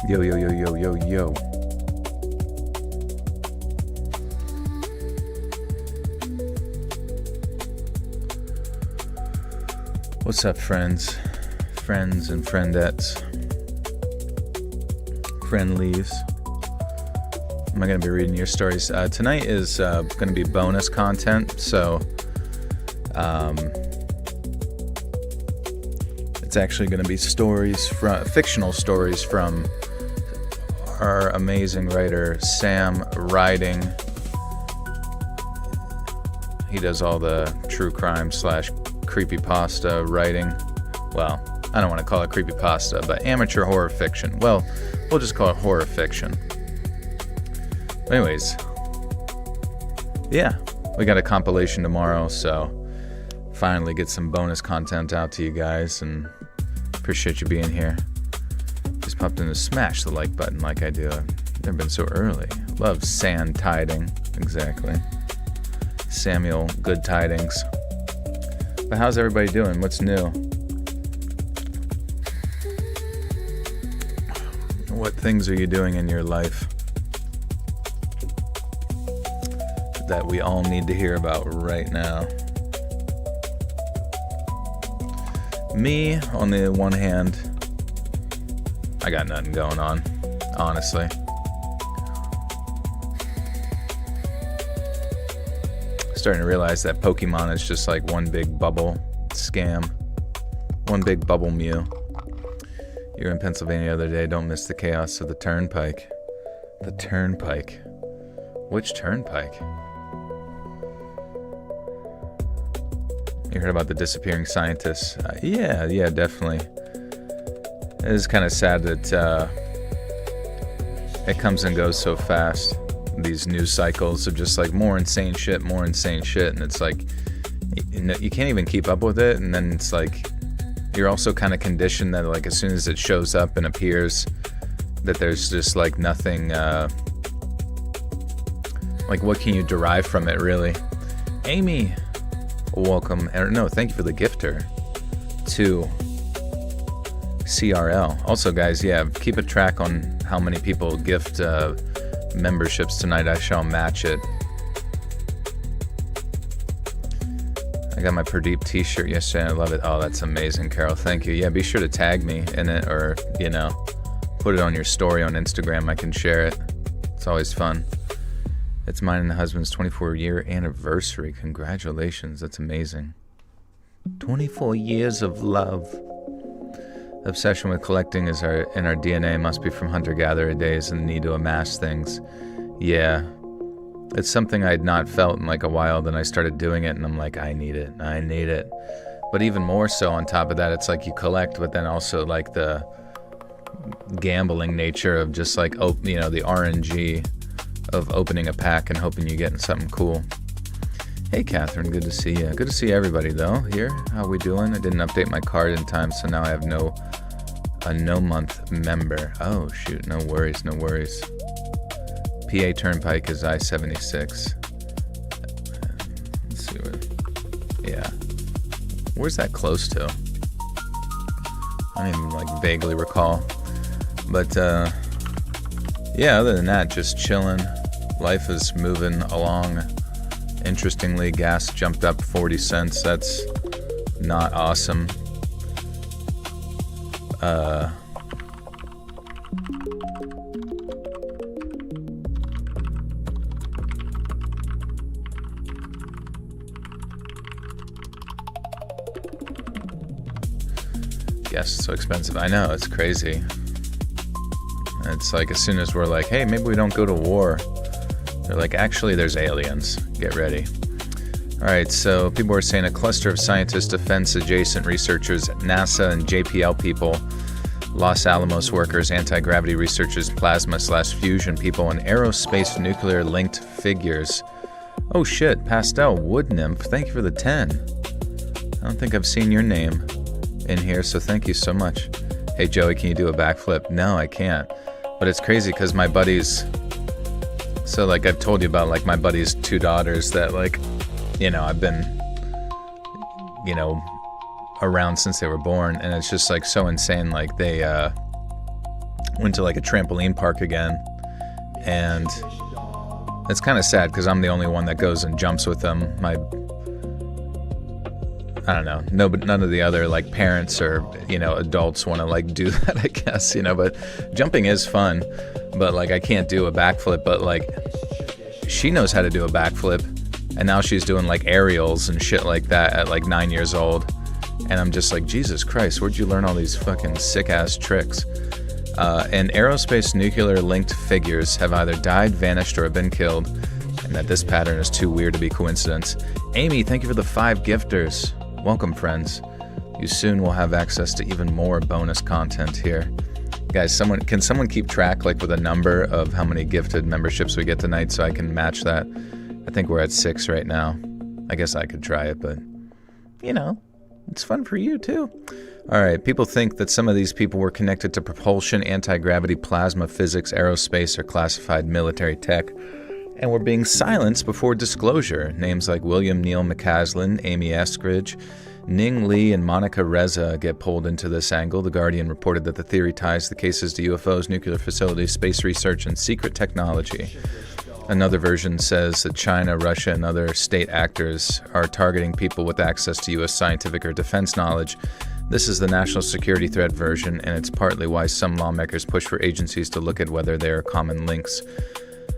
Yo, yo, yo, yo, yo, yo. What's up, friends? Friends and friendettes. Friendlies. Am I going to be reading your stories? Tonight is going to be bonus content, so it's actually going to be fictional stories from our amazing writer, Sam Riding. He does all the true crime / creepypasta writing. Well, I don't want to call it creepypasta, but amateur horror fiction. Well, we'll just call it horror fiction. Anyways, yeah, we got a compilation tomorrow, so finally get some bonus content out to you guys, and appreciate you being here. Just popped in to smash the like button like I do. I've never been so early. Love sand tiding. Exactly. Samuel Good Tidings. But how's everybody doing? What's new? What things are you doing in your life that we all need to hear about right now? Me, on the one hand, I got nothing going on, honestly. Starting to realize that Pokemon is just like one big bubble scam. One big bubble mew. You were in Pennsylvania the other day. Don't miss the chaos of the Turnpike. The Turnpike. Which Turnpike? You heard about the disappearing scientists? Yeah, definitely. It is kind of sad that it comes and goes so fast. These news cycles of just like more insane shit, and it's like you can't even keep up with it. And then it's like you're also kind of conditioned that like as soon as it shows up and appears, that there's just like nothing. Like what can you derive from it, really? Amy, welcome. No, thank you for the gifter to CRL. Also, guys, yeah, keep a track on how many people gift memberships tonight. I shall match it. I got my Pradeep t-shirt yesterday. I love it. Oh, that's amazing, Carol. Thank you. Yeah, be sure to tag me in it, or put it on your story on Instagram. I can share it. It's always fun. It's mine and the husband's 24-year anniversary. Congratulations. That's amazing. 24 years of love. Obsession with collecting is in our DNA. Must be from hunter-gatherer days and the need to amass things. Yeah. It's something I had not felt in like a while. Then I started doing it and I'm like, I need it. But even more so on top of that, it's like you collect, but then also like the gambling nature of just like, the RNG of opening a pack and hoping you get something cool. Hey, Catherine, good to see you. Good to see everybody, though, here. How we doing? I didn't update my card in time, so now I have a no-month member. Oh, shoot, no worries. PA Turnpike is I-76. Let's see yeah. Where's that close to? I don't even, vaguely recall. But, yeah, other than that, just chilling. Life is moving along. Interestingly, gas jumped up 40 cents. That's not awesome. Gas is so expensive. I know, it's crazy. It's like as soon as we're like, hey, maybe we don't go to war, they're like, actually, there's aliens. Get ready. All right, so people are saying a cluster of scientists, defense-adjacent researchers, NASA and JPL people, Los Alamos workers, anti-gravity researchers, plasma/fusion people, and aerospace nuclear-linked figures. Oh shit, Pastel Wood Nymph, thank you for the 10. I don't think I've seen your name in here, so thank you so much. Hey Joey, can you do a backflip? No, I can't. But it's crazy because my buddies... So, I've told you about, my buddy's 2 daughters that, I've been, around since they were born, and it's just, so insane. They Went to like a trampoline park again, and it's kind of sad because I'm the only one that goes and jumps with them. I don't know. No, but none of the other like parents or, adults want to like do that, I guess, but jumping is fun, but like I can't do a backflip, but like she knows how to do a backflip, and now she's doing like aerials and shit like that at like 9 years old. And I'm just like, Jesus Christ, where'd you learn all these fucking sick ass tricks? And aerospace nuclear linked figures have either died, vanished, or have been killed, and that this pattern is too weird to be coincidence. Amy, thank you for the 5 gifters. Welcome, friends. You soon will have access to even more bonus content here. Guys, can someone keep track like with a number of how many gifted memberships we get tonight so I can match that? I think we're at 6 right now. I guess I could try it, but it's fun for you too. All right, people think that some of these people were connected to propulsion, anti-gravity, plasma physics, aerospace, or classified military tech, and were being silenced before disclosure. Names like William Neal McCaslin, Amy Eskridge, Ning Lee, and Monica Reza get pulled into this angle. The Guardian reported that the theory ties the cases to UFOs, nuclear facilities, space research, and secret technology. Another version says that China, Russia, and other state actors are targeting people with access to U.S. scientific or defense knowledge. This is the national security threat version, and it's partly why some lawmakers push for agencies to look at whether there are common links.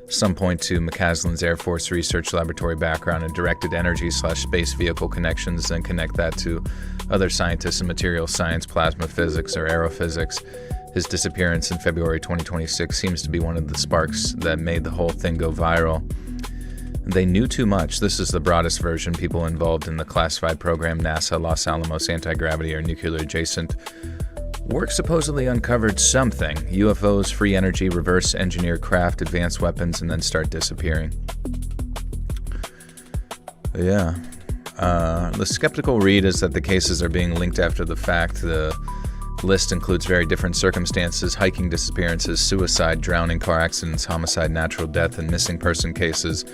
Some point to McCaslin's Air Force Research Laboratory background and directed energy/space vehicle connections, and connect that to other scientists in material science, plasma physics, or aerophysics. His disappearance in February 2026 seems to be one of the sparks that made the whole thing go viral. They knew too much. This is the broadest version. People involved in the classified program, NASA, Los Alamos, anti-gravity, or nuclear adjacent work supposedly uncovered something. UFOs, free energy, reverse engineer craft, advanced weapons, and then start disappearing. Yeah. The skeptical read is that the cases are being linked after the fact. The list includes very different circumstances: hiking disappearances, suicide, drowning, car accidents, homicide, natural death, and missing person cases.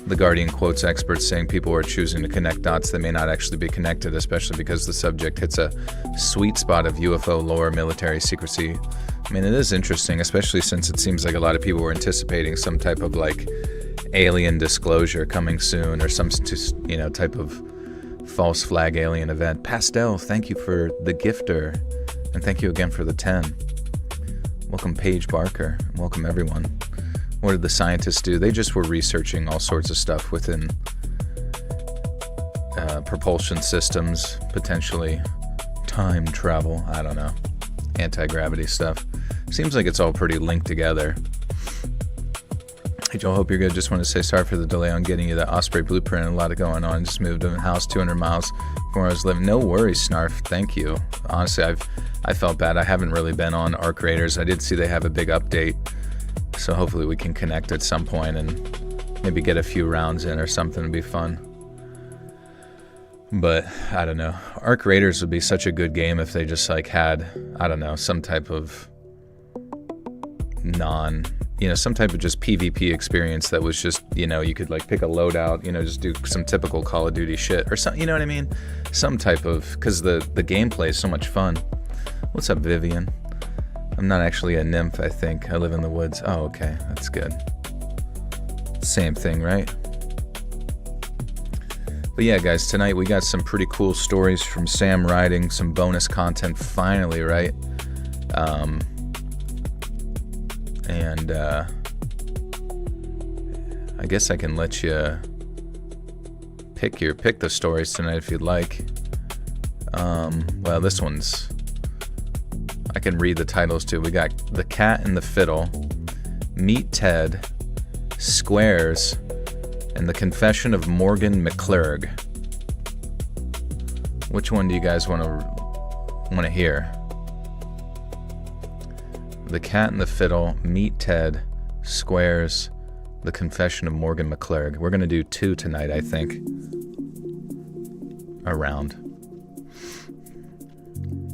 The Guardian quotes experts saying people are choosing to connect dots that may not actually be connected, especially because the subject hits a sweet spot of UFO lore, military secrecy. I mean, it is interesting, especially since it seems like a lot of people were anticipating some type of like alien disclosure coming soon, or some type of false flag alien event. Pastel, thank you for the gifter, and thank you again for the 10. Welcome Paige Barker, and welcome everyone. What did the scientists do? They just were researching all sorts of stuff within propulsion systems, potentially time travel, I don't know, anti-gravity stuff. Seems like it's all pretty linked together. Hey Joel, hope you're good. Just want to say sorry for the delay on getting you the Osprey blueprint. A lot of going on. Just moved to a house 200 miles from where I was living. No worries, Snarf. Thank you. Honestly, I felt bad. I haven't really been on Arc Raiders. I did see they have a big update, so hopefully we can connect at some point and maybe get a few rounds in or something. It'd be fun. But I don't know. Arc Raiders would be such a good game if they just like had, I don't know, some type of some type of just PvP experience that was just, you could like pick a loadout, just do some typical Call of Duty shit or something, you know what I mean? Some type of, because the gameplay is so much fun. What's up, Vivian? I'm not actually a nymph, I think. I live in the woods. Oh, okay. That's good. Same thing, right? But yeah, guys, tonight we got some pretty cool stories from Sam writing, some bonus content finally, right? And I guess I can let you pick the stories tonight if you'd like. Well, this one's, I can read the titles too. We got The Cat and the Fiddle, Meet Ted, Squares, and The Confession of Morgan McClurg. Which one do you guys want to hear? The Cat and the Fiddle, Meet Ted, Squares, The Confession of Morgan McClurg. We're going to do 2 tonight, I think. Around.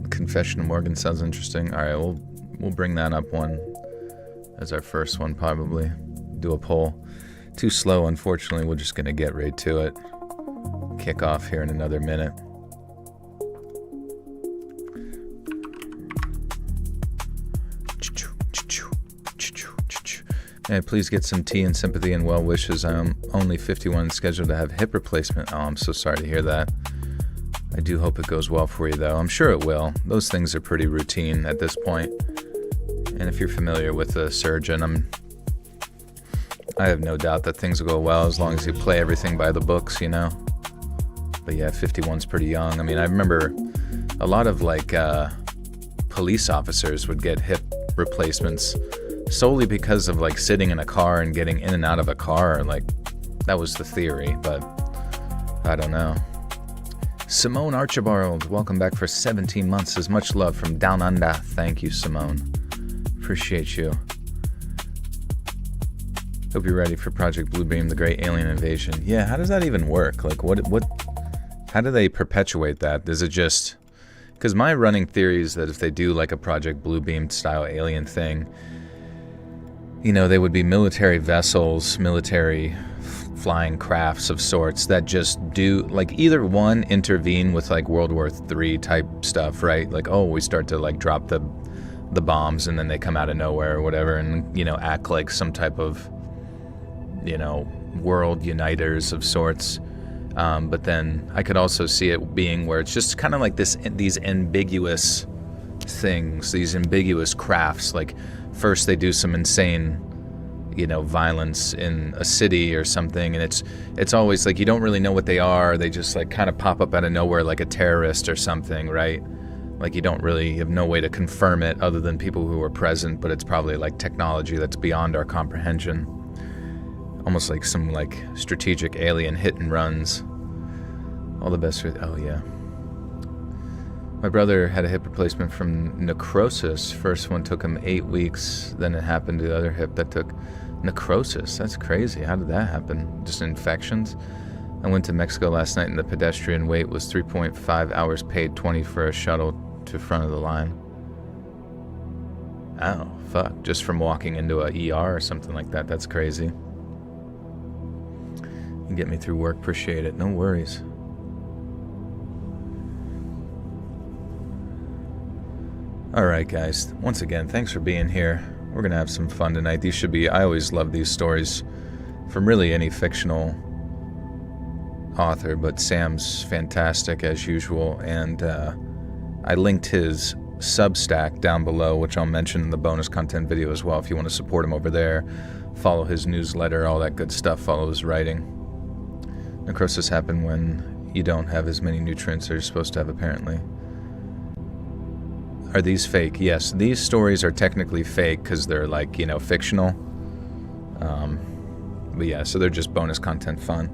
The Confession of Morgan sounds interesting. All right, we'll bring that up one as our first one, probably. Do a poll. Too slow, unfortunately. We're just going to get right to it. Kick off here in another minute. Yeah, please get some tea and sympathy and well wishes. I'm only 51 and scheduled to have hip replacement. Oh, I'm so sorry to hear that. I do hope it goes well for you, though. I'm sure it will. Those things are pretty routine at this point. And if you're familiar with a surgeon, I have no doubt that things will go well as long as you play everything by the books, you know? But yeah, 51's pretty young. I mean, I remember a lot of, like, police officers would get hip replacements solely because of, like, sitting in a car and getting in and out of a car. Like, that was the theory, but I don't know. Simone Archibald, welcome back for 17 months. As much love from Down Under. Thank you, Simone. Appreciate you. Hope you're ready for Project Bluebeam, the Great Alien Invasion. Yeah, how does that even work? Like, how do they perpetuate that? Is it just... Because my running theory is that if they do, like, a Project Bluebeam style alien thing, you know, they would be military vessels, military flying crafts of sorts that just do, like, either one, intervene with, like, World War III type stuff, right? Like, oh, we start to, like, drop the bombs and then they come out of nowhere or whatever and, you know, act like some type of, you know, world uniters of sorts. But then I could also see it being where it's just kind of like these ambiguous things, these ambiguous crafts. Like, first they do some insane, you know, violence in a city or something, and it's always like you don't really know what they are. They just, like, kind of pop up out of nowhere like a terrorist or something, right? Like, you have no way to confirm it other than people who were present, but it's probably, like, technology that's beyond our comprehension. Almost like some, like, strategic alien hit and runs. All the best for... Oh, yeah. My brother had a hip replacement from necrosis. First one took him 8 weeks. Then it happened to the other hip that took necrosis. That's crazy. How did that happen? Just infections? I went to Mexico last night and the pedestrian wait was 3.5 hours paid, 20 for a shuttle to front of the line. Oh, fuck. Just from walking into a ER or something like that. That's crazy. You get me through work. Appreciate it. No worries. Alright, guys. Once again, thanks for being here. We're going to have some fun tonight. These should be... I always love these stories from really any fictional author, but Sam's fantastic as usual, and I linked his Substack down below, which I'll mention in the bonus content video as well if you want to support him over there. Follow his newsletter, all that good stuff. Follow his writing. Necrosis happen when you don't have as many nutrients as you're supposed to have, apparently. Are these fake? Yes, these stories are technically fake because they're, like, you know, fictional. But yeah, so they're just bonus content fun.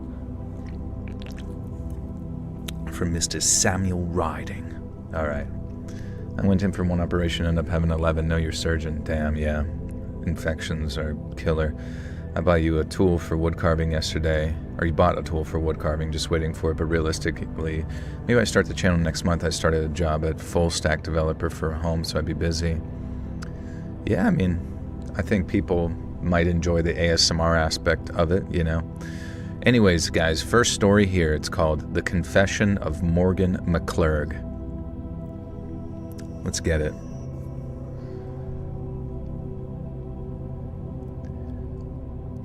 From Mr. Samuel Riding. Alright. I went in for one operation, ended up having 11. Know your surgeon. Damn, yeah. Infections are killer. I bought you a tool for wood carving yesterday. Or you bought a tool for wood carving, just waiting for it. But realistically, maybe I start the channel next month. I started a job at full stack developer for a home, so I'd be busy. Yeah, I mean, I think people might enjoy the ASMR aspect of it, you know. Anyways, guys, first story here. It's called The Confession of Morgan McClurg. Let's get it.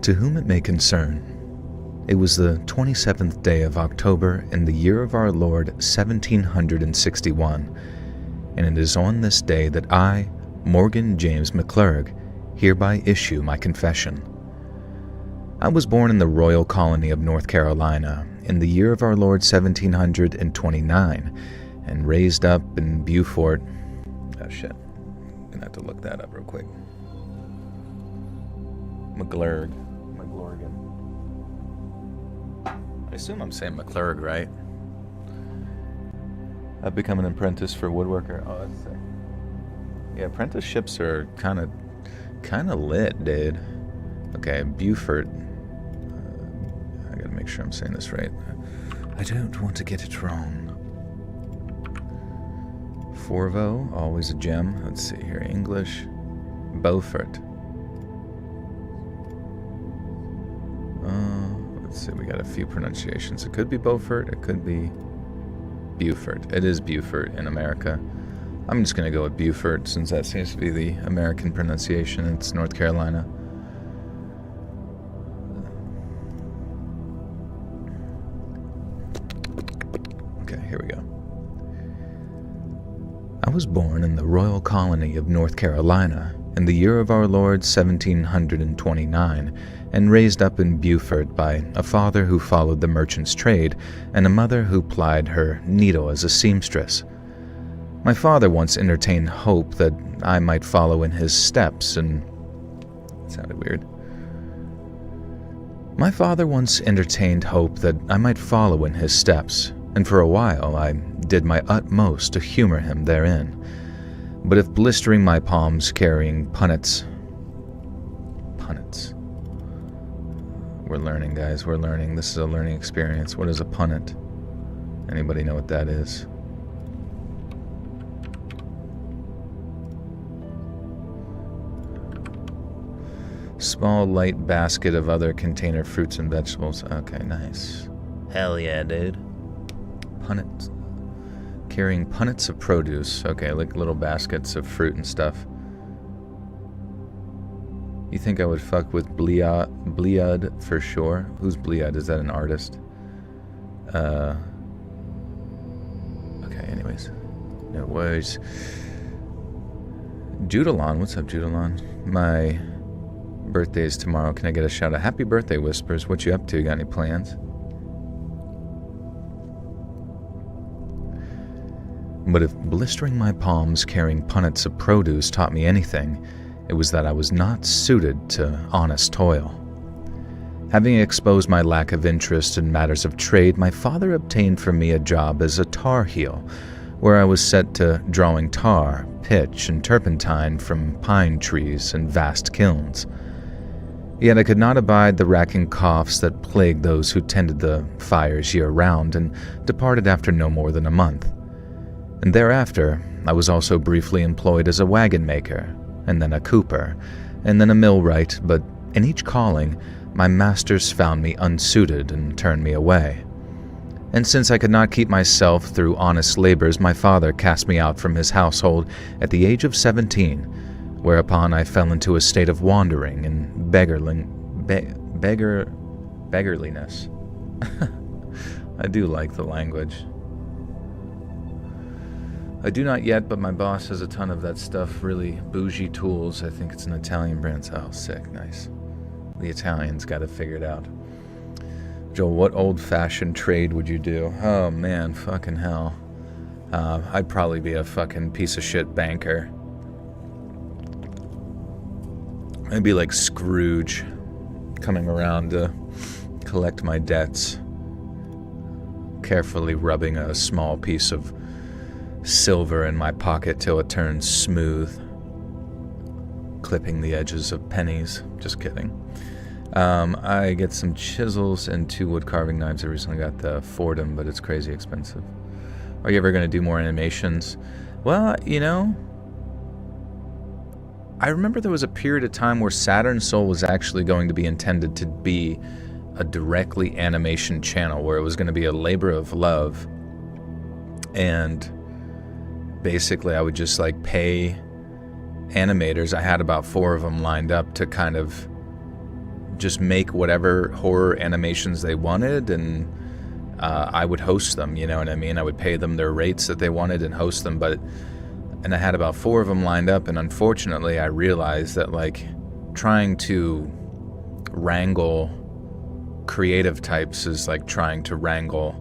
To whom it may concern, it was the 27th day of October in the year of our Lord 1761, and it is on this day that I, Morgan James McClurg, hereby issue my confession. I was born in the Royal Colony of North Carolina in the year of our Lord 1729, and raised up in Beaufort. Oh shit, I'm gonna have to look that up real quick. McClurg. I assume I'm saying McClurg, right? I've become an apprentice for woodworker. Oh, that's sick. Yeah, apprenticeships are kind of lit, dude. Okay, Beaufort. I gotta make sure I'm saying this right. I don't want to get it wrong. Forvo, always a gem. Let's see here, English. Beaufort. Let's see, we got a few pronunciations. It could be Beaufort, it could be Beaufort. It is Beaufort in America. I'm just going to go with Beaufort since that seems to be the American pronunciation. It's North Carolina. was born in the Royal Colony of North Carolina in the year of our Lord 1729, and raised up in Beaufort by a father who followed the merchant's trade and a mother who plied her needle as a seamstress. My father once entertained hope that I might follow in his steps, and it sounded weird. My father once entertained hope that I might follow in his steps, and for a while I did my utmost to humor him therein. But if blistering my palms carrying punnets. We're learning, guys, we're learning. This is a learning experience. What is a punnet? Anybody know what that is? Small, light basket of other container fruits and vegetables. Okay, nice. Hell yeah, dude. Punnets. Carrying punnets of produce. Okay, like little baskets of fruit and stuff. You think I would fuck with Bleod for sure? Who's Bleod? Is that an artist? Okay, anyways. No worries. Judalon, what's up, Judalon? My birthday is tomorrow. Can I get a shout out? Happy birthday, Whispers. What you up to? Got any plans? But if blistering my palms carrying punnets of produce taught me anything, it was that I was not suited to honest toil. Having exposed my lack of interest in matters of trade, my father obtained for me a job as a tar heel, where I was set to drawing tar, pitch, and turpentine from pine trees and vast kilns. Yet I could not abide the racking coughs that plagued those who tended the fires year-round, and departed after no more than a month. And thereafter, I was also briefly employed as a wagon maker, and then a cooper, and then a millwright, but in each calling, my masters found me unsuited and turned me away. And since I could not keep myself through honest labors, my father cast me out from his household at the age of 17, whereupon I fell into a state of wandering and beggarliness. I do like the language. I do not yet, but my boss has a ton of that stuff, really bougie tools. I think it's an Italian brand. Oh, sick, nice. The Italians got it figured out. Joel, what old-fashioned trade would you do? Oh, man, fucking hell. I'd probably be a fucking piece of shit banker. I'd be like Scrooge, coming around to collect my debts, carefully rubbing a small piece of silver in my pocket till it turns smooth, clipping the edges of pennies. Just kidding. I get some chisels and 2 wood carving knives. I recently got the Fordham, but it's crazy expensive. Are you ever going to do more animations? Well, you know, I remember there was a period of time where Saturn Soul was actually going to be intended to be a directly animation channel, where it was going to be a labor of love, and basically I would just like pay animators. I had about 4 of them lined up to kind of just make whatever horror animations they wanted, and I would host them, you know what I mean? I would pay them their rates that they wanted and host them, and I had about 4 of them lined up, and unfortunately I realized that like trying to wrangle creative types is like trying to wrangle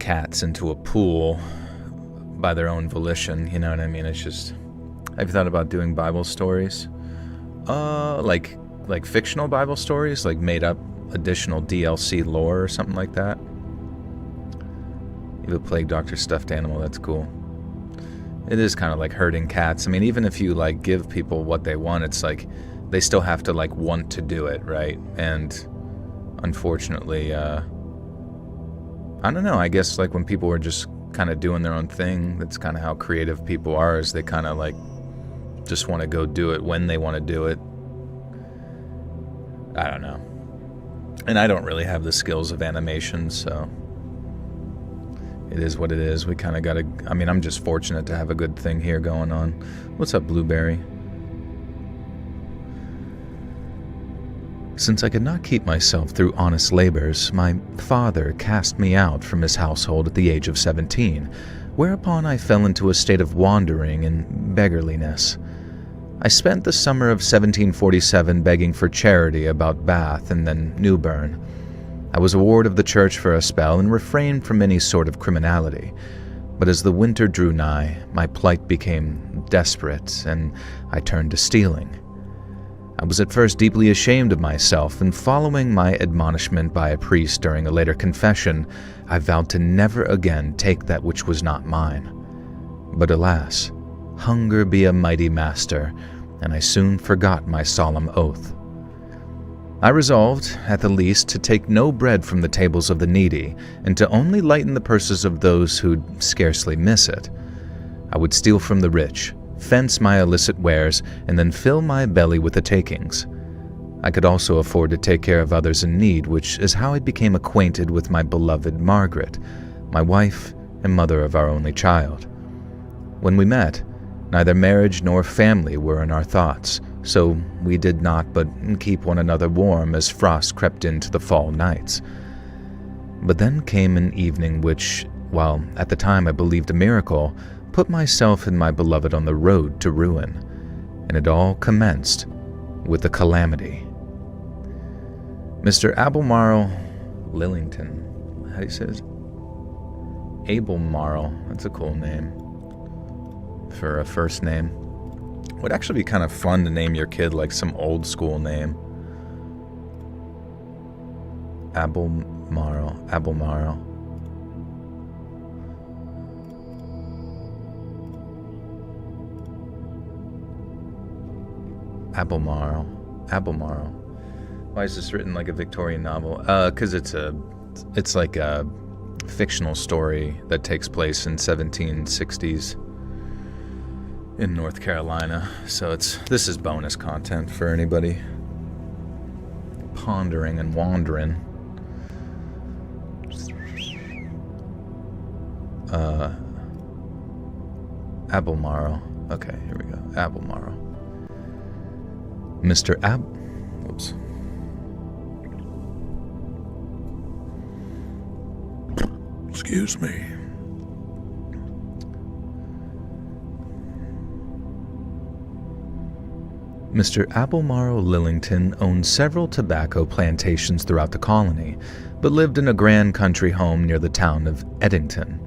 cats into a pool by their own volition, you know what I mean? It's just, have you thought about doing Bible stories? Like fictional Bible stories, like made up additional DLC lore or something like that? You have a Plague Doctor stuffed animal, that's cool. It is kind of like herding cats. I mean, even if you like give people what they want, it's like they still have to like want to do it, right? And unfortunately, I don't know, I guess like when people were just kind of doing their own thing, that's kind of how creative people are, is they kind of like just want to go do it when they want to do it. I don't know. And I don't really have the skills of animation, so it is what it is. We kind of got to, I mean, I'm just fortunate to have a good thing here going on. What's up, Blueberry? Since I could not keep myself through honest labors, my father cast me out from his household at the age of 17, whereupon I fell into a state of wandering and beggarliness. I spent the summer of 1747 begging for charity about Bath and then Newburn. I was a ward of the church for a spell and refrained from any sort of criminality. But as the winter drew nigh, my plight became desperate, and I turned to stealing. I was at first deeply ashamed of myself, and following my admonishment by a priest during a later confession, I vowed to never again take that which was not mine. But alas, hunger be a mighty master, and I soon forgot my solemn oath. I resolved, at the least, to take no bread from the tables of the needy, and to only lighten the purses of those who'd scarcely miss it. I would steal from the rich, fence my illicit wares, and then fill my belly with the takings. I could also afford to take care of others in need, which is how I became acquainted with my beloved Margaret, my wife and mother of our only child. When we met, neither marriage nor family were in our thoughts, so we did not but keep one another warm as frost crept into the fall nights. But then came an evening which, while at the time I believed a miracle, put myself and my beloved on the road to ruin, and it all commenced with a calamity. Mr. Albemarle Lillington, how do you say this? Albemarle, that's a cool name for a first name. Would actually be kind of fun to name your kid like some old school name. Albemarle. Albemarle. Why is this written like a Victorian novel? Because it's like a fictional story that takes place in 1760s. In North Carolina, so this is bonus content for anybody pondering and wandering. Albemarle. Okay, here we go. Albemarle. Whoops. Excuse me. Mr. Albemarle Lillington owned several tobacco plantations throughout the colony, but lived in a grand country home near the town of Eddington.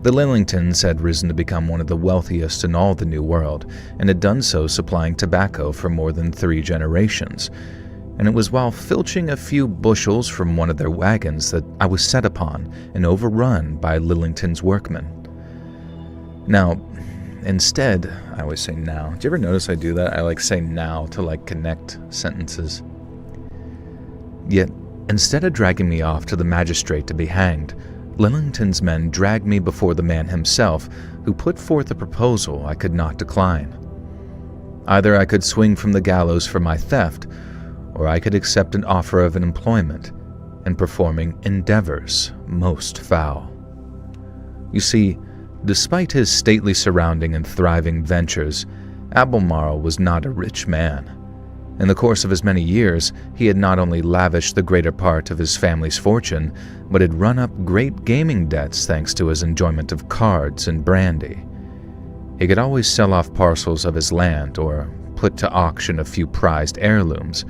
The Lillingtons had risen to become one of the wealthiest in all the New World, and had done so supplying tobacco for more than 3 generations, and it was while filching a few bushels from one of their wagons that I was set upon and overrun by Lillington's workmen. Now, instead, I always say now. Do you ever notice I do that? I say now to connect sentences. Yet, instead of dragging me off to the magistrate to be hanged, Lillington's men dragged me before the man himself, who put forth a proposal I could not decline. Either I could swing from the gallows for my theft, or I could accept an offer of an employment in performing endeavors most foul. You see, despite his stately surrounding and thriving ventures, Albemarle was not a rich man. In the course of his many years, he had not only lavished the greater part of his family's fortune, but had run up great gaming debts thanks to his enjoyment of cards and brandy. He could always sell off parcels of his land or put to auction a few prized heirlooms,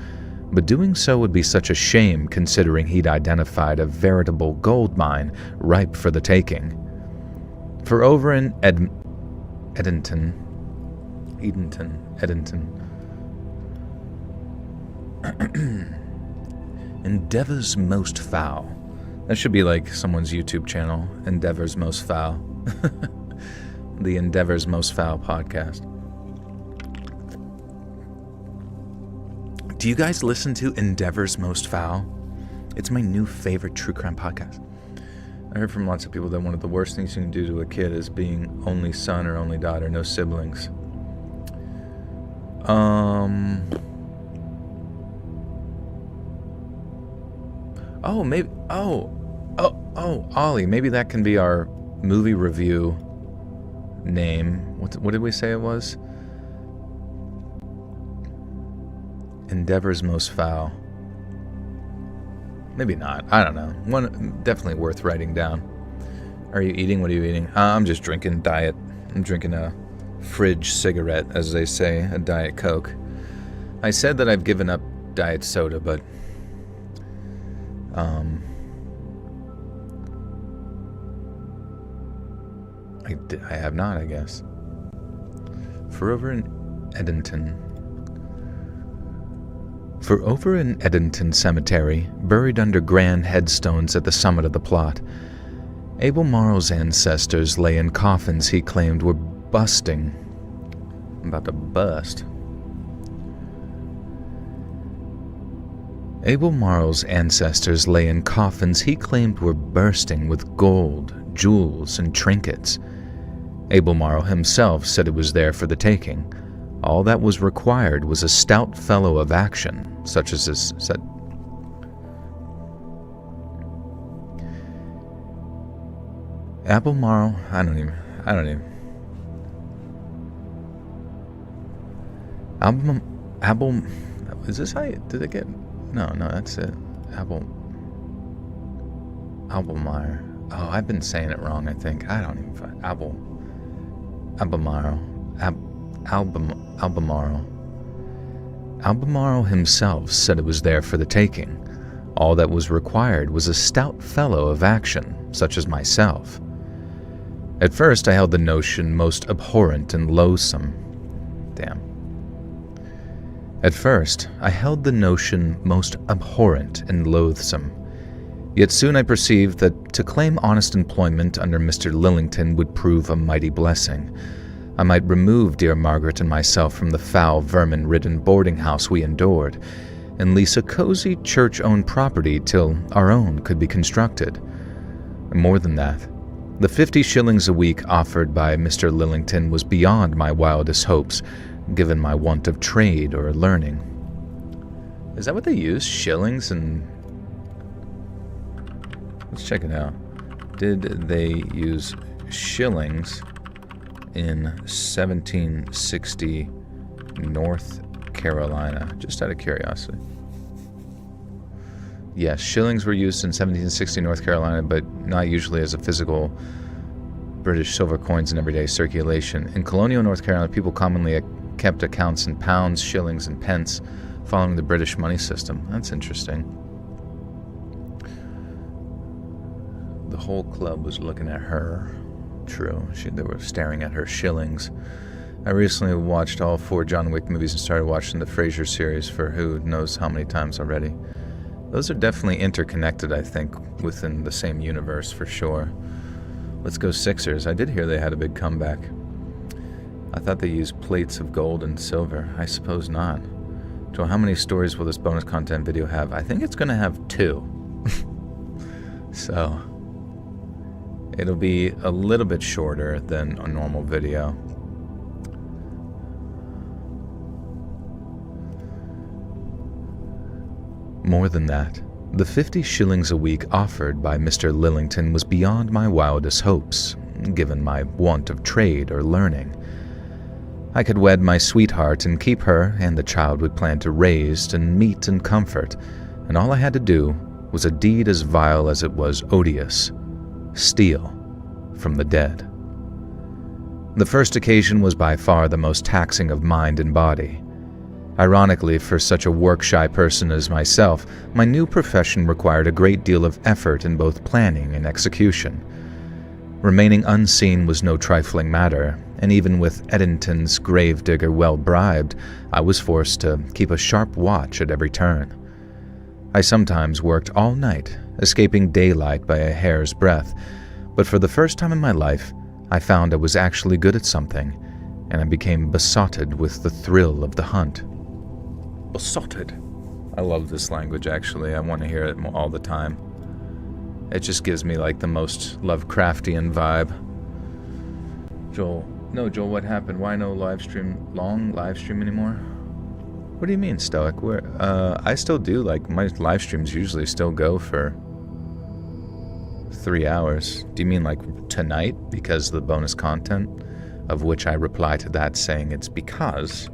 but doing so would be such a shame considering he'd identified a veritable gold mine ripe for the taking. For over in Eddington, Endeavors Most Foul. That should be like someone's YouTube channel, Endeavors Most Foul. The Endeavors Most Foul podcast. Do you guys listen to Endeavors Most Foul? It's my new favorite true crime podcast. I heard from lots of people that one of the worst things you can do to a kid is being only son or only daughter, no siblings. Oh, maybe. Ollie. Maybe that can be our movie review name. What did we say it was? Endeavors Most Foul. Maybe not. I don't know. One definitely worth writing down. Are you eating? What are you eating? I'm just drinking diet. I'm drinking a fridge cigarette, as they say, a Diet Coke. I said that I've given up diet soda, but I have not, I guess. For over in Edenton Cemetery, buried under grand headstones at the summit of the plot, Abel Morrow's ancestors lay in coffins he claimed were busting. I'm about to bust. Abel Morrow's ancestors lay in coffins he claimed were bursting with gold, jewels, and trinkets. Abel Morrow himself said it was there for the taking. All that was required was a stout fellow of action, such as his said. Abel Morrow, I don't even. Abel, is this how you, did it get? No, that's it. Albemarle. Oh, I've been saying it wrong, I think. I don't even find Albemarle. Albemarle himself said it was there for the taking. All that was required was a stout fellow of action, such as myself. At first, I held the notion most abhorrent and loathsome. Yet soon I perceived that to claim honest employment under Mr. Lillington would prove a mighty blessing. I might remove dear Margaret and myself from the foul, vermin-ridden boarding house we endured, and lease a cozy church-owned property till our own could be constructed. More than that, the 50 shillings a week offered by Mr. Lillington was beyond my wildest hopes, given my want of trade or learning. Is that what they use? Shillings and... Let's check it out. Did they use shillings in 1760 North Carolina? Just out of curiosity. Yes, shillings were used in 1760 North Carolina, but not usually as a physical British silver coins in everyday circulation. In colonial North Carolina, people commonly kept accounts in pounds, shillings, and pence, following the British money system. That's interesting. The whole club was looking at her. True, they were staring at her shillings. I recently watched all 4 John Wick movies and started watching the Frasier series for who knows how many times already. Those are definitely interconnected, I think, within the same universe for sure. Let's go Sixers. I did hear they had a big comeback. I thought they used plates of gold and silver. I suppose not. Joel, how many stories will this bonus content video have? I think it's going to have 2. So, it'll be a little bit shorter than a normal video. More than that, the 50 shillings a week offered by Mr. Lillington was beyond my wildest hopes, given my want of trade or learning. I could wed my sweetheart and keep her and the child we planned to raise in meat and comfort, and all I had to do was a deed as vile as it was odious: steal from the dead. The first occasion was by far the most taxing of mind and body. Ironically, for such a work-shy person as myself, my new profession required a great deal of effort in both planning and execution. Remaining unseen was no trifling matter, and even with Edenton's gravedigger well bribed, I was forced to keep a sharp watch at every turn. I sometimes worked all night, escaping daylight by a hair's breadth, but for the first time in my life, I found I was actually good at something, and I became besotted with the thrill of the hunt. Besotted. I love this language, actually. I want to hear it all the time. It just gives me like the most Lovecraftian vibe. Joel, what happened? Why no long live stream anymore? What do you mean, Stoic? I still do, like, my live streams usually still go for 3 hours. Do you mean like tonight because of the bonus content? Of which I reply to that saying it's because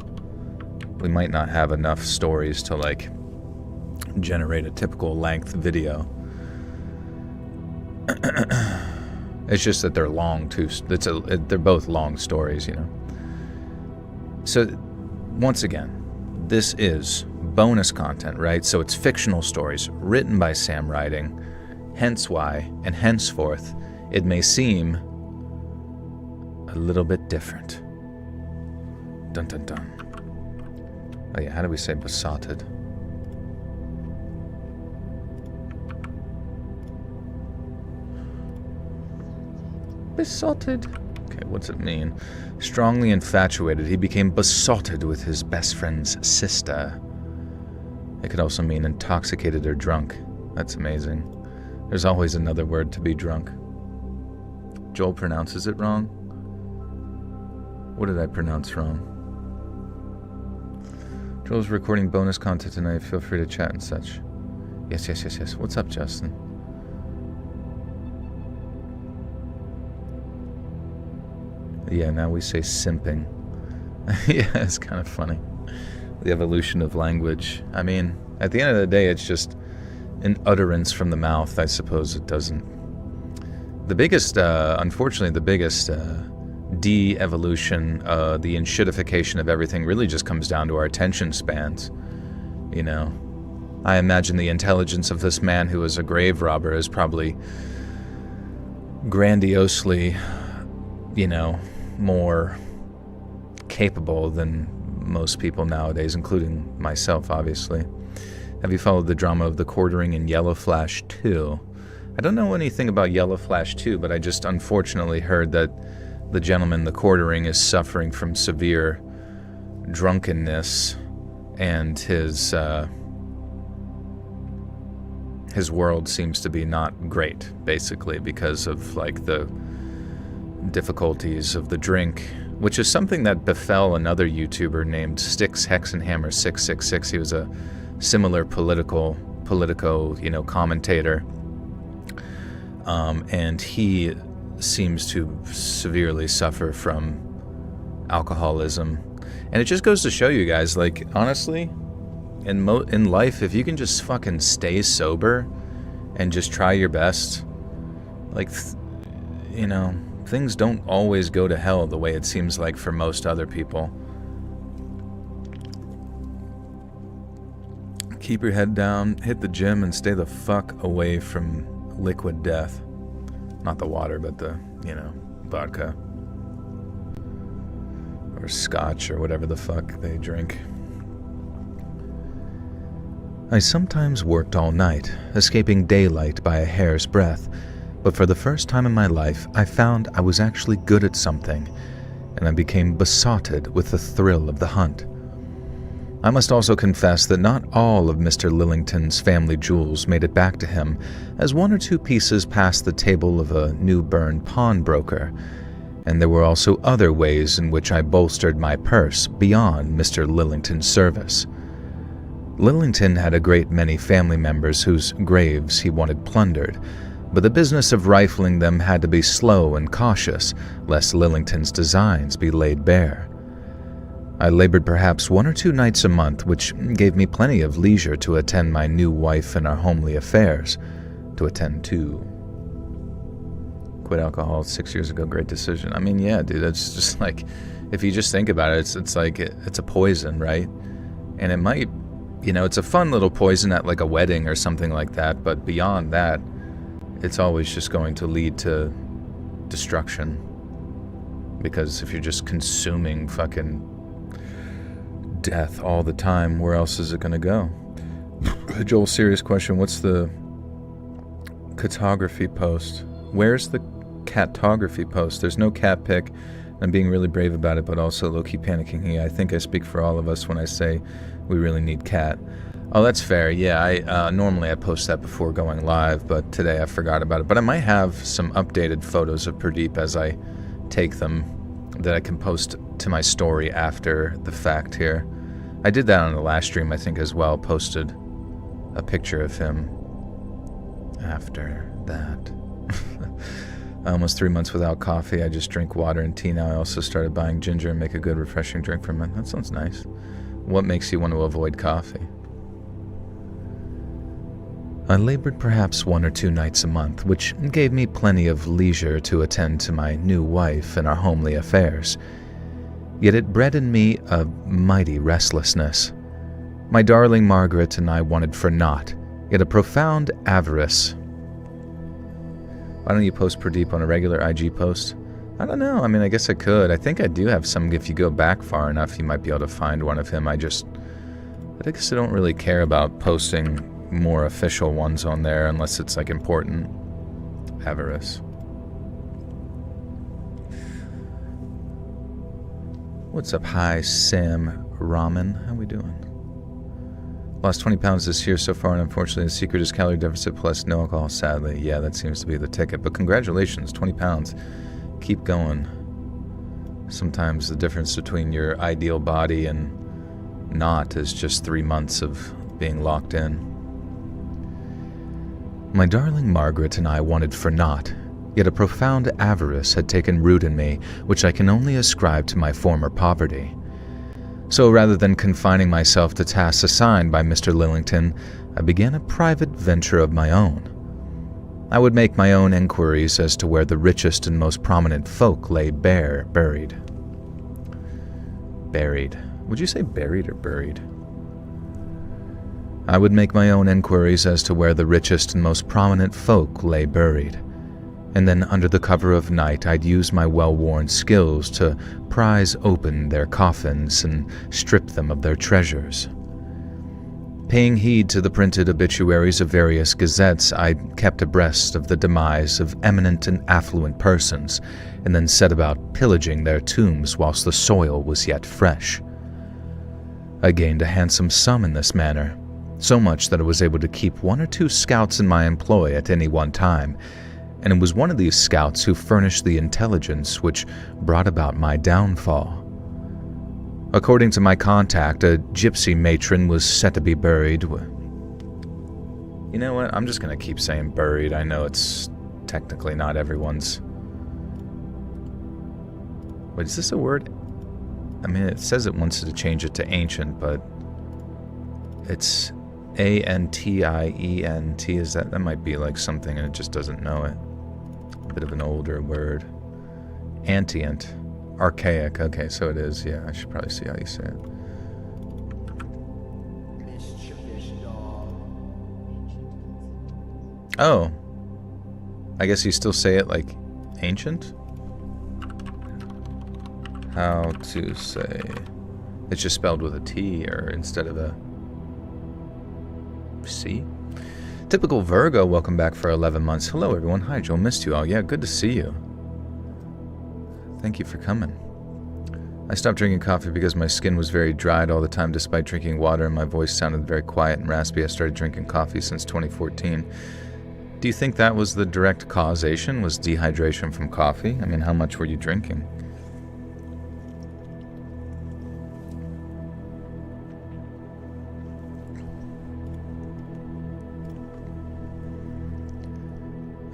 we might not have enough stories to like generate a typical length video. It's just that they're long too. They're both long stories, you know. So, once again, this is bonus content, right? So it's fictional stories written by Sam Riding, hence why, and henceforth, it may seem a little bit different. Dun dun dun. Oh yeah, how do we say besotted? Besotted. Okay, what's it mean? Strongly infatuated, he became besotted with his best friend's sister. It could also mean intoxicated or drunk. That's amazing. There's always another word to be drunk. Joel pronounces it wrong. What did I pronounce wrong? Joel's recording bonus content tonight. Feel free to chat and such. Yes. What's up, Justin? Yeah, now we say simping. Yeah, it's kind of funny. The evolution of language. I mean, at the end of the day, it's just an utterance from the mouth. I suppose it doesn't. The biggest, unfortunately, the biggest de-evolution, the enshittification of everything really just comes down to our attention spans. You know, I imagine the intelligence of this man who was a grave robber is probably grandiosely, you know, more capable than most people nowadays, including myself, obviously. Have you followed the drama of The Quartering in Yellow Flash 2? I don't know anything about Yellow Flash 2, but I just unfortunately heard that the gentleman, The Quartering, is suffering from severe drunkenness, and his world seems to be not great, basically, because of, like, the difficulties of the drink, which is something that befell another YouTuber named Styx Hexenhammer 666. He was a similar politico, you know, commentator, and he seems to severely suffer from alcoholism. And it just goes to show you guys, like, honestly, in life, if you can just fucking stay sober and just try your best, like, you know, things don't always go to hell the way it seems like for most other people. Keep your head down, hit the gym, and stay the fuck away from liquid death. Not the water, but the, you know, vodka. Or scotch, or whatever the fuck they drink. I sometimes worked all night, escaping daylight by a hair's breadth. But for the first time in my life, I found I was actually good at something, and I became besotted with the thrill of the hunt. I must also confess that not all of Mr. Lillington's family jewels made it back to him, as one or two pieces passed the table of a New Bern pawnbroker, and there were also other ways in which I bolstered my purse beyond Mr. Lillington's service. Lillington had a great many family members whose graves he wanted plundered, but the business of rifling them had to be slow and cautious, lest Lillington's designs be laid bare. I labored perhaps 1 or 2 nights a month, which gave me plenty of leisure to attend my new wife and our homely affairs. To attend to. Quit alcohol 6 years ago, great decision. I mean, yeah, dude, it's just like, if you just think about it, it's like, it's a poison, right? And it might, you know, it's a fun little poison at like a wedding or something like that, but beyond that, it's always just going to lead to destruction. Because if you're just consuming fucking death all the time, where else is it going to go? Joel, serious question. What's the catography post? Where's the catography post? There's no cat pic. I'm being really brave about it, but also low-key panicking here. I think I speak for all of us when I say we really need cat. Oh, that's fair. Yeah, I normally I post that before going live, but today I forgot about it. But I might have some updated photos of Pradeep as I take them that I can post to my story after the fact here. I did that on the last stream, I think, as well. Posted a picture of him after that. Almost 3 months without coffee. I just drink water and tea now. I also started buying ginger and make a good, refreshing drink from it. That sounds nice. What makes you want to avoid coffee? I labored perhaps 1 or 2 nights a month, which gave me plenty of leisure to attend to my new wife and our homely affairs. Yet it bred in me a mighty restlessness. My darling Margaret and I wanted for naught, yet a profound avarice. Why don't you post Pradeep on a regular IG post? I don't know. I mean, I guess I could. I think I do have some. If you go back far enough, you might be able to find one of him. I guess I don't really care about posting more official ones on there unless it's like important. Avarice. What's up? Hi, Sam Ramen. How we doing? Lost 20 pounds this year so far, and unfortunately the secret is calorie deficit plus no alcohol, sadly. Yeah, that seems to be the ticket. But congratulations, 20 pounds. Keep going. Sometimes the difference between your ideal body and not is just 3 months of being locked in. My darling Margaret and I wanted for naught, yet a profound avarice had taken root in me, which I can only ascribe to my former poverty. So rather than confining myself to tasks assigned by Mr. Lillington, I began a private venture of my own. I would make my own inquiries as to where the richest and most prominent folk lay buried. Buried. Would you say buried or buried? I would make my own inquiries as to where the richest and most prominent folk lay buried, and then under the cover of night I'd use my well-worn skills to prise open their coffins and strip them of their treasures. Paying heed to the printed obituaries of various gazettes, I kept abreast of the demise of eminent and affluent persons, and then set about pillaging their tombs whilst the soil was yet fresh. I gained a handsome sum in this manner, so much that I was able to keep 1 or 2 scouts in my employ at any one time, and it was one of these scouts who furnished the intelligence which brought about my downfall. According to my contact, a gypsy matron was set to be buried. You know what? I'm just going to keep saying buried. I know it's technically not everyone's. Wait, is this a word? I mean, it says it wants to change it to ancient, but it's Antient. Is that might be like something and it just doesn't know it. A bit of an older word. Antient. Archaic. Okay, so it is. Yeah, I should probably see how you say it. Oh. I guess you still say it like ancient? How to say... It's just spelled with a T or instead of a C? Typical Virgo, welcome back for 11 months. Hello everyone. Hi Joel, missed you all. Yeah, good to see you. Thank you for coming. I stopped drinking coffee because my skin was very dried all the time despite drinking water and my voice sounded very quiet and raspy. I started drinking coffee since 2014. Do you think that was the direct causation? Was dehydration from coffee? I mean, how much were you drinking?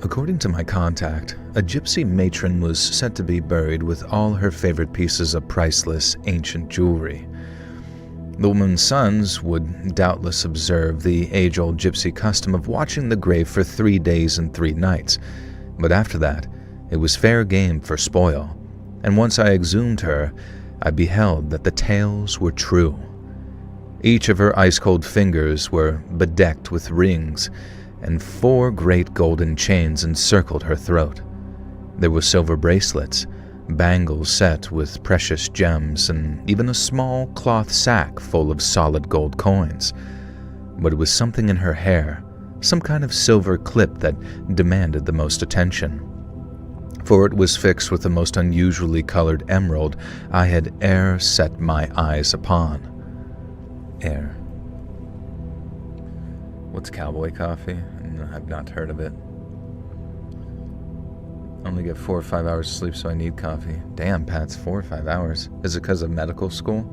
According to my contact, a gypsy matron was set to be buried with all her favorite pieces of priceless ancient jewelry. The woman's sons would doubtless observe the age-old gypsy custom of watching the grave for 3 days and 3 nights, but after that, it was fair game for spoil, and once I exhumed her, I beheld that the tales were true. Each of her ice-cold fingers were bedecked with rings, and 4 great golden chains encircled her throat. There were silver bracelets, bangles set with precious gems, and even a small cloth sack full of solid gold coins. But it was something in her hair, some kind of silver clip that demanded the most attention. For it was fixed with the most unusually colored emerald I had e'er set my eyes upon. What's cowboy coffee? I've not heard of it. Only get 4 or 5 hours of sleep, so I need coffee. Damn, Pat's 4 or 5 hours. Is it because of medical school?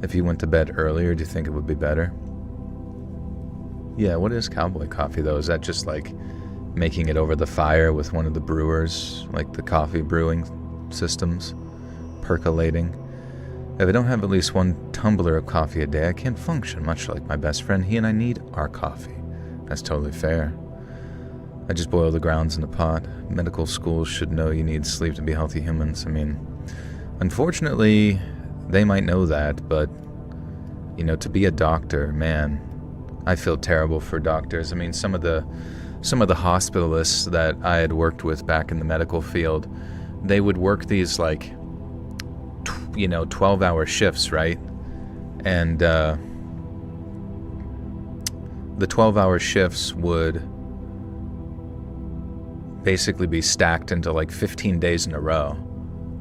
If you went to bed earlier, do you think it would be better? Yeah, what is cowboy coffee, though? Is that just like making it over the fire with one of the brewers, like the coffee brewing systems, percolating? If I don't have at least 1 tumbler of coffee a day, I can't function, much like my best friend. He and I need our coffee. That's totally fair. I just boil the grounds in the pot. Medical schools should know you need sleep to be healthy humans. I mean, unfortunately, they might know that, but, to be a doctor, man, I feel terrible for doctors. I mean, some of the hospitalists that I had worked with back in the medical field, they would work these 12-hour shifts, right? And the 12-hour shifts would basically be stacked into 15 days in a row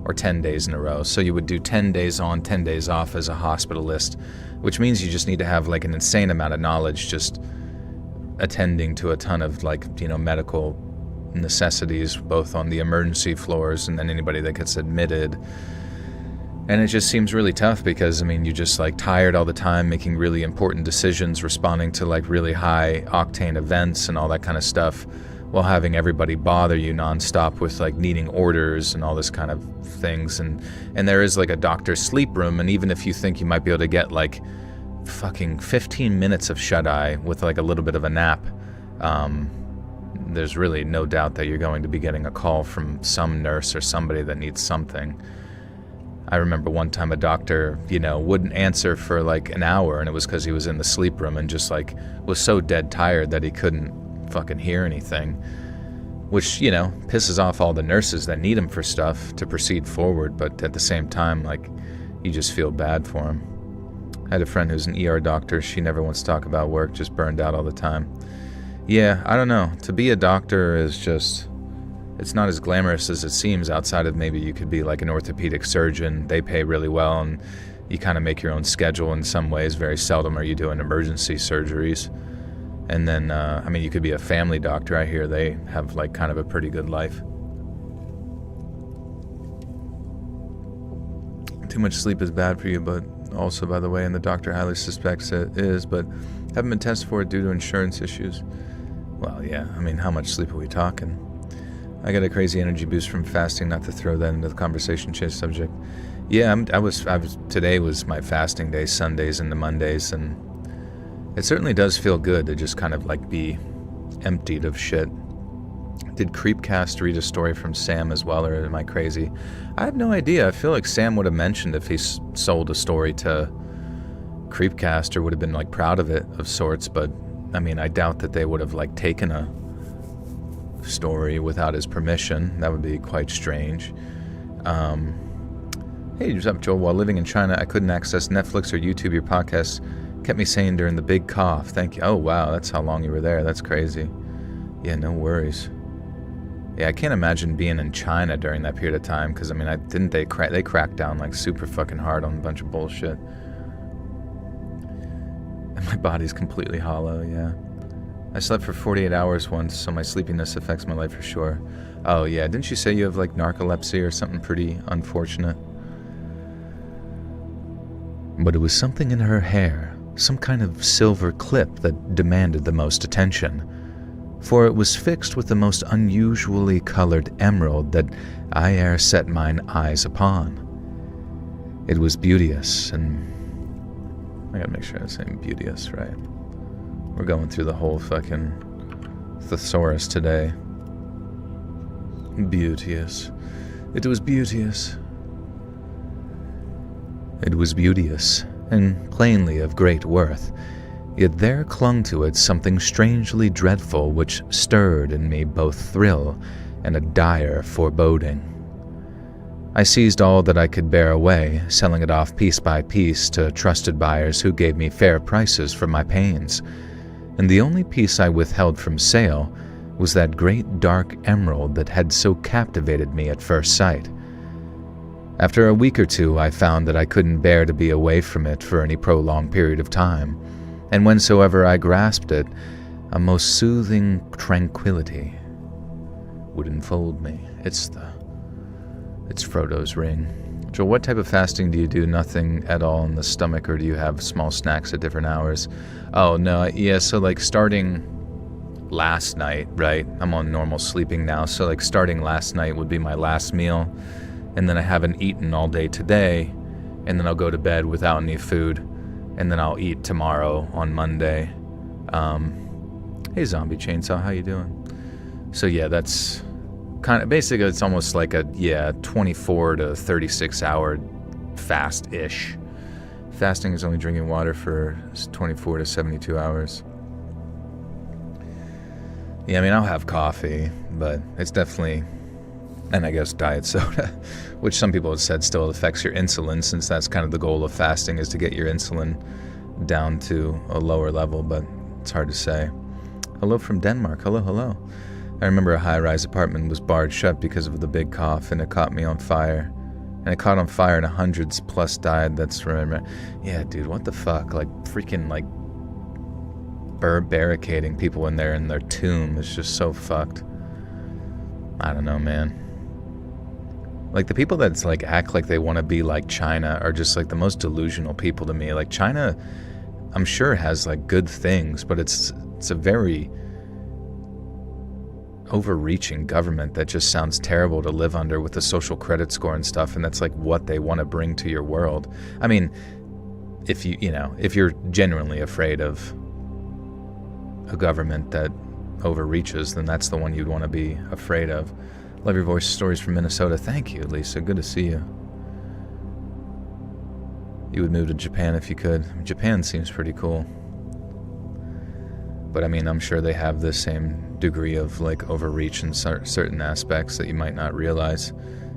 or 10 days in a row. So you would do 10 days on, 10 days off as a hospitalist, which means you just need to have an insane amount of knowledge just attending to a ton of medical necessities, both on the emergency floors and then anybody that gets admitted. And it just seems really tough because, you're just tired all the time, making really important decisions, responding to really high octane events and all that kind of stuff, while having everybody bother you nonstop with needing orders and all this kind of things. And there is a doctor's sleep room, and even if you think you might be able to get fucking 15 minutes of shut-eye with a little bit of a nap, there's really no doubt that you're going to be getting a call from some nurse or somebody that needs something. I remember one time a doctor, wouldn't answer for an hour, and it was because he was in the sleep room and just was so dead tired that he couldn't fucking hear anything, which, pisses off all the nurses that need him for stuff to proceed forward, but at the same time, you just feel bad for him. I had a friend who's an ER doctor. She never wants to talk about work, just burned out all the time. Yeah, I don't know. To be a doctor is just... it's not as glamorous as it seems, outside of maybe you could be an orthopedic surgeon. They pay really well, and you kind of make your own schedule in some ways. Very seldom are you doing emergency surgeries. And then, you could be a family doctor. I hear they have kind of a pretty good life. Too much sleep is bad for you, but also, by the way, and the doctor highly suspects it is, but haven't been tested for it due to insurance issues. Well, yeah, how much sleep are we talking? I got a crazy energy boost from fasting, not to throw that into the conversation, change subject. Yeah, today was my fasting day, Sundays into Mondays, and it certainly does feel good to just kind of be emptied of shit. Did Creepcast read a story from Sam as well, or am I crazy? I have no idea. I feel like Sam would have mentioned if he sold a story to Creepcast, or would have been proud of it of sorts, but I doubt that they would have taken a story without his permission. That would be quite strange. Hey, what's up, Joel? While living in China, I couldn't access Netflix or YouTube. Your podcast kept me sane during the big cough. Thank you. Oh, wow, that's how long you were there. That's crazy. Yeah, no worries. Yeah, I can't imagine being in China during that period of time, because, they cracked down super fucking hard on a bunch of bullshit. And my body's completely hollow, yeah. I slept for 48 hours once, so my sleepiness affects my life for sure. Oh yeah, didn't you say you have narcolepsy or something pretty unfortunate? But it was something in her hair, some kind of silver clip that demanded the most attention, for it was fixed with the most unusually colored emerald that I e'er set mine eyes upon. It was beauteous, and I gotta make sure I'm saying beauteous right. We're going through the whole fucking thesaurus today. Beauteous. It was beauteous. It was beauteous, and plainly of great worth, yet there clung to it something strangely dreadful which stirred in me both thrill and a dire foreboding. I seized all that I could bear away, selling it off piece by piece to trusted buyers who gave me fair prices for my pains, and the only piece I withheld from sale was that great dark emerald that had so captivated me at first sight. After a week or two, I found that I couldn't bear to be away from it for any prolonged period of time, and whensoever I grasped it, a most soothing tranquility would enfold me. It's Frodo's ring. Joel, what type of fasting do you do? Nothing at all in the stomach, or do you have small snacks at different hours? Oh, no, yeah, so starting last night, right? I'm on normal sleeping now, so starting last night would be my last meal, and then I haven't eaten all day today, and then I'll go to bed without any food, and then I'll eat tomorrow on Monday. Hey, Zombie Chainsaw, how you doing? So yeah, that's kind of, basically it's almost like a, 24 to 36 hour fast-ish. Fasting is only drinking water for 24 to 72 hours. Yeah, I mean, I'll have coffee, but it's definitely, and I guess diet soda, which some people have said still affects your insulin, since that's kind of the goal of fasting, is to get your insulin down to a lower level, but it's hard to say. Hello from Denmark. Hello, hello. I remember a high-rise apartment was barred shut because of the big cough, and it caught me on fire. And it caught on fire and hundreds plus died. That's right. Yeah, dude, what the fuck? Like, freaking, like, barricading people in their tomb is just so fucked. I don't know, man. Like, the people that, like, act like they want to be like China are just, like, the most delusional people to me. Like, China, I'm sure, has, like, good things, but it's a very overreaching government that just sounds terrible to live under, with the social credit score and stuff, and that's like what they want to bring to your world. I mean, if if you're genuinely afraid of a government that overreaches, then that's the one you'd want to be afraid of. Love your voice stories from Minnesota. Thank you, Lisa. Good to see you. You would move to Japan if you could. Japan seems pretty cool. But I mean, I'm sure they have the same degree of like overreach in certain aspects that you might not realize.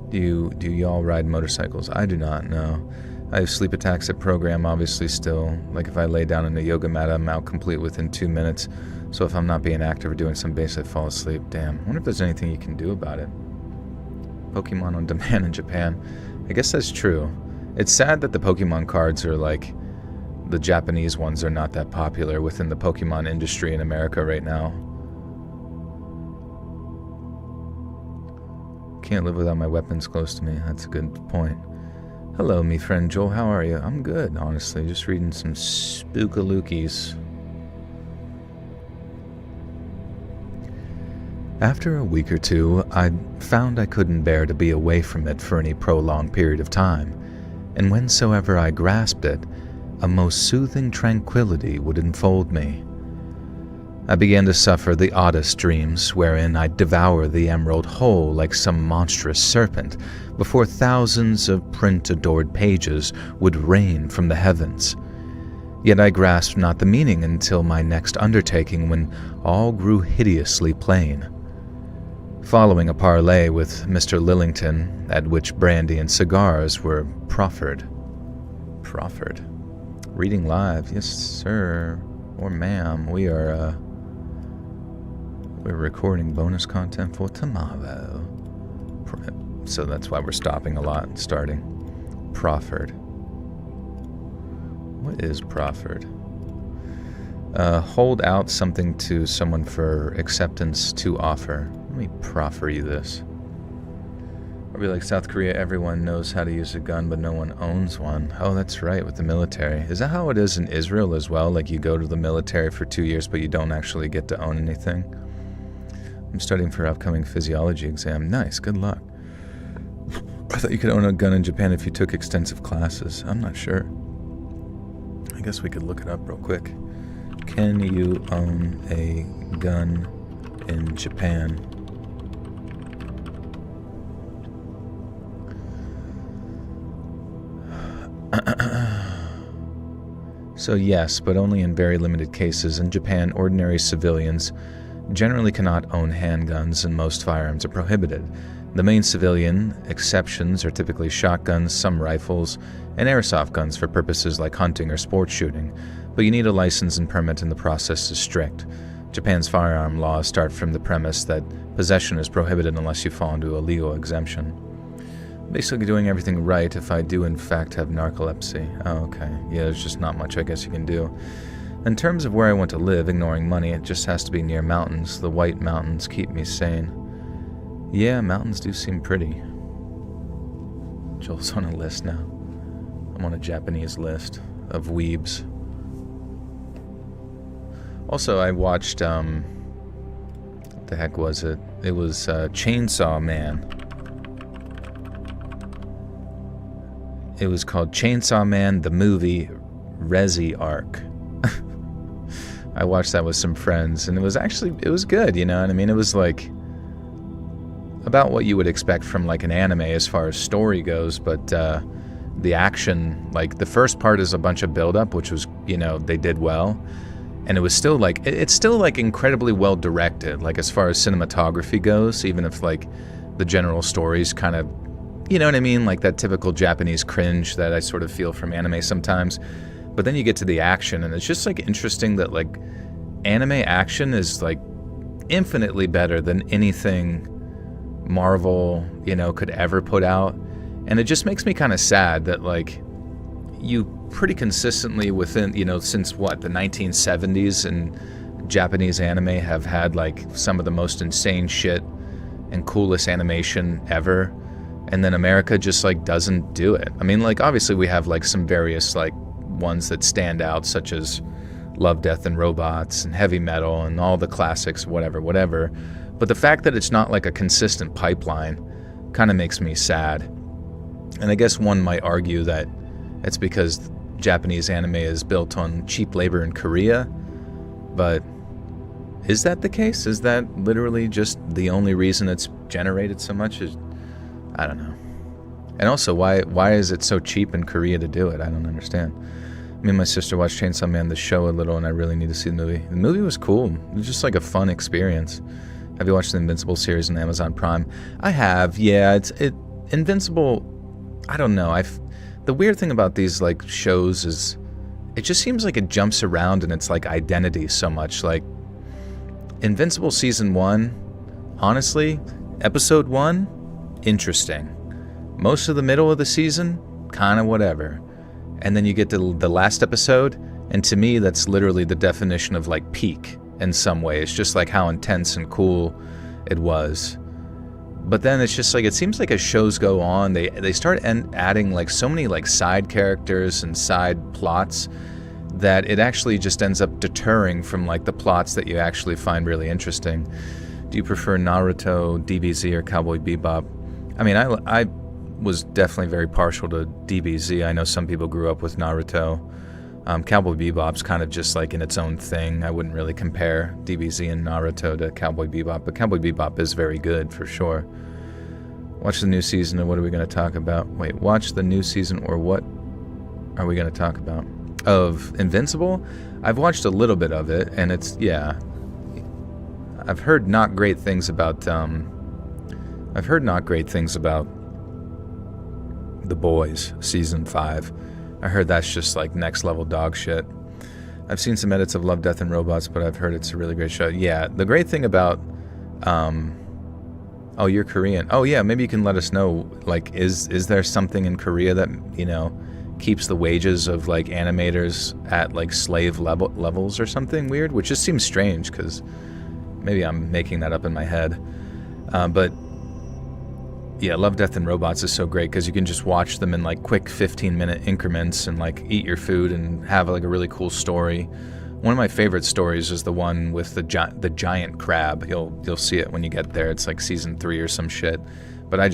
Do y'all ride motorcycles? I do not, no. I have sleep attacks at program, obviously, still. Like, if I lay down in a yoga mat, I'm out complete within 2 minutes. So if I'm not being active or doing some base, I fall asleep. Damn, I wonder if there's anything you can do about it. Pokemon on demand in Japan. I guess that's true. It's sad that the Pokemon cards are like, the Japanese ones are not that popular within the Pokemon industry in America right now. Can't live without my weapons close to me. That's a good point. Hello, me friend Joel. How are you? I'm good, honestly. Just reading some spookalookies. After a week or two, I found I couldn't bear to be away from it for any prolonged period of time, and whensoever I grasped it, a most soothing tranquility would enfold me. I began to suffer the oddest dreams, wherein I'd devour the emerald whole like some monstrous serpent, before thousands of print-adored pages would rain from the heavens. Yet I grasped not the meaning until my next undertaking, when all grew hideously plain. Following a parley with Mr. Lillington, at which brandy and cigars were proffered. Proffered? Reading live, yes sir, or ma'am. We're recording bonus content for tomorrow. So that's why we're stopping a lot and starting. Proffered. What is proffered? Hold out something to someone for acceptance to offer. Let me proffer you this. I'll be like, South Korea, everyone knows how to use a gun, but no one owns one. Oh, that's right, with the military. Is that how it is in Israel as well? Like, you go to the military for 2 years, but you don't actually get to own anything? I'm studying for upcoming physiology exam. Nice, good luck. I thought you could own a gun in Japan if you took extensive classes. I'm not sure. I guess we could look it up real quick. Can you own a gun in Japan? So yes, but only in very limited cases. In Japan, ordinary civilians generally cannot own handguns, and most firearms are prohibited. The main civilian exceptions are typically shotguns, some rifles, and airsoft guns for purposes like hunting or sports shooting, but you need a license and permit, and the process is strict. Japan's firearm laws start from the premise that possession is prohibited unless you fall into a legal exemption. Basically doing everything right if I do in fact have narcolepsy. Oh, okay. Yeah, there's just not much I guess you can do. In terms of where I want to live, ignoring money, it just has to be near mountains. The White Mountains keep me sane. Yeah, mountains do seem pretty. Joel's on a list now. I'm on a Japanese list of weebs. Also, I watched, what the heck was it? It was Chainsaw Man. It was called Chainsaw Man, the movie, Resi Arc. I watched that with some friends, and it was good, you know what I mean? It was like about what you would expect from like an anime as far as story goes, but the action, like the first part is a bunch of build-up, which was, you know, they did well, and it was still like, it's still like incredibly well directed, like as far as cinematography goes, even if like the general story's kind of, you know what I mean, like that typical Japanese cringe that I sort of feel from anime sometimes. But then you get to the action, and it's just like interesting that like anime action is like infinitely better than anything Marvel, you know, could ever put out. And it just makes me kind of sad that like you pretty consistently within, you know, since what, the 1970s, and Japanese anime have had like some of the most insane shit and coolest animation ever, and then America just like doesn't do it. I mean, like obviously we have like some various like ones that stand out, such as Love, Death, and Robots and Heavy Metal and all the classics, whatever. But the fact that it's not like a consistent pipeline kind of makes me sad. And I guess one might argue that it's because Japanese anime is built on cheap labor in Korea, but is that the case? Is that literally just the only reason it's generated so much? I don't know. And also, why is it so cheap in Korea to do it? I don't understand. Me and my sister watched Chainsaw Man the show a little, and I really need to see the movie. The movie was cool. It was just like a fun experience. Have you watched the Invincible series on Amazon Prime? I have, yeah. Invincible, I don't know. The weird thing about these like shows is it just seems like it jumps around in its like identity so much. Like Invincible season 1, honestly, episode 1, interesting. Most of the middle of the season, kind of whatever. And then you get to the last episode, and to me, that's literally the definition of like peak in some way. It's just like how intense and cool it was. But then it's just like, it seems like as shows go on, they start adding like so many like side characters and side plots that it actually just ends up deterring from like the plots that you actually find really interesting. Do you prefer Naruto, DBZ, or Cowboy Bebop? I mean, I was definitely very partial to DBZ. I know some people grew up with Naruto. Cowboy Bebop's kind of just like in its own thing. I wouldn't really compare DBZ and Naruto to Cowboy Bebop, but Cowboy Bebop is very good for sure. Watch the new season, and what are we going to talk about? Wait, watch the new season, or what are we going to talk about? Of Invincible? I've watched a little bit of it, and it's, yeah. I've heard not great things about, The Boys, Season 5. I heard that's just like next level dog shit. I've seen some edits of Love, Death, and Robots, but I've heard it's a really great show. Yeah, the great thing about... oh, you're Korean. Oh, yeah, maybe you can let us know, like, is there something in Korea that, you know, keeps the wages of, like, animators at, like, slave levels or something weird? Which just seems strange, because maybe I'm making that up in my head. But... yeah, Love, Death, and Robots is so great because you can just watch them in like quick 15-minute increments and like eat your food and have like a really cool story. One of my favorite stories is the one with the giant crab. You'll see it when you get there. It's like season 3 or some shit. But I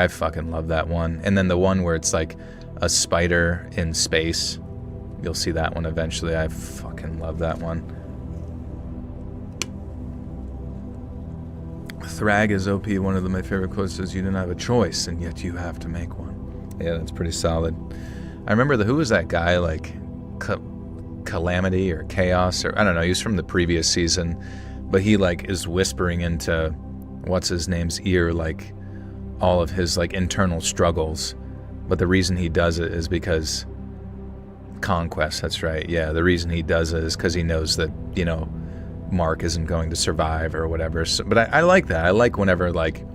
fucking love that one. And then the one where it's like a spider in space. You'll see that one eventually. I fucking love that one. Thrag is OP. One of my favorite quotes is, "You didn't have a choice, and yet you have to make one." Yeah, that's pretty solid. I remember who was that guy, like Calamity or Chaos, or I don't know, he was from the previous season, but he like is whispering into what's his name's ear like all of his like internal struggles. But the reason he does it is because Conquest, that's right. Yeah, the reason he does it is because he knows that, you know, Mark isn't going to survive or whatever. So, but I like that. I like whenever like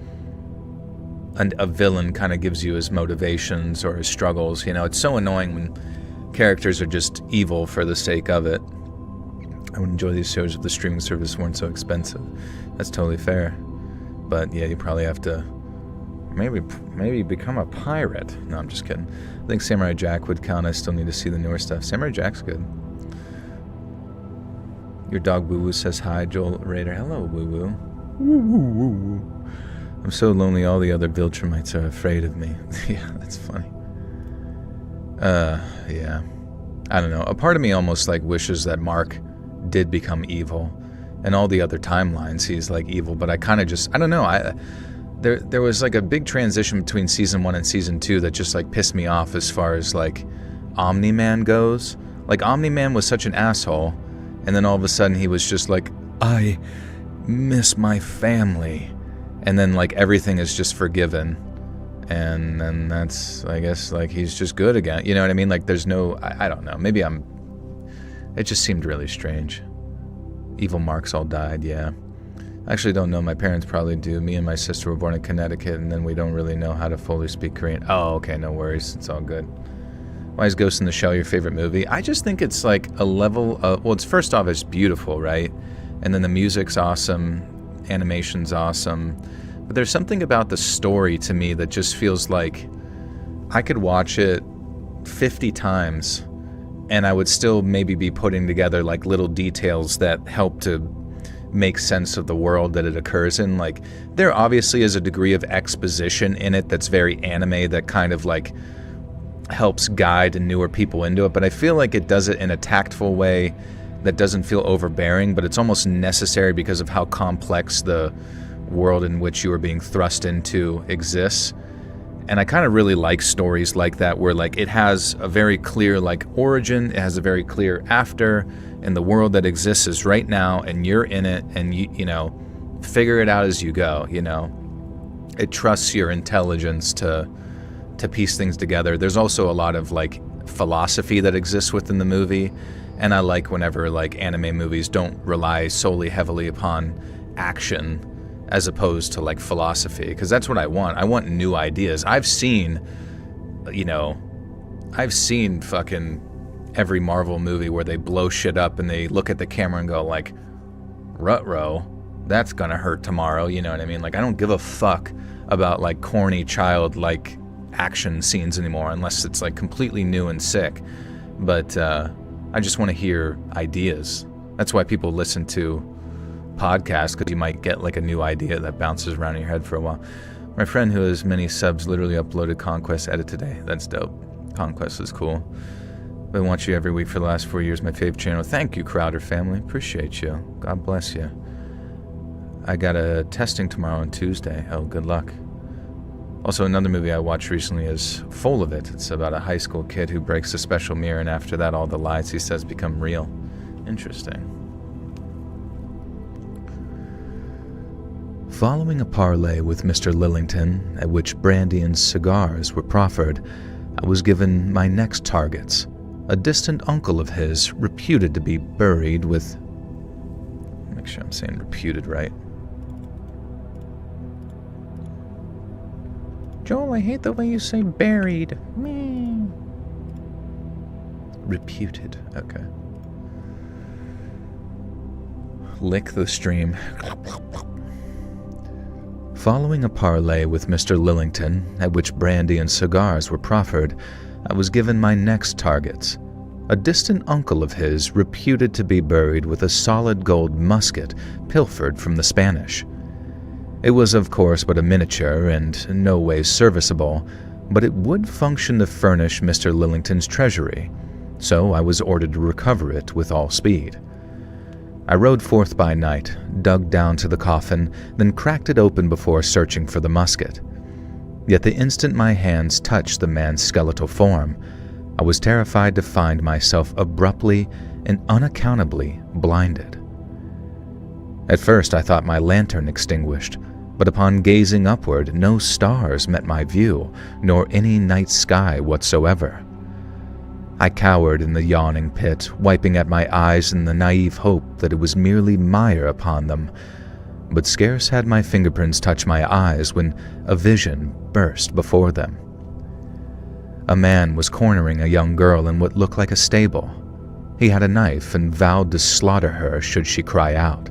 a villain kind of gives you his motivations or his struggles. You know, it's so annoying when characters are just evil for the sake of it. I would enjoy these shows if the streaming service weren't so expensive. That's totally fair. But yeah, you probably have to maybe become a pirate. No, I'm just kidding. I think Samurai Jack would count. I still need to see the newer stuff. Samurai Jack's good. Your dog Woo Woo says hi, Joel Raider. Hello, Woo Woo. Woo woo woo woo. I'm so lonely. All the other Viltrumites are afraid of me. Yeah, that's funny. Yeah. I don't know. A part of me almost like wishes that Mark did become evil. And all the other timelines, he's like evil. But I kind of just, I don't know. There was like a big transition between season 1 and season 2 that just like pissed me off as far as like Omni-Man goes. Like Omni-Man was such an asshole, and then all of a sudden he was just like, I miss my family, and then like everything is just forgiven, and then that's, I guess, like he's just good again. You know what I mean? Like there's no, I don't know. Maybe it just seemed really strange. Evil Marks all died, yeah. I actually don't know. My parents probably do. Me and my sister were born in Connecticut, and then we don't really know how to fully speak Korean. Oh, okay, no worries. It's all good. Why is Ghost in the Shell your favorite movie? I just think it's like a level of, well, it's first off, it's beautiful, right? And then the music's awesome, animation's awesome. But there's something about the story to me that just feels like I could watch it 50 times and I would still maybe be putting together like little details that help to make sense of the world that it occurs in. Like, there obviously is a degree of exposition in it that's very anime that kind of like helps guide newer people into it, but I feel like it does it in a tactful way that doesn't feel overbearing, but it's almost necessary because of how complex the world in which you are being thrust into exists. And I kind of really like stories like that where like it has a very clear like origin, it has a very clear after, and the world that exists is right now, and you're in it, and you know, figure it out as you go, you know. It trusts your intelligence to piece things together. There's also a lot of like philosophy that exists within the movie, and I like whenever like anime movies don't rely solely heavily upon action as opposed to like philosophy, because that's what I want. I want new ideas. I've seen fucking every Marvel movie where they blow shit up and they look at the camera and go like, ruh-roh, that's gonna hurt tomorrow, you know what I mean? Like, I don't give a fuck about like corny child-like action scenes anymore unless it's like completely new and sick. But I just want to hear ideas. That's why people listen to podcasts, because you might get like a new idea that bounces around in your head for a while. My friend who has many subs literally uploaded Conquest Edit today. That's dope. Conquest is cool. Been watching you every week for the last 4 years. My fave channel. Thank you, Crowder family. Appreciate you. God bless you. I got a testing tomorrow on Tuesday. Oh, good luck. Also, another movie I watched recently is Full of It. It's about a high school kid who breaks a special mirror, and after that, all the lies he says become real. Interesting. Following a parley with Mr. Lillington, at which brandy and cigars were proffered, I was given my next targets. A distant uncle of his, reputed to be buried with... Make sure I'm saying reputed right. Joel, I hate the way you say buried. Meh. Reputed, okay. Lick the stream. Following a parley with Mr. Lillington, at which brandy and cigars were proffered, I was given my next targets. A distant uncle of his, reputed to be buried with a solid gold musket pilfered from the Spanish. It was, of course, but a miniature and in no way serviceable, but it would function to furnish Mr. Lillington's treasury, so I was ordered to recover it with all speed. I rode forth by night, dug down to the coffin, then cracked it open before searching for the musket. Yet the instant my hands touched the man's skeletal form, I was terrified to find myself abruptly and unaccountably blinded. At first I thought my lantern extinguished, but upon gazing upward, no stars met my view, nor any night sky whatsoever. I cowered in the yawning pit, wiping at my eyes in the naive hope that it was merely mire upon them, but scarce had my fingerprints touched my eyes when a vision burst before them. A man was cornering a young girl in what looked like a stable. He had a knife and vowed to slaughter her should she cry out.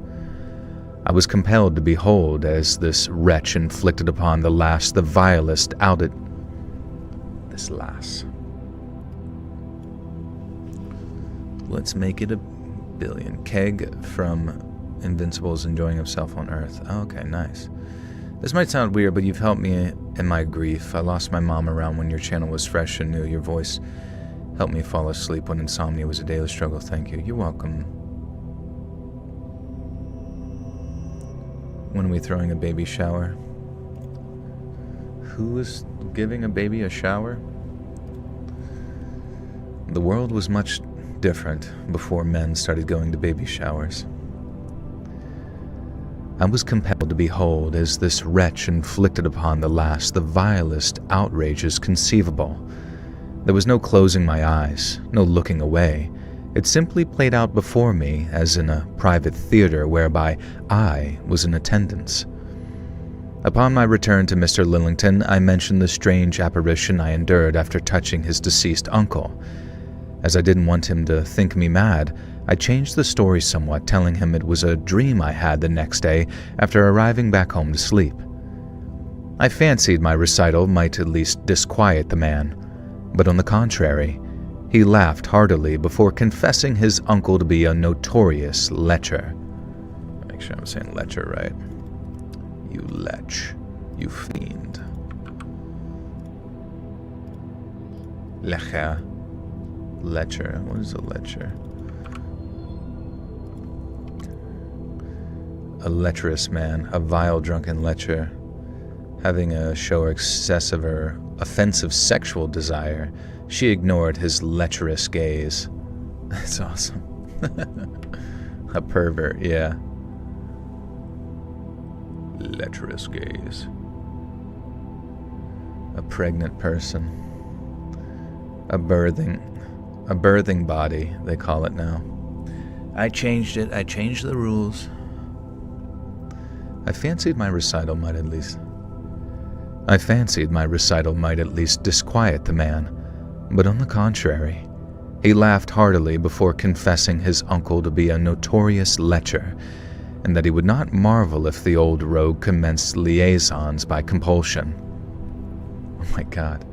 I was compelled to behold as this wretch inflicted upon the lass the vilest outed... This lass. Let's make it a billion. Keg from Invincible's enjoying himself on Earth. Oh, okay, nice. This might sound weird, but you've helped me in my grief. I lost my mom around when your channel was fresh and new. Your voice helped me fall asleep when insomnia was a daily struggle. Thank you. You're welcome. When are we throwing a baby shower? Who is giving a baby a shower? The world was much different before men started going to baby showers. I was compelled to behold as this wretch inflicted upon the lass the vilest outrages conceivable. There was no closing my eyes, no looking away. It simply played out before me as in a private theater whereby I was in attendance. Upon my return to Mr. Lillington, I mentioned the strange apparition I endured after touching his deceased uncle. As I didn't want him to think me mad, I changed the story somewhat, telling him it was a dream I had the next day after arriving back home to sleep. I fancied my recital might at least disquiet the man, but on the contrary, he laughed heartily before confessing his uncle to be a notorious lecher. Make sure I'm saying lecher right. You lech, you fiend. Lecher. Lecher. What is a lecher? A lecherous man, a vile drunken lecher, having a show excessive or offensive sexual desire. She ignored his lecherous gaze. That's awesome. A pervert, yeah. Lecherous gaze. A pregnant person. A birthing body, they call it now. I changed it. I changed the rules. I fancied my recital might at least disquiet the man, but on the contrary, he laughed heartily before confessing his uncle to be a notorious lecher, and that he would not marvel if the old rogue commenced liaisons by compulsion. Oh my God,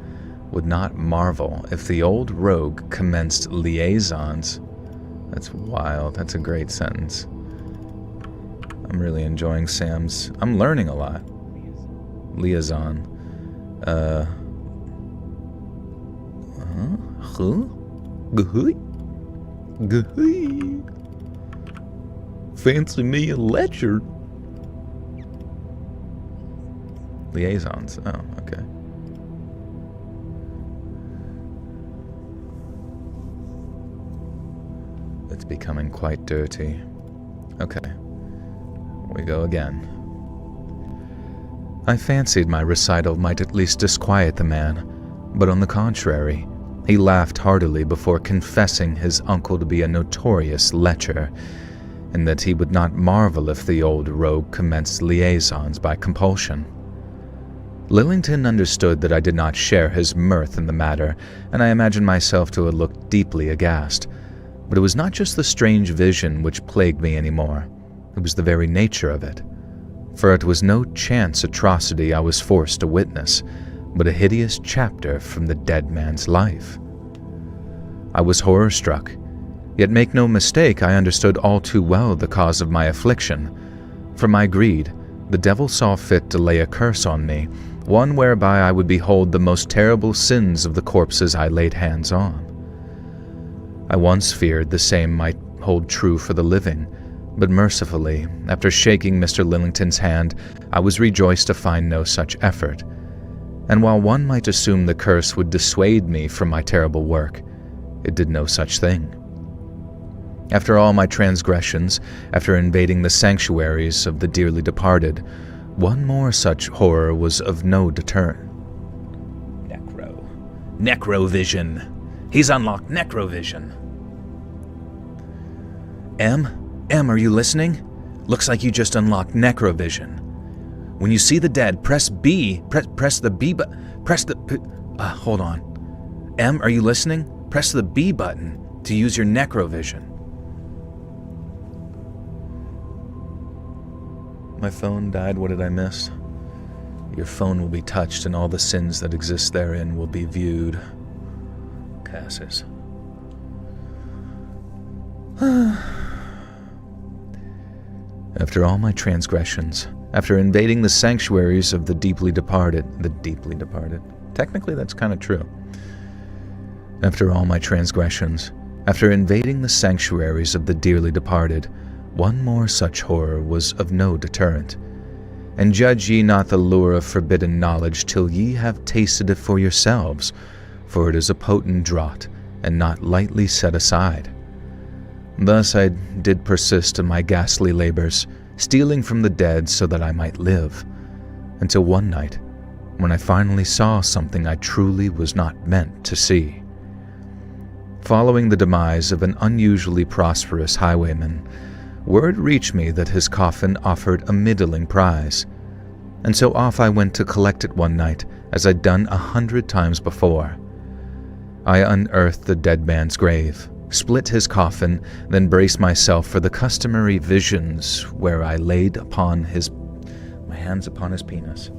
would not marvel if the old rogue commenced liaisons. That's wild. That's a great sentence. I'm really enjoying Sam's. I'm learning a lot. Liaison. Fancy me a lecher. Liaisons. Oh, okay. It's becoming quite dirty. Okay. We go again. I fancied my recital might at least disquiet the man, but on the contrary, he laughed heartily before confessing his uncle to be a notorious lecher, and that he would not marvel if the old rogue commenced liaisons by compulsion. Lillington understood that I did not share his mirth in the matter, and I imagined myself to have looked deeply aghast. But it was not just the strange vision which plagued me anymore. It was the very nature of it. For it was no chance atrocity I was forced to witness, but a hideous chapter from the dead man's life. I was horror-struck, yet make no mistake, I understood all too well the cause of my affliction. For my greed, the devil saw fit to lay a curse on me, one whereby I would behold the most terrible sins of the corpses I laid hands on. I once feared the same might hold true for the living, but mercifully, after shaking Mr. Lillington's hand, I was rejoiced to find no such effort. And while one might assume the curse would dissuade me from my terrible work, it did no such thing. After all my transgressions, after invading the sanctuaries of the dearly departed, one more such horror was of no deterrent. Necrovision. He's unlocked Necrovision. M, are you listening? Looks like you just unlocked Necrovision. When you see the dead, press B. Press the B button. Hold on. M, are you listening? Press the B button to use your Necrovision. My phone died. What did I miss? Your phone will be touched, and all the sins that exist therein will be viewed. Cassis. After all my transgressions, after invading the sanctuaries of the deeply departed, technically that's kind of true. After all my transgressions, after invading the sanctuaries of the dearly departed, one more such horror was of no deterrent, And judge ye not the lure of forbidden knowledge till ye have tasted it for yourselves, for it is a potent draught, and not lightly set aside. Thus I did persist in my ghastly labors, stealing from the dead so that I might live, until one night, when I finally saw something I truly was not meant to see. Following the demise of an unusually prosperous highwayman, word reached me that his coffin offered a middling prize, and so off I went to collect it one night, as I'd done 100 times before. I unearthed the dead man's grave, split his coffin, then braced myself for the customary visions where I laid my hands upon his penis.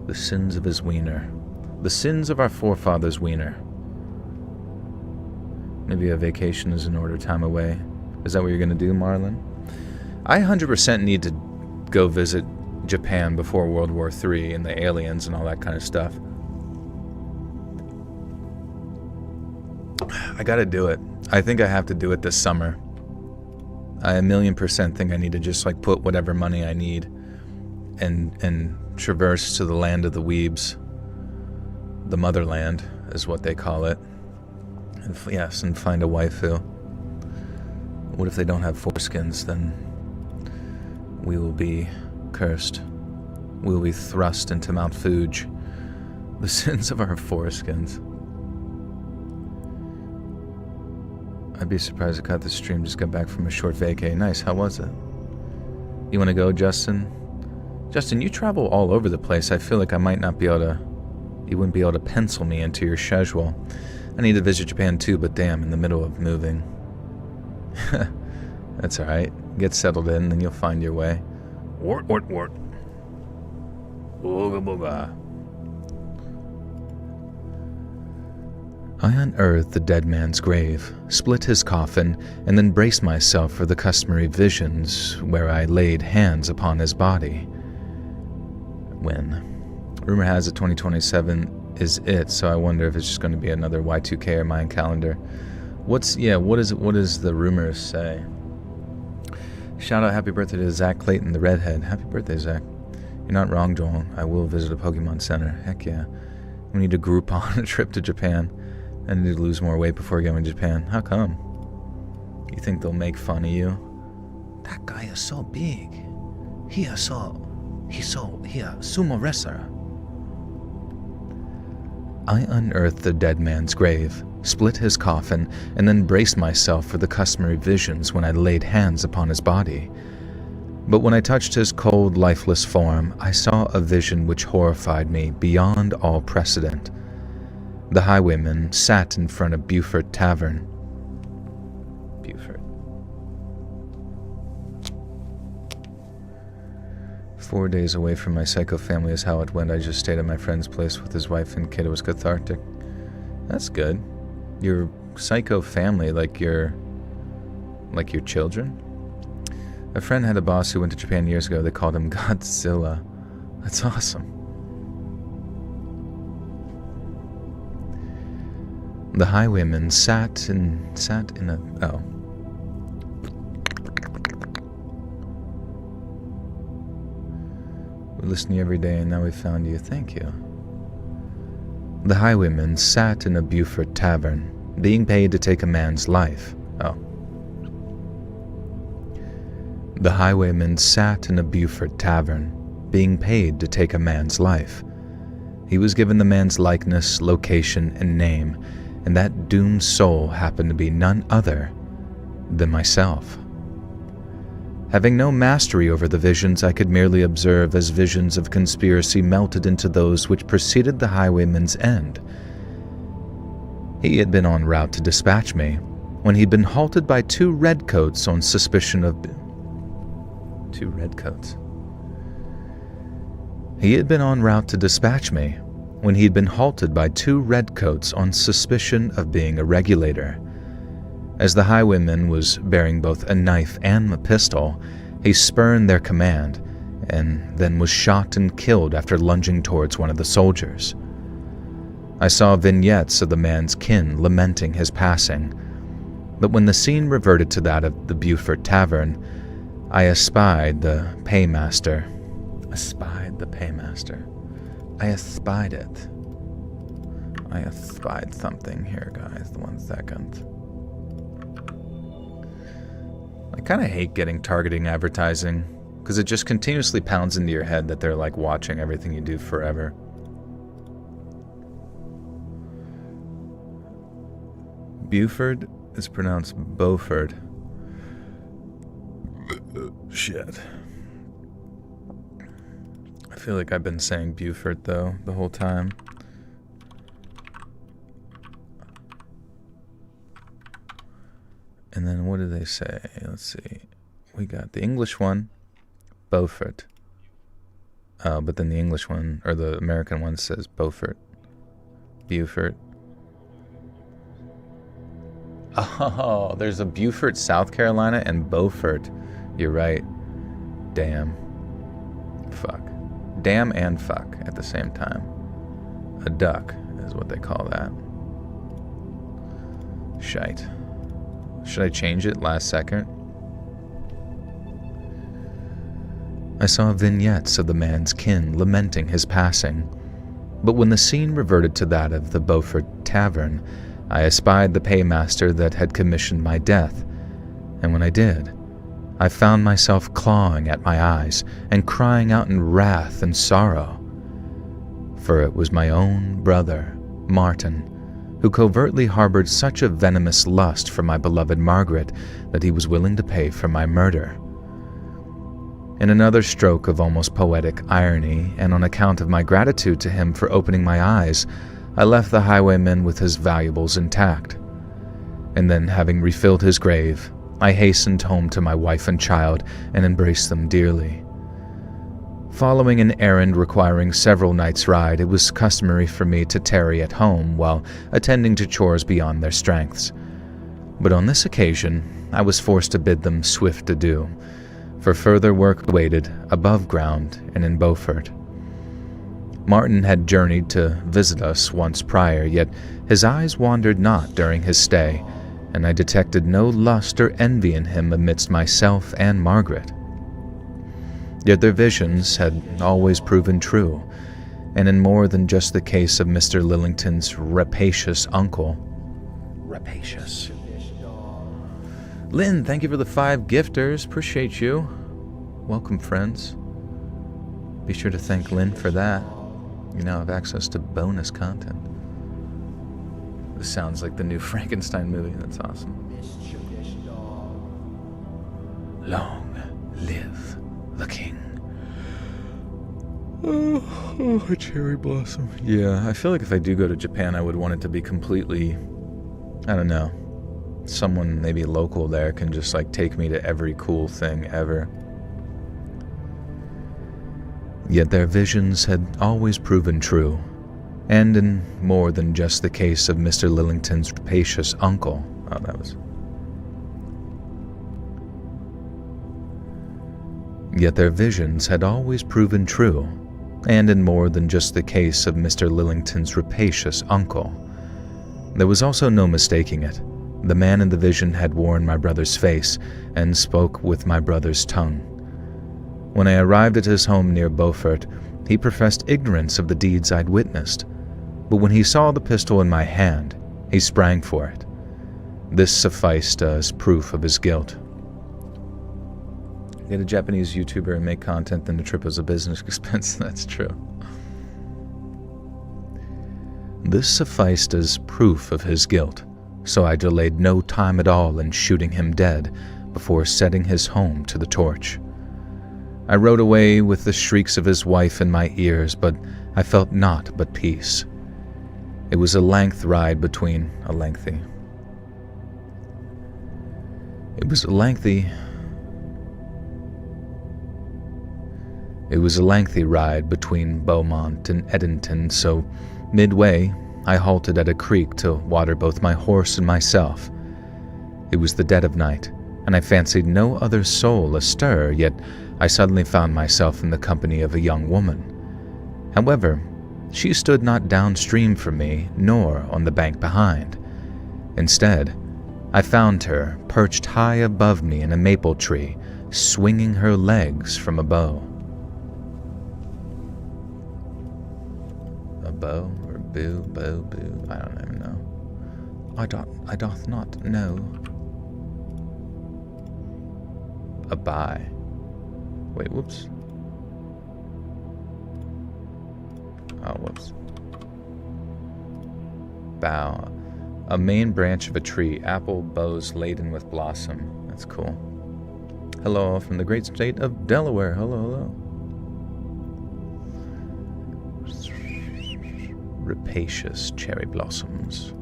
The sins of his wiener. The sins of our forefathers' wiener. Maybe a vacation is in order, time away. Is that what you're going to do, Marlon? I 100% need to go visit Japan before World War III and the aliens and all that kind of stuff. I gotta do it. I think I have to do it this summer. I 1,000,000% think I need to just like put whatever money I need and traverse to the land of the weebs. The motherland is what they call it. And and find a waifu. What if they don't have foreskins? Then we will be cursed. We will be thrust into Mount Fuji. The sins of our foreskins. I'd be surprised to cut the stream. Just got back from a short vacay. Nice. How was it? You want to go, Justin? Justin, you travel all over the place. I feel like I might not be able to... You wouldn't be able to pencil me into your schedule. I need to visit Japan too, but damn, in the middle of moving. That's alright. Get settled in, and you'll find your way. Wart. Booga booga. I unearthed the dead man's grave, split his coffin, and then braced myself for the customary visions where I laid hands upon his body. When? Rumor has it 2027 is it, so I wonder if it's just going to be another Y2K or Mayan calendar. What does the rumors say? Shout out happy birthday to Zach Clayton, the redhead. Happy birthday, Zach. You're not wrong, Joel. I will visit a Pokemon Center. Heck yeah. We need to group on a trip to Japan. I need to lose more weight before going to Japan. How come? You think they'll make fun of you? That guy is so big. He a sumo wrestler. I unearthed the dead man's grave, split his coffin, and then braced myself for the customary visions when I laid hands upon his body. But when I touched his cold, lifeless form, I saw a vision which horrified me beyond all precedent. The highwayman sat in front of Beaufort Tavern. Beaufort. 4 days away from my psycho family is how it went. I just stayed at my friend's place with his wife and kid. It was cathartic. That's good. Your psycho family, like your children? A friend had a boss who went to Japan years ago. They called him Godzilla. That's awesome. The highwayman sat in a... Oh. We listen to you every day and now we found you. Thank you. The highwayman sat in a Beaufort tavern, being paid to take a man's life. Oh. The highwayman sat in a Beaufort tavern, being paid to take a man's life. He was given the man's likeness, location, and name, and that doomed soul happened to be none other than myself. Having no mastery over the visions, I could merely observe as visions of conspiracy melted into those which preceded the highwayman's end. He had been en route to dispatch me, when he'd been halted by 2 redcoats on suspicion of... 2 redcoats? He had been en route to dispatch me, when he'd been halted by 2 redcoats on suspicion of being a regulator. As the highwayman was bearing both a knife and a pistol, he spurned their command, and then was shot and killed after lunging towards one of the soldiers. I saw vignettes of the man's kin lamenting his passing, but when the scene reverted to that of the Beaufort Tavern, I espied the paymaster. Espied the paymaster. I espied it. I espied something here, guys. 1 second. I kind of hate getting targeting advertising, because it just continuously pounds into your head that they're like watching everything you do forever. Buford is pronounced Beaufort. Shit. I feel like I've been saying Buford though the whole time. And then what do they say? Let's see. We got the English one, Beaufort. But then the English one, or the American one, says Beaufort. Beaufort. Oh, there's a Beaufort, South Carolina, and Beaufort. You're right. Damn. Fuck. Damn and fuck at the same time. A duck is what they call that. Shite. Should I change it last second? I saw vignettes of the man's kin lamenting his passing, but when the scene reverted to that of the Beaufort Tavern, I espied the paymaster that had commissioned my death, and when I did, I found myself clawing at my eyes and crying out in wrath and sorrow. For it was my own brother, Martin, who covertly harbored such a venomous lust for my beloved Margaret that he was willing to pay for my murder. In another stroke of almost poetic irony, and on account of my gratitude to him for opening my eyes, I left the highwayman with his valuables intact. And then, having refilled his grave, I hastened home to my wife and child and embraced them dearly. Following an errand requiring several nights' ride, it was customary for me to tarry at home while attending to chores beyond their strengths. But on this occasion, I was forced to bid them swift adieu, for further work waited above ground and in Beaufort. Martin had journeyed to visit us once prior, yet his eyes wandered not during his stay, and I detected no lust or envy in him amidst myself and Margaret. Yet their visions had always proven true, and in more than just the case of Mr. Lillington's rapacious uncle. Rapacious. Lynn, thank you for the 5 gifters. Appreciate you. Welcome, friends. Be sure to thank Lynn for that. You now have access to bonus content. This sounds like the new Frankenstein movie. That's awesome. Long live the king. Oh, a cherry blossom. Yeah, I feel like if I do go to Japan, I would want it to be completely, I don't know, someone maybe local there can just like take me to every cool thing ever. Yet their visions had always proven true, and in more than just the case of Mr. Lillington's rapacious uncle. Oh, that was... Yet their visions had always proven true, and in more than just the case of Mr. Lillington's rapacious uncle. There was also no mistaking it. The man in the vision had worn my brother's face and spoke with my brother's tongue. When I arrived at his home near Beaufort, he professed ignorance of the deeds I'd witnessed, but when he saw the pistol in my hand, he sprang for it. This sufficed as proof of his guilt. Get a Japanese YouTuber and make content, then the trip was a business expense. That's true. This sufficed as proof of his guilt, so I delayed no time at all in shooting him dead before setting his home to the torch. I rode away with the shrieks of his wife in my ears, but I felt naught but peace. It was a lengthy ride between Beaumont and Edenton, so midway I halted at a creek to water both my horse and myself. It was the dead of night, and I fancied no other soul astir, yet I suddenly found myself in the company of a young woman. However, she stood not downstream from me, nor on the bank behind. Instead, I found her perched high above me in a maple tree, swinging her legs from a bow. A bow or bow, I don't even know. I doth not know. A bye. Wait, whoops. Oh, whoops. Bough. A main branch of a tree. Apple boughs laden with blossom. That's cool. Hello from the great state of Delaware. Hello, hello. Rapacious cherry blossoms.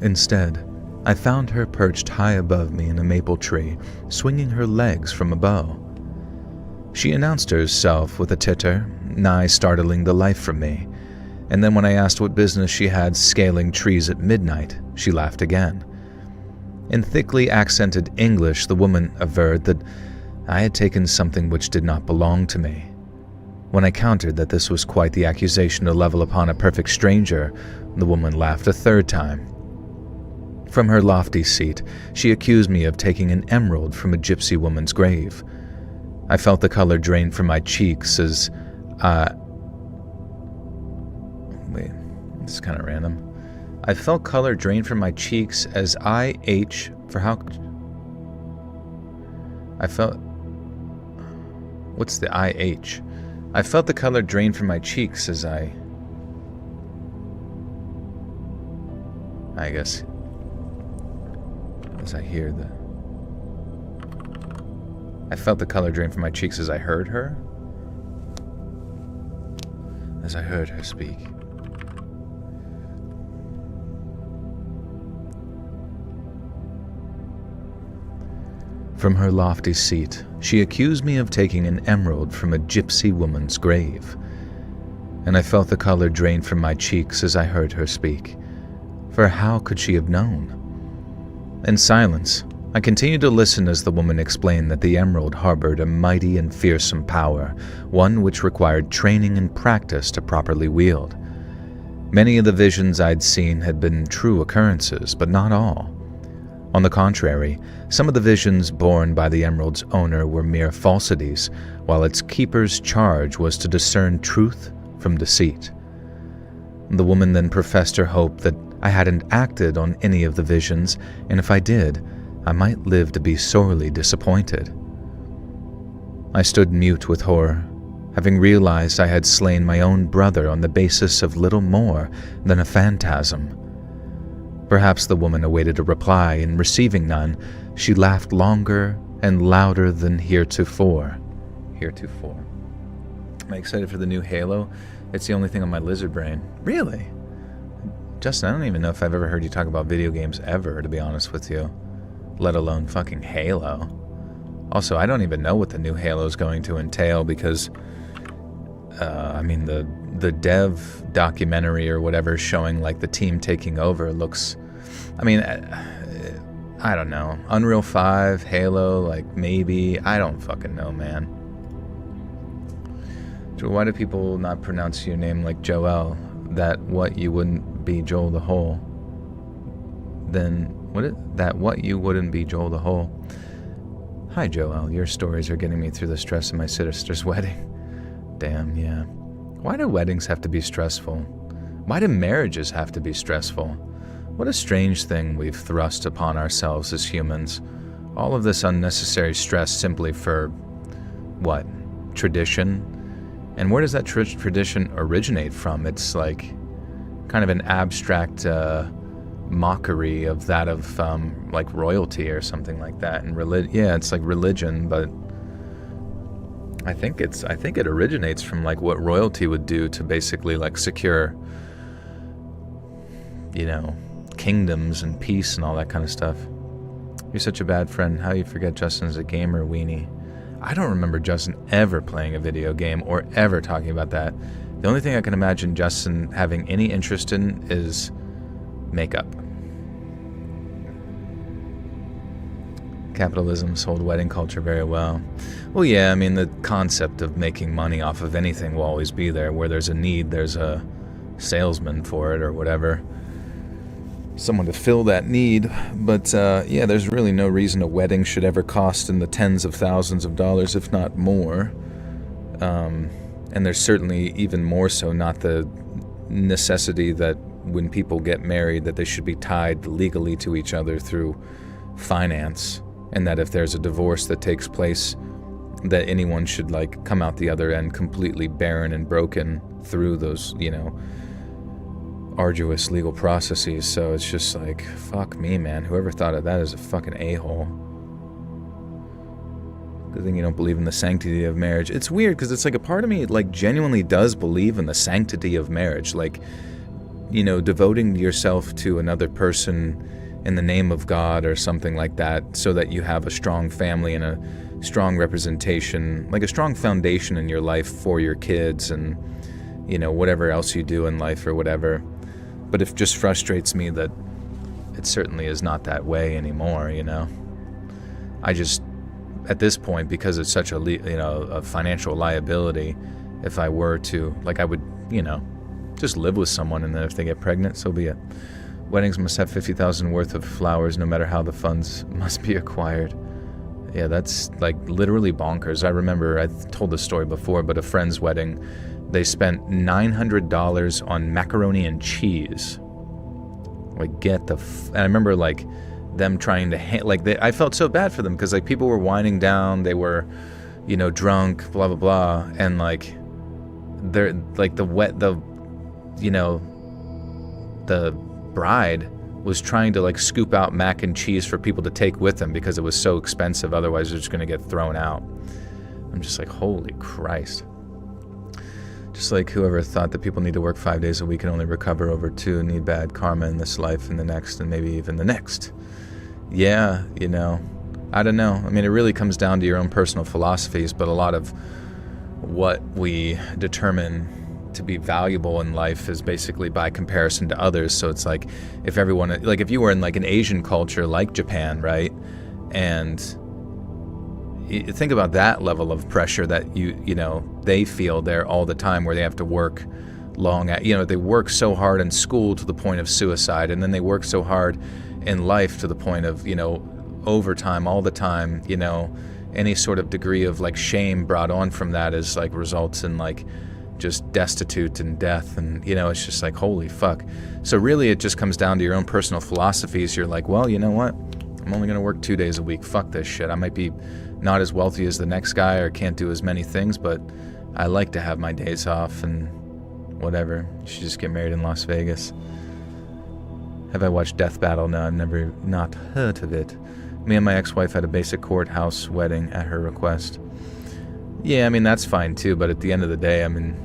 Instead, I found her perched high above me in a maple tree, swinging her legs from a bow. She announced herself with a titter, nigh startling the life from me, and then when I asked what business she had scaling trees at midnight, she laughed again. In thickly accented English, the woman averred that I had taken something which did not belong to me. When I countered that this was quite the accusation to level upon a perfect stranger, the woman laughed a third time. From her lofty seat, she accused me of taking an emerald from a gypsy woman's grave. I felt the color drain from my cheeks as Wait, this is kind of random. I felt color drain from my cheeks as I-H for how... I felt... What's the I-H? I felt the color drain from my cheeks as I guess... As I hear the... I felt the color drain from my cheeks as I heard her. As I heard her speak. From her lofty seat, she accused me of taking an emerald from a gypsy woman's grave. And I felt the color drain from my cheeks as I heard her speak. For how could she have known? In silence, I continued to listen as the woman explained that the emerald harbored a mighty and fearsome power, one which required training and practice to properly wield. Many of the visions I'd seen had been true occurrences, but not all. On the contrary, some of the visions borne by the emerald's owner were mere falsities, while its keeper's charge was to discern truth from deceit. The woman then professed her hope that I hadn't acted on any of the visions, and if I did, I might live to be sorely disappointed. I stood mute with horror, having realized I had slain my own brother on the basis of little more than a phantasm. Perhaps the woman awaited a reply, and receiving none, she laughed longer and louder than heretofore. Am I excited for the new Halo? It's the only thing on my lizard brain. Really? Justin, I don't even know if I've ever heard you talk about video games ever, to be honest with you. Let alone fucking Halo. Also, I don't even know what the new Halo is going to entail because, the dev documentary or whatever showing like the team taking over looks, I don't know. Unreal 5, Halo, like maybe, I don't fucking know, man. Why do people not pronounce your name like Joel? That what you wouldn't be Joel the Whole. Then that what you wouldn't be Joel the Whole. Hi Joel, your stories are getting me through the stress of my sister's wedding. Damn, yeah. Why do weddings have to be stressful? Why do marriages have to be stressful? What a strange thing we've thrust upon ourselves as humans. All of this unnecessary stress simply for, what, tradition? And where does that tradition originate from? It's like kind of an abstract mockery of that of like royalty or something like that. And it's like religion, but I think it originates from like what royalty would do to basically like secure, kingdoms and peace and all that kind of stuff. You're such a bad friend. How you forget Justin's a gamer, weenie? I don't remember Justin ever playing a video game or ever talking about that. The only thing I can imagine Justin having any interest in is makeup. Capitalism sold wedding culture very well. Well, yeah, I mean, the concept of making money off of anything will always be there. Where there's a need, there's a salesman for it or whatever. Someone to fill that need. But, yeah, there's really no reason a wedding should ever cost in the tens of thousands of dollars, if not more. And there's certainly even more so not the necessity that when people get married that they should be tied legally to each other through finance, and that if there's a divorce that takes place that anyone should like come out the other end completely barren and broken through those, you know, arduous legal processes. So it's just like, fuck me, man. Whoever thought of that is a fucking a-hole. Good thing you don't believe in the sanctity of marriage. It's weird because it's like a part of me like genuinely does believe in the sanctity of marriage. Like, you know, devoting yourself to another person in the name of God or something like that, so that you have a strong family and a strong representation, like a strong foundation in your life for your kids and, you know, whatever else you do in life or whatever. But it just frustrates me that it certainly is not that way anymore, you know. I just, at this point, because it's such a, you know, a financial liability, if I were to, like, I would, you know, just live with someone, and then if they get pregnant, so be it. Weddings must have $50,000 worth of flowers, no matter how the funds must be acquired. Yeah, that's like literally bonkers. I remember, I told this story before, but a friend's wedding, they spent $900 on macaroni and cheese. Like, get the and I remember like them trying to I felt so bad for them because like people were winding down, they were, you know, drunk, blah blah blah, and like they're like the bride was trying to like scoop out mac and cheese for people to take with them because it was so expensive, otherwise they're just going to get thrown out. I'm just like, holy Christ. Just like whoever thought that people need to work 5 days a week and only recover over 2 need bad karma in this life and the next and maybe even the next. Yeah, you know, I don't know. I mean, it really comes down to your own personal philosophies, but a lot of what we determine to be valuable in life is basically by comparison to others. So it's like if everyone, like if you were in like an Asian culture like Japan, right, and you think about that level of pressure that you know they feel there all the time, where they have to work long at, you know, they work so hard in school to the point of suicide, and then they work so hard in life to the point of, you know, overtime all the time. You know, any sort of degree of like shame brought on from that is like results in like just destitute and death, and you know, it's just like, holy fuck. So really it just comes down to your own personal philosophies. You're like, well, you know what, I'm only gonna work 2 days a week, fuck this shit. I might be not as wealthy as the next guy or can't do as many things, but I like to have my days off and whatever. You should just get married in Las Vegas. Have I watched Death Battle? No, I've never not heard of it. Me and my ex-wife had a basic courthouse wedding at her request. Yeah, I mean, that's fine too, but at the end of the day, I mean,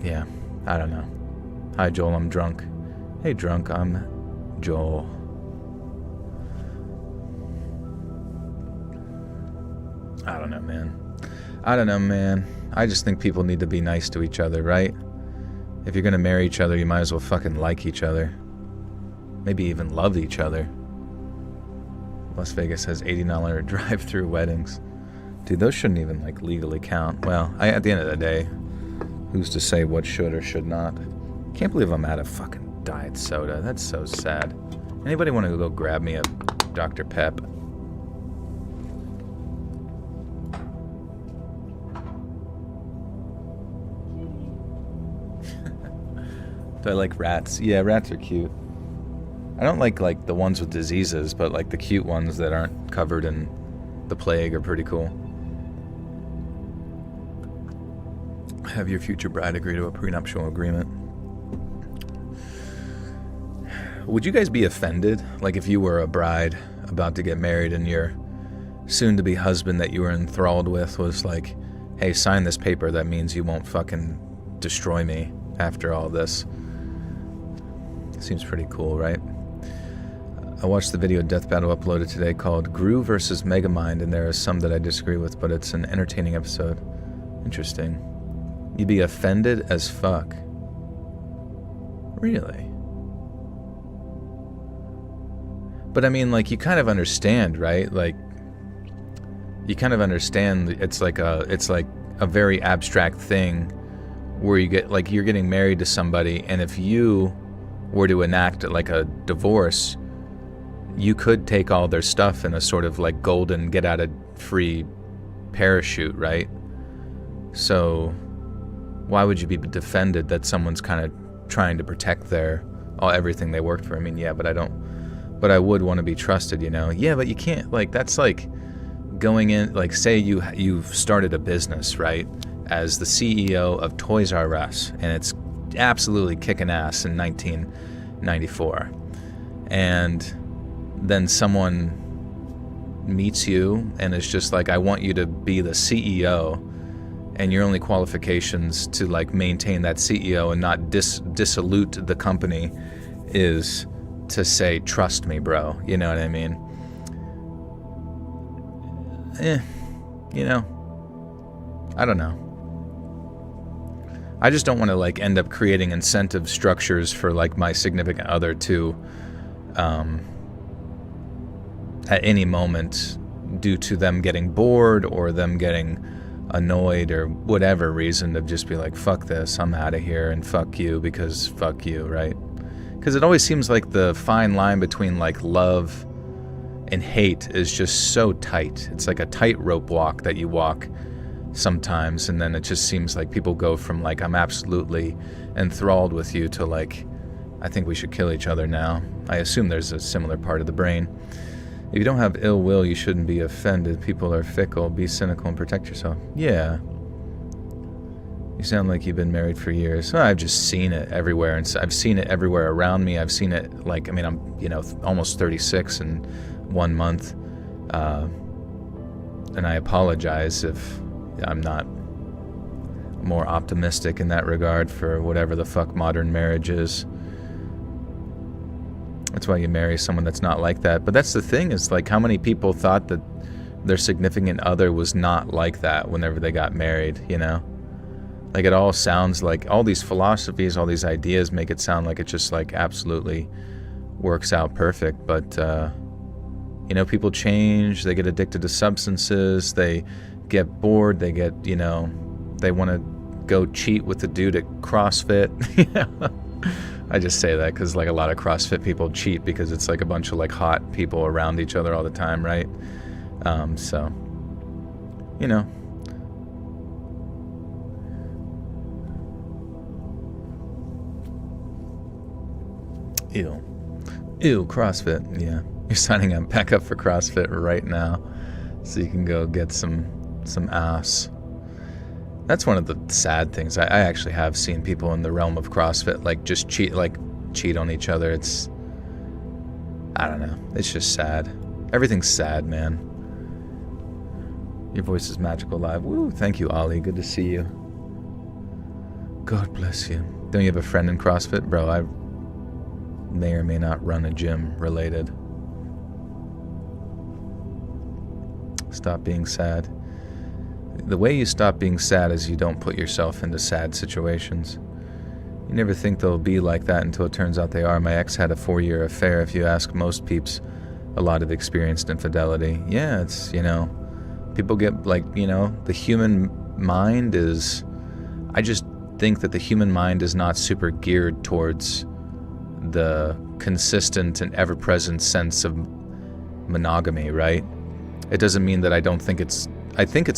yeah, I don't know. Hi, Joel, I'm drunk. Hey, drunk, I'm Joel. I don't know, man. I just think people need to be nice to each other, right? If you're gonna marry each other, you might as well fucking like each other. Maybe even love each other. Las Vegas has $80 drive-through weddings. Dude, those shouldn't even, like, legally count. Well, at the end of the day, who's to say what should or should not? Can't believe I'm out of fucking diet soda. That's so sad. Anybody want to go grab me a Dr. Pep? Do I like rats? Yeah, rats are cute. I don't like the ones with diseases, but like the cute ones that aren't covered in the plague are pretty cool. Have your future bride agree to a prenuptial agreement. Would you guys be offended? Like if you were a bride about to get married and your soon-to-be husband that you were enthralled with was like, hey, sign this paper that means you won't fucking destroy me after all this. Seems pretty cool, right? I watched the video Death Battle uploaded today called Gru vs. Megamind, and there are some that I disagree with, but it's an entertaining episode. Interesting. You'd be offended as fuck. Really? But I mean, like, you kind of understand, right? Like, you kind of understand it's like a very abstract thing where you get, like, you're getting married to somebody, and if you were to enact like a divorce, you could take all their stuff in a sort of like golden get out of free parachute, right? So why would you be defended that someone's kind of trying to protect everything they worked for? I mean, yeah, but I would want to be trusted, you know? Yeah, but you can't, like, that's like going in, like, say you've started a business, right? As the CEO of Toys R Us, and it's absolutely kicking ass in 1994. And then someone meets you and is just like, I want you to be the CEO, and your only qualifications to like maintain that CEO and not dissolute the company is to say, trust me, bro. You know what I mean? You know, I don't know. I just don't want to like end up creating incentive structures for like my significant other to at any moment, due to them getting bored or them getting annoyed or whatever reason, to just be like, fuck this, I'm out of here, and fuck you because fuck you, right? Because it always seems like the fine line between like love and hate is just so tight. It's like a tightrope walk that you walk sometimes, and then it just seems like people go from like, I'm absolutely enthralled with you, to like, I think we should kill each other now. I assume there's a similar part of the brain. If you don't have ill will, you shouldn't be offended. People are fickle. Be cynical and protect yourself. Yeah. You sound like you've been married for years. Well, I've just seen it everywhere, and I've seen it everywhere around me. I've seen it, like, I mean, I'm, you know, almost 36 in 1 month. And I apologize if I'm not more optimistic in that regard for whatever the fuck modern marriage is. That's why you marry someone that's not like that. But that's the thing, is like, how many people thought that their significant other was not like that whenever they got married, you know? Like, it all sounds like, all these philosophies, all these ideas make it sound like it just like absolutely works out perfect. But, you know, people change, they get addicted to substances, they get bored, they get, you know, they want to go cheat with the dude at CrossFit. I just say that because like a lot of CrossFit people cheat because it's like a bunch of like hot people around each other all the time, right? So, you know. Ew, CrossFit, yeah. You're signing up back up for CrossFit right now so you can go get some ass. That's one of the sad things. I actually have seen people in the realm of CrossFit like just cheat on each other. It's, I don't know. It's just sad. Everything's sad, man. Your voice is magical live. Woo, thank you, Ollie. Good to see you. God bless you. Don't you have a friend in CrossFit? Bro, I may or may not run a gym related. Stop being sad. The way you stop being sad is you don't put yourself into sad situations. You never think they'll be like that until it turns out they are. My ex had a 4-year affair. If you ask most peeps, a lot of experienced infidelity. Yeah, it's, you know, people get like, you know, the human mind is, I just think that the human mind is not super geared towards the consistent and ever-present sense of monogamy, right? It doesn't mean that I think it's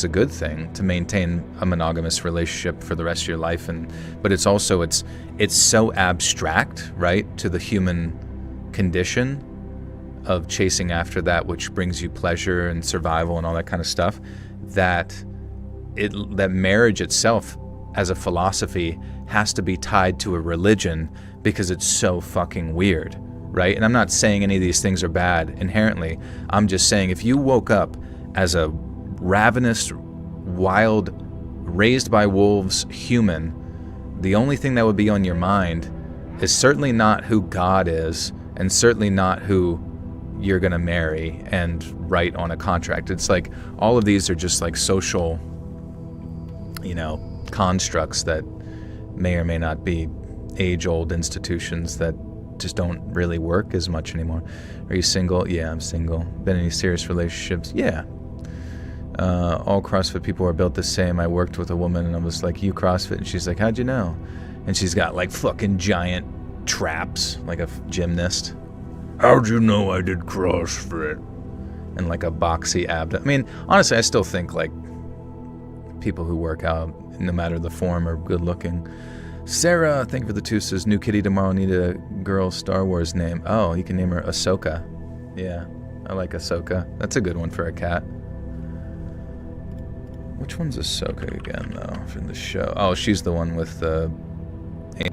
a good thing to maintain a monogamous relationship for the rest of your life, but it's also it's so abstract, right, to the human condition of chasing after that which brings you pleasure and survival and all that kind of stuff, that marriage itself as a philosophy has to be tied to a religion because it's so fucking weird, right? And I'm not saying any of these things are bad inherently. I'm just saying if you woke up as a ravenous, wild, raised by wolves human, the only thing that would be on your mind is certainly not who God is, and certainly not who you're going to marry and write on a contract. It's like all of these are just like social, you know, constructs that may or may not be age-old institutions that just don't really work as much anymore. Are you single? Yeah, I'm single. Been in any serious relationships? Yeah. All CrossFit people are built the same. I worked with a woman and I was like, you CrossFit? And she's like, how'd you know? And she's got like fucking giant traps, like a gymnast. How'd you know I did CrossFit? And like a boxy abdomen. I mean, honestly, I still think like people who work out, no matter the form, are good looking. Sarah, thank you for the 2, says, new kitty tomorrow, need a girl Star Wars name. Oh, you can name her Ahsoka. Yeah, I like Ahsoka. That's a good one for a cat. Which one's Ahsoka again, though, from the show? Oh, she's the one with the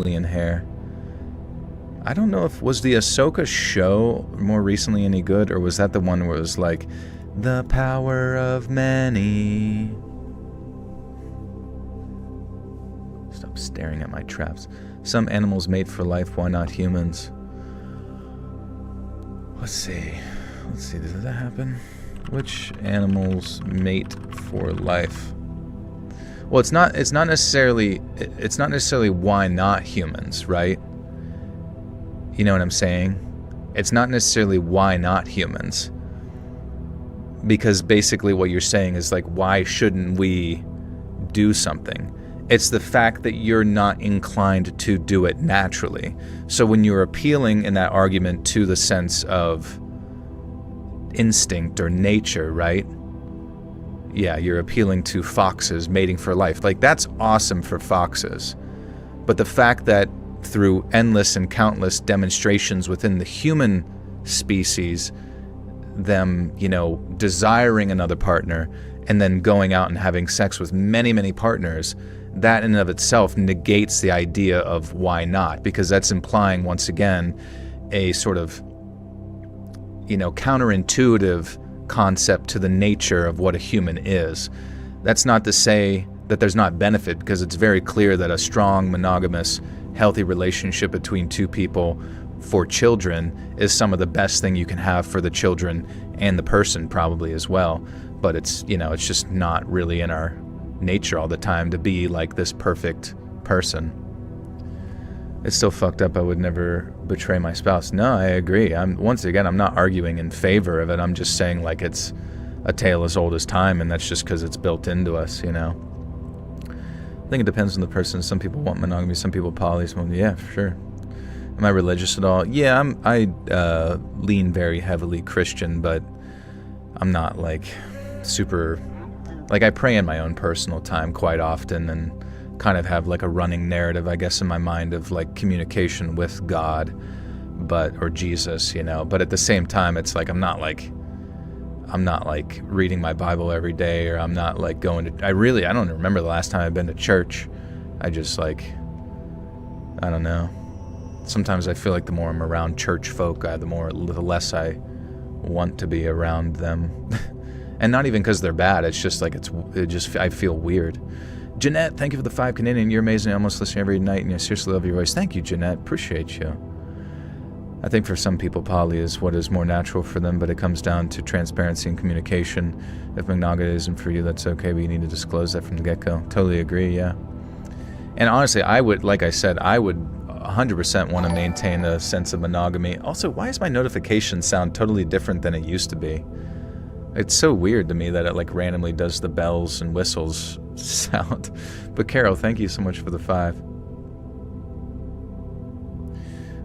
alien hair. I don't know if, was the Ahsoka show more recently any good, or was that the one where it was like, the power of many? Stop staring at my traps. Some animals mate for life, why not humans? Let's see, does that happen? Which animals mate for life? Well, it's not necessarily why not humans, right? You know what I'm saying? It's not necessarily why not humans. Because basically what you're saying is like, why shouldn't we do something? It's the fact that you're not inclined to do it naturally. So when you're appealing in that argument to the sense of instinct or nature, right? Yeah, you're appealing to foxes mating for life. Like, that's awesome for foxes. But the fact that through endless and countless demonstrations within the human species, them, desiring another partner and then going out and having sex with many, many partners, that in and of itself negates the idea of why not, because that's implying, once again, a sort of, counterintuitive concept to the nature of what a human is. That's not to say that there's not benefit, because it's very clear that a strong, monogamous, healthy relationship between two people for children is some of the best thing you can have for the children and the person probably as well. But it's, it's just not really in our nature all the time to be like this perfect person. It's still fucked up. I would never betray my spouse. No, I agree. I'm not arguing in favor of it. I'm just saying like it's a tale as old as time, and that's just because it's built into us, I think it depends on the person. Some people want monogamy, some people poly. Yeah, for sure. Am I religious at all? Yeah, I lean very heavily Christian, but I'm not like super. Like, I pray in my own personal time quite often, and kind of have like a running narrative, I guess, in my mind of like communication with God, or Jesus, But at the same time, it's like I'm not like reading my Bible every day, or I'm not like going to. I don't remember the last time I've been to church. I just I don't know. Sometimes I feel like the more I'm around church folk, the less I want to be around them. And not even because they're bad. It's just like I feel weird. Jeanette, thank you for the 5 Canadian. You're amazing. I almost listen every night, and I seriously love your voice. Thank you, Jeanette. Appreciate you. I think for some people, poly is what is more natural for them, but it comes down to transparency and communication. If monogamy isn't for you, that's okay, but you need to disclose that from the get-go. Totally agree, yeah. And honestly, I would 100% want to maintain a sense of monogamy. Also, why does my notification sound totally different than it used to be? It's so weird to me that it like randomly does the bells and whistles sound. But Carol, thank you so much for the 5.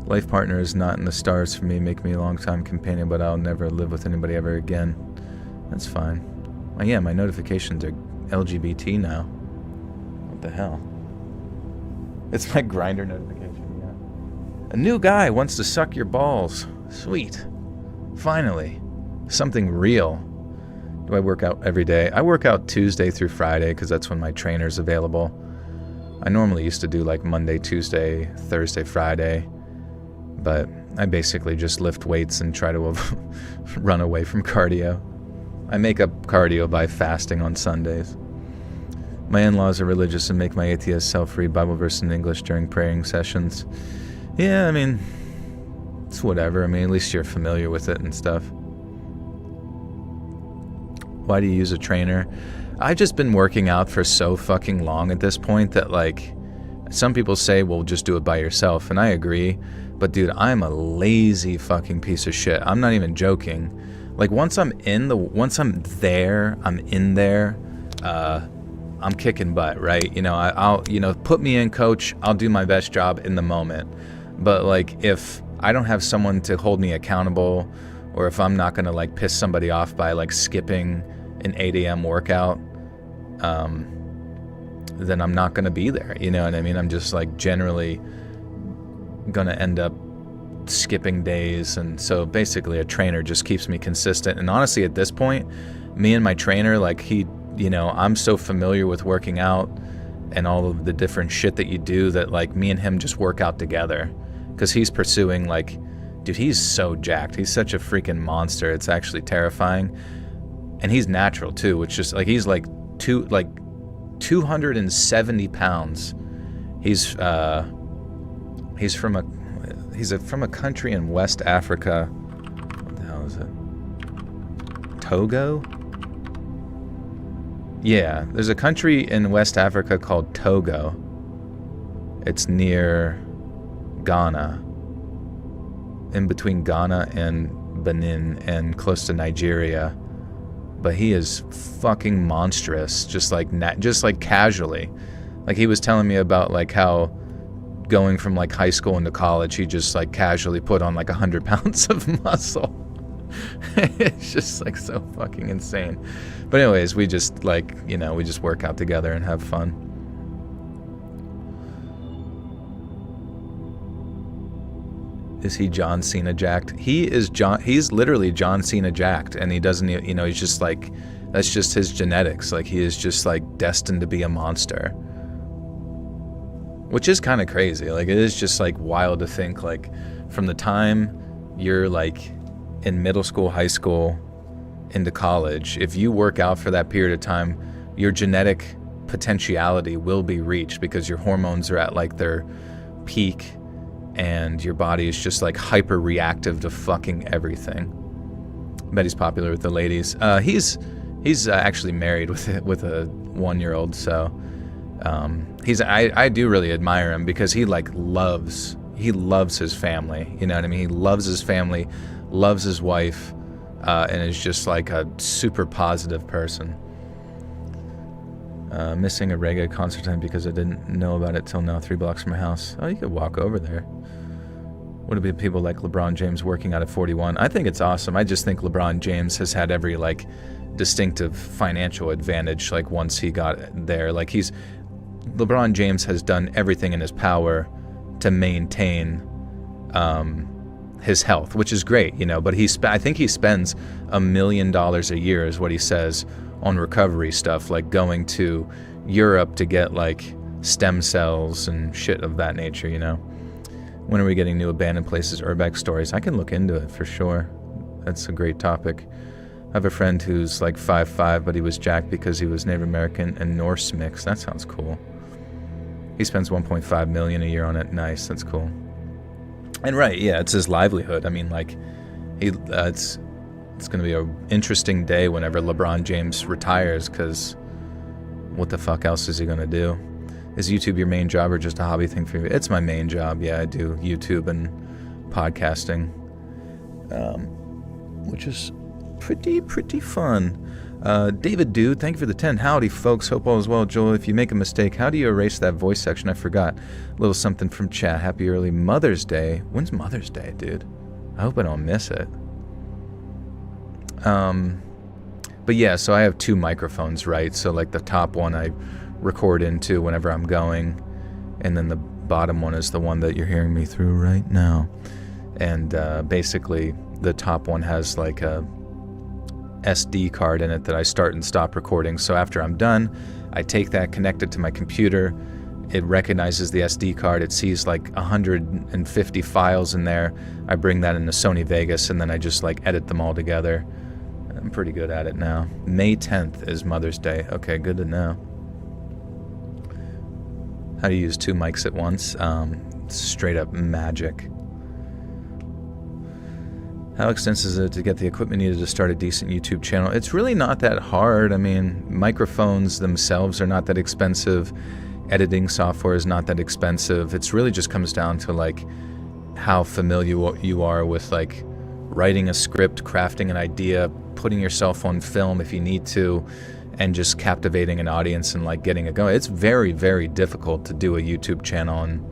Life partner is not in the stars for me. Make me a long-time companion, but I'll never live with anybody ever again. That's fine. Oh, yeah, my notifications are LGBT now. What the hell? It's my Grindr notification, yeah. A new guy wants to suck your balls. Sweet. Finally. Something real. Do I work out every day? I work out Tuesday through Friday because that's when my trainer's available. I normally used to do like Monday, Tuesday, Thursday, Friday. But I basically just lift weights and try to run away from cardio. I make up cardio by fasting on Sundays. My in-laws are religious and make my atheist self read Bible verse in English during praying sessions. Yeah, I mean, it's whatever. I mean, at least you're familiar with it and stuff. Why do you use a trainer? I've just been working out for so fucking long at this point that, like, some people say, well, just do it by yourself, and I agree. But dude, I'm a lazy fucking piece of shit. I'm not even joking. Like once I'm there, I'm in there, I'm kicking butt, right? You know, I'll put me in, coach, I'll do my best job in the moment. But like if I don't have someone to hold me accountable, or if I'm not gonna like piss somebody off by like skipping an 8 a.m. workout, then I'm not gonna be there. You know what I mean? I'm just like generally gonna end up skipping days. And so basically a trainer just keeps me consistent. And honestly, at this point, me and my trainer, like I'm so familiar with working out and all of the different shit that you do that like me and him just work out together. Because he's pursuing like, dude, he's so jacked. He's such a freaking monster. It's actually terrifying. And he's natural too, which just like he's like 270 pounds. He's from a country in West Africa. What the hell is it? Togo? Yeah, there's a country in West Africa called Togo. It's near Ghana, in between Ghana and Benin and close to Nigeria. But he is fucking monstrous, just like casually. Like he was telling me about like how going from like high school into college, he just like casually put on like 100 pounds of muscle. It's just like so fucking insane. But anyways, we just like, we just work out together and have fun. Is he John Cena jacked? He's literally John Cena jacked, and he doesn't, he's just like, that's just his genetics. Like he is just like destined to be a monster. Which is kind of crazy. Like it is just like wild to think like from the time you're like in middle school, high school, into college, if you work out for that period of time, your genetic potentiality will be reached because your hormones are at like their peak and your body is just like hyper reactive to fucking everything. I bet he's popular with the ladies. He's actually married with a 1-year-old, so I do really admire him because he loves his family. You know what I mean? He loves his family, loves his wife, and is just like a super positive person. Missing a reggae concert time because I didn't know about it till now, 3 blocks from my house. Oh, you could walk over there. Would it be people like LeBron James working out at 41? I think it's awesome. I just think LeBron James has had every like distinctive financial advantage like once he got there. Like LeBron James has done everything in his power to maintain his health, which is great, but I think he spends $1 million a year is what he says on recovery stuff, like going to Europe to get like stem cells and shit of that nature, When are we getting new abandoned places, urbex stories? I can look into it for sure. That's a great topic. I have a friend who's like 5'5", but he was jacked because he was Native American and Norse mix. That sounds cool. He spends $1.5 million a year on it. Nice, that's cool. And right, yeah, it's his livelihood. I mean, like, it's going to be an interesting day whenever LeBron James retires, because what the fuck else is he going to do? Is YouTube your main job or just a hobby thing for you? It's my main job. Yeah, I do YouTube and podcasting, which is pretty fun. David Dude, thank you for the 10. Howdy, folks. Hope all is well. Joel, if you make a mistake, how do you erase that voice section? I forgot. A little something from chat. Happy early Mother's Day. When's Mother's Day, dude? I hope I don't miss it. But yeah, so I have 2 microphones, right? So like the top one I record into whenever I'm going, and then the bottom one is the one that you're hearing me through right now. And basically the top one has like a SD card in it that I start and stop recording. So after I'm done, I take that, connect it to my computer. It recognizes the SD card. It sees like 150 files in there. I bring that into Sony Vegas, and then I just like edit them all together. I'm pretty good at it now. May 10th is Mother's Day. Okay, good to know. How do you use 2 mics at once? Straight up magic. How extensive is it to get the equipment needed to start a decent YouTube channel? It's really not that hard. I mean, microphones themselves are not that expensive. Editing software is not that expensive. It's really just comes down to like how familiar you are with like writing a script, crafting an idea, putting yourself on film if you need to, and just captivating an audience and like getting it going. It's very, very difficult to do a YouTube channel and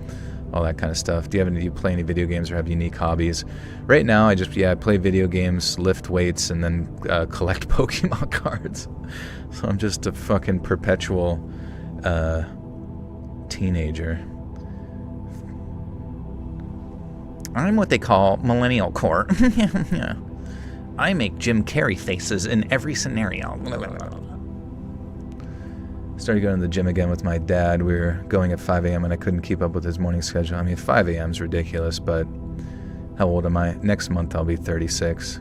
all that kind of stuff. Do you play any video games or have unique hobbies? Right now, I play video games, lift weights, and then collect Pokemon cards. So I'm just a fucking perpetual teenager. I'm what they call millennial core. Yeah. I make Jim Carrey faces in every scenario. Started going to the gym again with my dad. We were going at 5 a.m. and I couldn't keep up with his morning schedule. I mean, 5 a.m. is ridiculous, but how old am I? Next month I'll be 36.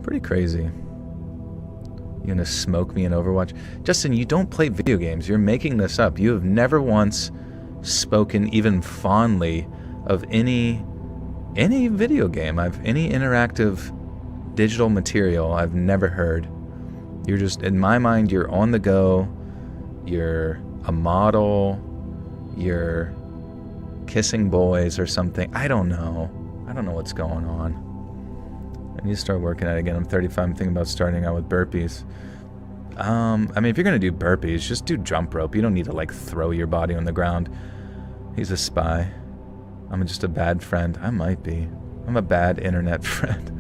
Pretty crazy. You gonna smoke me in Overwatch? Justin, you don't play video games. You're making this up. You have never once spoken even fondly of any video game. Any interactive digital material I've never heard. You're just, in my mind, you're on the go, you're a model, you're kissing boys or something. I don't know what's going on. I need to start working at it again. I'm 35, I'm thinking about starting out with burpees. I mean, if you're gonna do burpees, just do jump rope. You don't need to like throw your body on the ground. He's a spy. I'm just a bad friend. I might be. I'm a bad internet friend.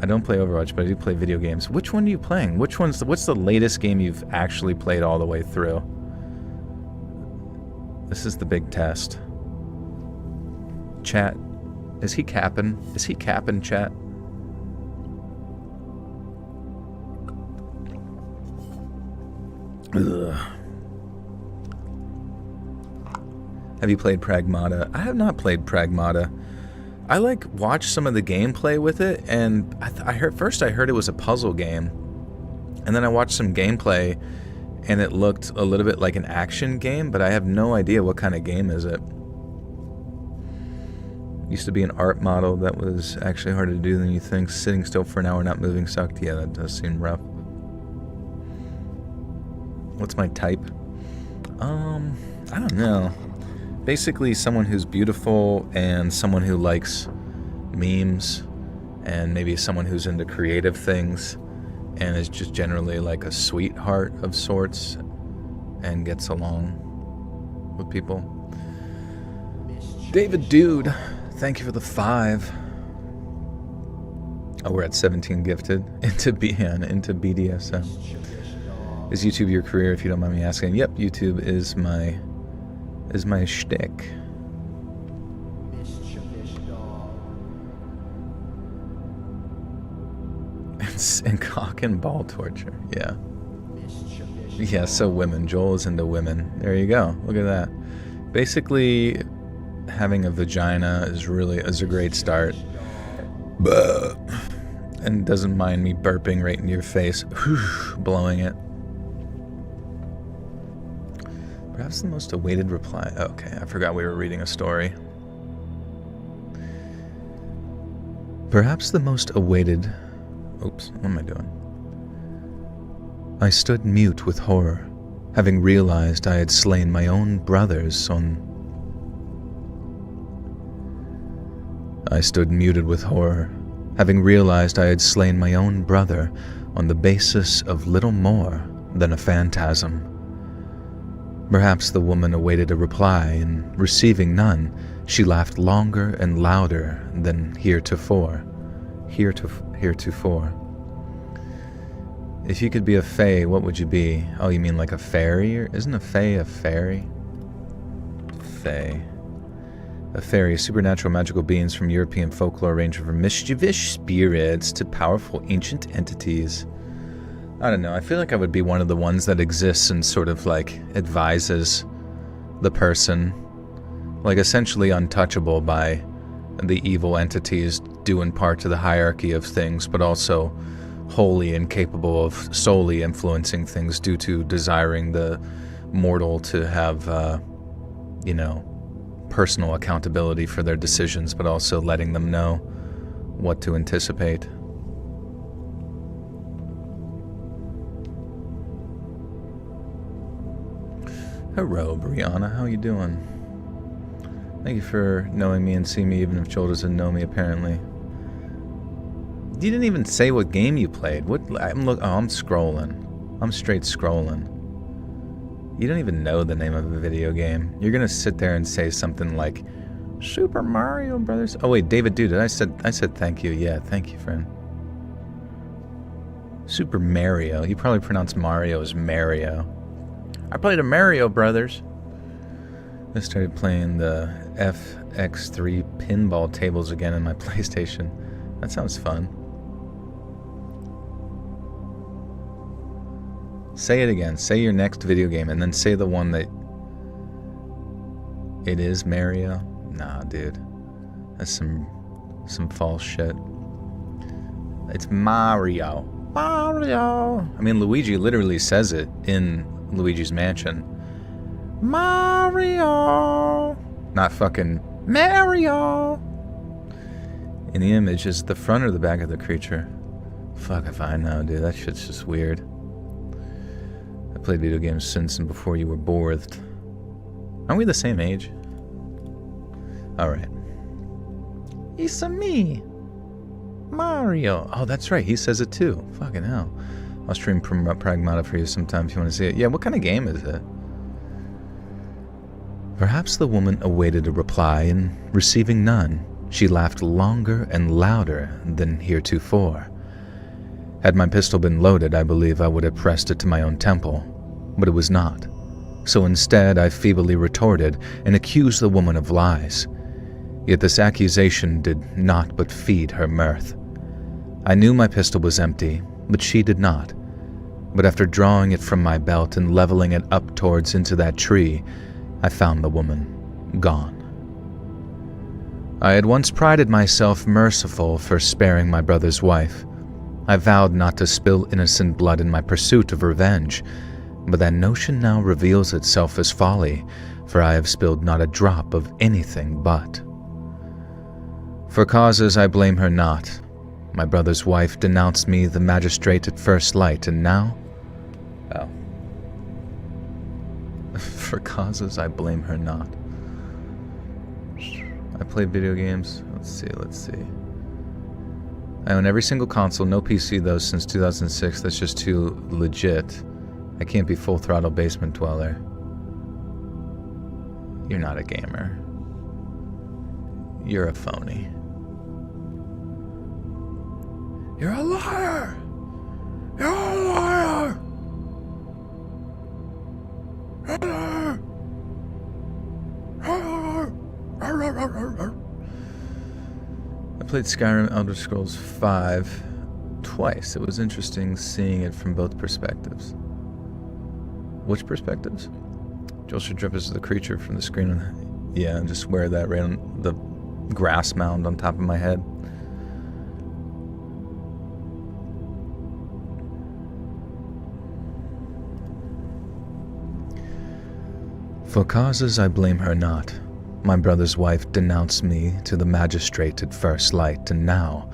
I don't play Overwatch, but I do play video games. Which one are you playing? What's the latest game you've actually played all the way through? This is the big test. Chat, is he capping? Is he capping, chat? Ugh. Have you played Pragmata? I have not played Pragmata. I like watched some of the gameplay with it, and I heard it was a puzzle game, and then I watched some gameplay, and it looked a little bit like an action game, but I have no idea what kind of game is it. Used to be an art model that was actually harder to do than you think. Sitting still for an hour, not moving sucked. Yeah, that does seem rough. What's my type? I don't know. Basically someone who's beautiful and someone who likes memes and maybe someone who's into creative things and is just generally like a sweetheart of sorts and gets along with people. David Dude, thank you for the 5. Oh, we're at 17 gifted. Into BDSM. Is YouTube your career, if you don't mind me asking? Yep, YouTube is my shtick. And cock and ball torture, yeah. Yeah, so women. Joel is into women. There you go. Look at that. Basically, having a vagina is a great start. And doesn't mind me burping right into your face, blowing it. Perhaps the most awaited reply. Okay, I forgot we were reading a story. Perhaps the most awaited... Oops, what am I doing? I stood mute with horror, having realized I had slain my own brothers on... I stood muted with horror, having realized I had slain my own brother on the basis of little more than a phantasm. Perhaps the woman awaited a reply, and receiving none, she laughed longer and louder than heretofore. Heretofore. If you could be a fae, what would you be? Oh, you mean like a fairy? Isn't a fae a fairy? Fae. A fairy, supernatural magical beings from European folklore range from mischievous spirits to powerful ancient entities. I don't know, I feel like I would be one of the ones that exists and sort of like advises the person, like essentially untouchable by the evil entities due in part to the hierarchy of things, but also wholly incapable of solely influencing things due to desiring the mortal to have, personal accountability for their decisions, but also letting them know what to anticipate. Hello, Brianna. How you doing? Thank you for knowing me and seeing me even if Joel doesn't know me, apparently. You didn't even say what game you played. What? I'm scrolling. I'm straight scrolling. You don't even know the name of a video game. You're gonna sit there and say something like Super Mario Brothers. Oh wait, David, dude, I said thank you. Yeah, thank you, friend. Super Mario. You probably pronounce Mario as Mario. I played a Mario Brothers. I started playing the FX3 pinball tables again in my PlayStation. That sounds fun. Say it again. Say your next video game and then say the one that... It is Mario? Nah, dude. That's some false shit. It's Mario. Mario! I mean, Luigi literally says it in Luigi's Mansion. Mario! Not fucking Mario! In the image, is it the front or the back of the creature? Fuck if I know, dude. That shit's just weird. I played video games since and before you were birthed. Aren't we the same age? Alright. It's a me. Mario. Oh, that's right. He says it too. Fucking hell. I'll stream Pragmata for you sometime if you want to see it. Yeah, what kind of game is it? Perhaps the woman awaited a reply, and receiving none, she laughed longer and louder than heretofore. Had my pistol been loaded, I believe I would have pressed it to my own temple, but it was not. So instead, I feebly retorted and accused the woman of lies. Yet this accusation did not but feed her mirth. I knew my pistol was empty, but she did not. But after drawing it from my belt and leveling it up towards into that tree, I found the woman gone. I had once prided myself merciful for sparing my brother's wife. I vowed not to spill innocent blood in my pursuit of revenge, but that notion now reveals itself as folly, for I have spilled not a drop of anything but. For causes I blame her not. My brother's wife denounced me the magistrate at first light, and now... Oh. For causes I blame her not. I play video games. Let's see. I own every single console, no PC though since 2006. That's just too legit. I can't be full throttle basement dweller. You're not a gamer. You're a phony. You're a liar! You're a liar! I played Skyrim Elder Scrolls V twice. It was interesting seeing it from both perspectives. Which perspectives? Joel should drip as the creature from the screen. Yeah, and just wear that right on the grass mound on top of my head. For causes I blame her not. My brother's wife denounced me to the magistrate at first light, and now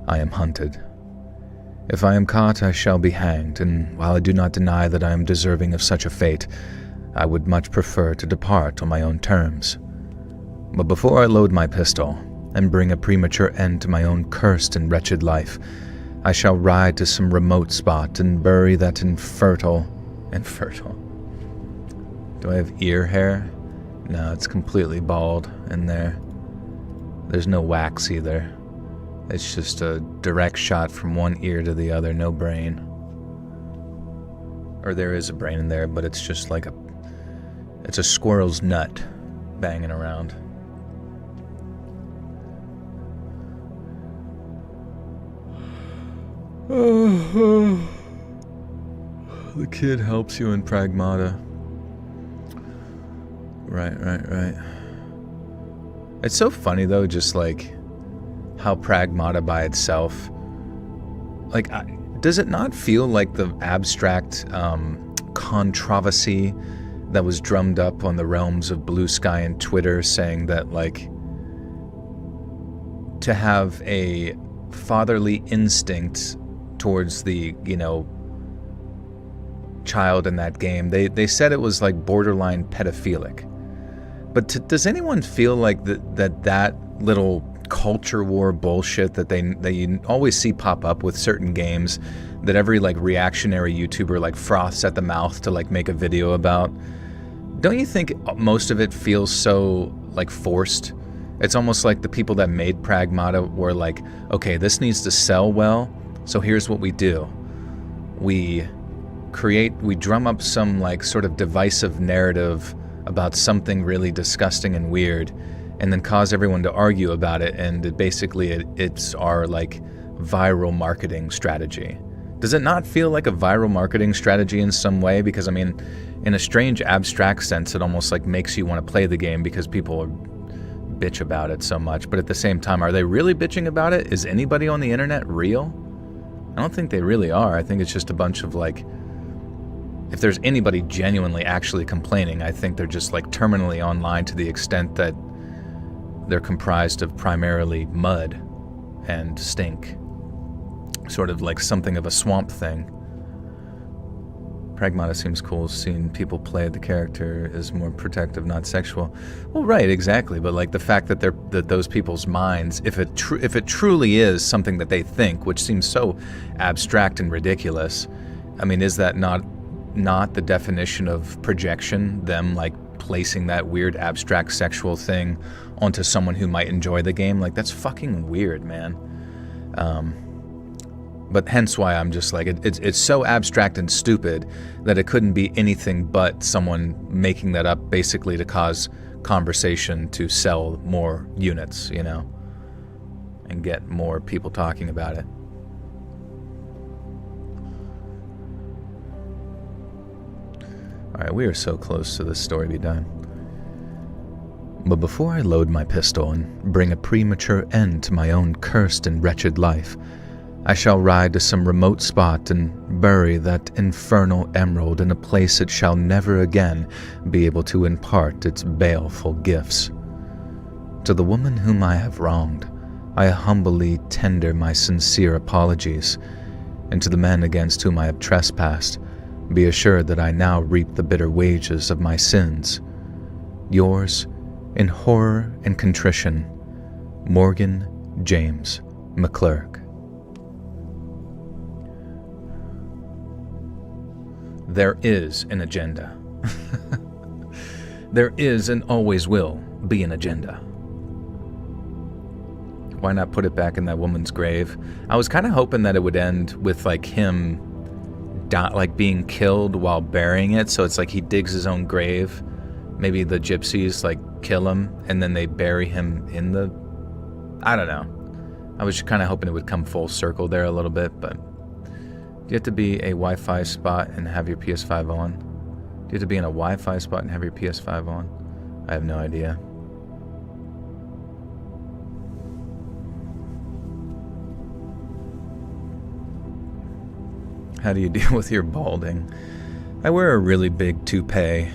I am hunted. If I am caught, I shall be hanged, and while I do not deny that I am deserving of such a fate, I would much prefer to depart on my own terms. But before I load my pistol, and bring a premature end to my own cursed and wretched life, I shall ride to some remote spot and bury that infertile... Do I have ear hair? No, it's completely bald in there. There's no wax either. It's just a direct shot from one ear to the other, no brain. Or there is a brain in there, but it's just like it's a squirrel's nut banging around. The kid helps you in Pragmata. Right. It's so funny though, just like how Pragmata by itself, like, does it not feel like the abstract controversy that was drummed up on the realms of Blue Sky and Twitter, saying that, like, to have a fatherly instinct towards the, child in that game, they said it was like borderline pedophilic. But does anyone feel like that little culture war bullshit that you always see pop up with certain games, that every like reactionary YouTuber like froths at the mouth to like make a video about? Don't you think most of it feels so like forced? It's almost like the people that made Pragmata were like, okay, this needs to sell well, so here's what we do. We drum up some like sort of divisive narrative about something really disgusting and weird, and then cause everyone to argue about it, and it's our like viral marketing strategy. Does it not feel like a viral marketing strategy in some way? Because I mean, in a strange abstract sense, it almost like makes you want to play the game because people bitch about it so much. But at the same time, are they really bitching about it? Is anybody on the internet real? I don't think they really are. I think it's just a bunch of like, if there's anybody genuinely actually complaining, I think they're just like terminally online to the extent that they're comprised of primarily mud and stink. Sort of like something of a swamp thing. Pragmata seems cool. Seeing people play the character is more protective, not sexual. Well, right, exactly. But like the fact that those people's minds, if it truly is something that they think, which seems so abstract and ridiculous, I mean, is that not the definition of projection? Them like placing that weird abstract sexual thing onto someone who might enjoy the game? Like, that's fucking weird, man. But hence why I'm just like, it's so abstract and stupid that it couldn't be anything but someone making that up basically to cause conversation to sell more units, you know, and get more people talking about it. Alright, we are so close to this story be done. But before I load my pistol and bring a premature end to my own cursed and wretched life, I shall ride to some remote spot and bury that infernal emerald in a place it shall never again be able to impart its baleful gifts. To the woman whom I have wronged, I humbly tender my sincere apologies, and to the men against whom I have trespassed, be assured that I now reap the bitter wages of my sins. Yours, in horror and contrition, Morgan James McClurg. There is an agenda. There is and always will be an agenda. Why not put it back in that woman's grave? I was kind of hoping that it would end with like him like being killed while burying it, so it's like he digs his own grave. Maybe the gypsies like kill him and then they bury him in the... I don't know. I was kind of hoping it would come full circle there a little bit, but... Do you have to be a Wi-Fi spot and have your PS5 on? Do you have to be in a Wi-Fi spot and have your PS5 on? I have no idea. How do you deal with your balding? I wear a really big toupee,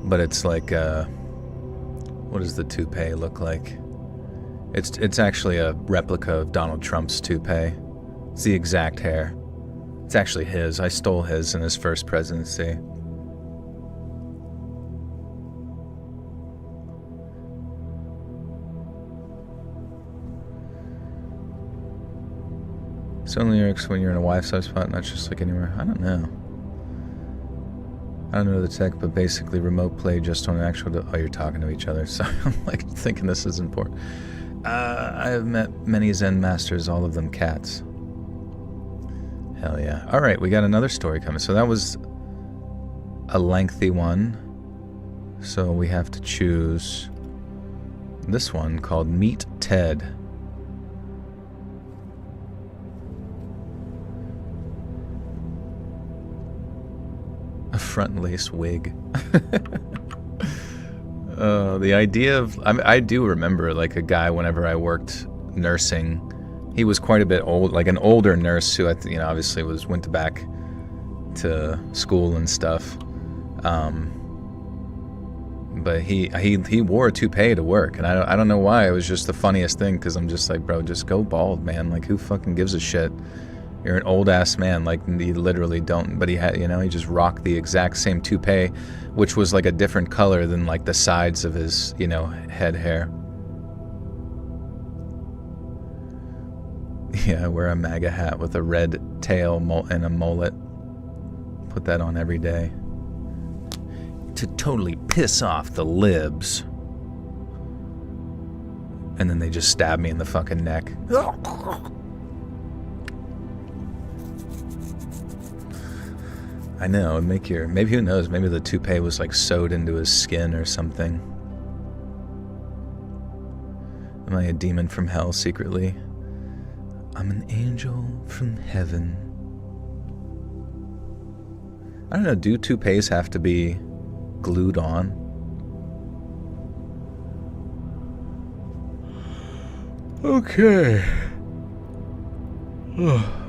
but it's like, what does the toupee look like? It's actually a replica of Donald Trump's toupee. It's the exact hair. It's actually his. I stole his in his first presidency. So only works when you're in a Wi-Fi spot, not just like anywhere. I don't know. I don't know the tech, but basically remote play just on an actual... Oh, you're talking to each other. So I'm like thinking this is important. I have met many Zen masters, all of them cats. Hell yeah. Alright, we got another story coming. So that was a lengthy one. So we have to choose this one called Meet Ted. A front lace wig. The idea of... I do remember like a guy whenever I worked nursing. He was quite a bit old, like an older nurse who, obviously went back to school and stuff. But he wore a toupee to work, and I don't know why. It was just the funniest thing, because I'm just like, bro, just go bald, man. Like, who fucking gives a shit? You're an old ass man, like he literally don't, but he had, he just rocked the exact same toupee, which was like a different color than like the sides of his, head hair. Yeah, I wear a MAGA hat with a red tail and a mullet. Put that on every day. To totally piss off the libs. And then they just stab me in the fucking neck. I know, maybe who knows, maybe the toupee was like sewed into his skin or something. Am I a demon from hell secretly? I'm an angel from heaven. I don't know, do toupees have to be glued on? Okay.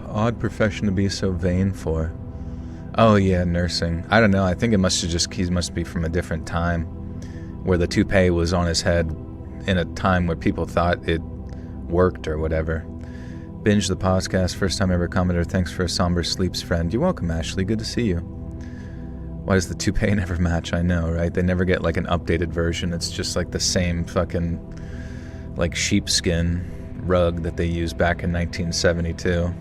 Odd profession to be so vain for. Oh yeah, nursing. I don't know, I think he must be from a different time, where the toupee was on his head in a time where people thought it worked or whatever. Binge the podcast, first time ever commenter, thanks for a somber sleeps friend. You're welcome, Ashley, good to see you. Why does the toupee never match? I know, right? They never get like an updated version. It's just like the same fucking like sheepskin rug that they used back in 1972.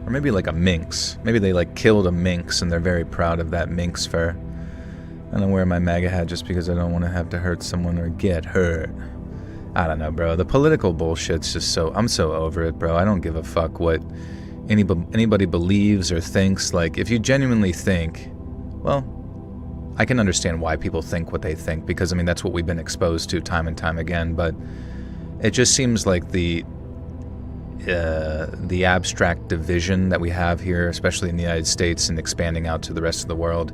Or maybe like a minx. Maybe they like killed a minx and they're very proud of that minx fur. I don't wear my MAGA hat just because I don't want to have to hurt someone or get hurt. I don't know, bro. The political bullshit's just I'm so over it, bro. I don't give a fuck what anybody believes or thinks. Like, if you genuinely think, well, I can understand why people think what they think, because, I mean, that's what we've been exposed to time and time again, but it just seems like the abstract division that we have here, especially in the United States and expanding out to the rest of the world,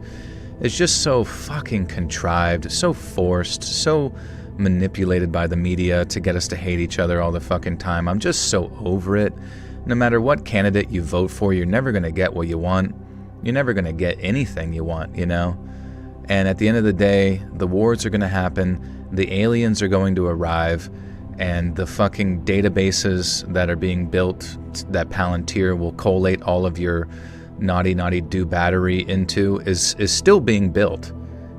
is just so fucking contrived, so forced, so manipulated by the media to get us to hate each other all the fucking time. I'm just so over it. No matter what candidate you vote for, you're never going to get what you want. You're never going to get anything you want, And at the end of the day, the wars are going to happen, the aliens are going to arrive, and the fucking databases that are being built that Palantir will collate all of your naughty do battery into is still being built.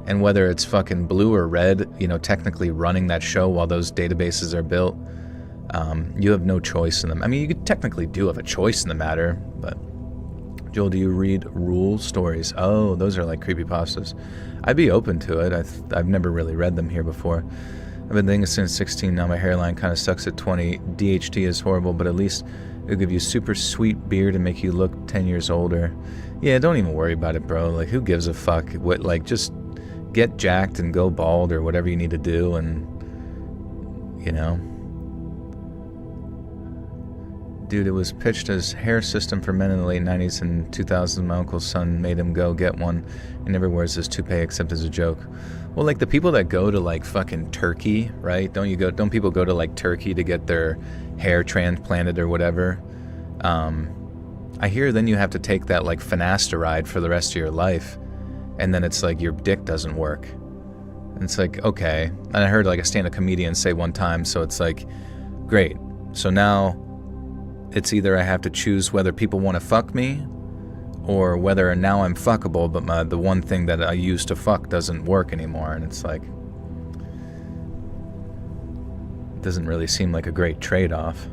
And whether it's fucking blue or red, technically running that show while those databases are built, you have no choice in them. I mean, you technically do have a choice in the matter, but... Joel, do you read rule stories? Oh, those are like creepypastas. I'd be open to it. I've never really read them here before. I've been thinking since 16, now my hairline kind of sucks at 20. DHT is horrible, but at least it'll give you super sweet beard and make you look 10 years older. Yeah, don't even worry about it, bro. Like, who gives a fuck? Just get jacked and go bald or whatever you need to do, and, Dude, it was pitched as hair system for men in the late 90s and 2000s. My uncle's son made him go get one. He never wears his toupee except as a joke. Well, like the people that go to like fucking Turkey, right? Don't people go to like Turkey to get their hair transplanted or whatever? I hear then you have to take that like finasteride for the rest of your life, and then it's like your dick doesn't work. And it's like, okay. And I heard like a stand-up comedian say one time, so it's like, great. So now it's either I have to choose whether people want to fuck me or whether now I'm fuckable, but the one thing that I used to fuck doesn't work anymore. And it's like, it doesn't really seem like a great trade-off.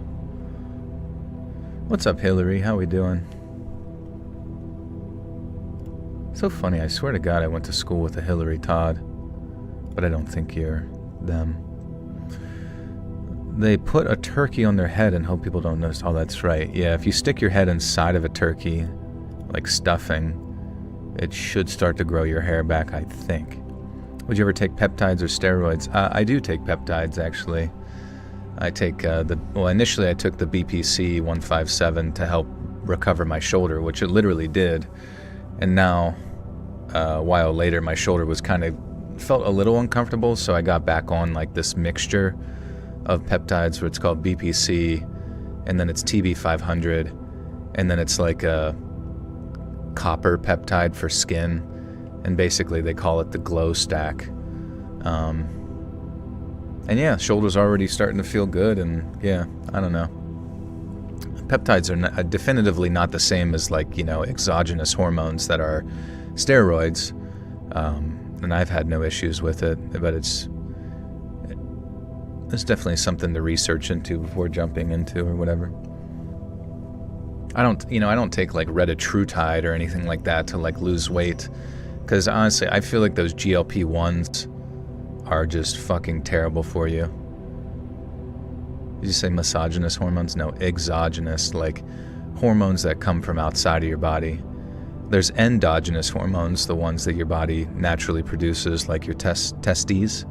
What's up, Hillary? How we doing? So funny, I swear to God I went to school with a Hillary Todd, but I don't think you're them. They put a turkey on their head and hope people don't notice. Oh, that's right. Yeah, if you stick your head inside of a turkey, like stuffing, it should start to grow your hair back, I think. Would you ever take peptides or steroids? I do take peptides, actually. I take initially I took the BPC 157 to help recover my shoulder, which it literally did. And now, a while later, my shoulder was felt a little uncomfortable, so I got back on like this mixture of peptides where it's called BPC, and then it's TB500, and then it's like a copper peptide for skin, and basically they call it the glow stack. And yeah, shoulder's already starting to feel good, and yeah, I don't know. Peptides are definitively not the same as, like, you know, exogenous hormones that are steroids. And I've had no issues with it, but it's definitely something to research into before jumping into or whatever. I don't take like retatrutide or anything like that to like lose weight, because honestly, I feel like those GLP-1s are just fucking terrible for you. Did you say misogynous hormones? No, exogenous, like hormones that come from outside of your body. There's endogenous hormones, the ones that your body naturally produces, like your testes,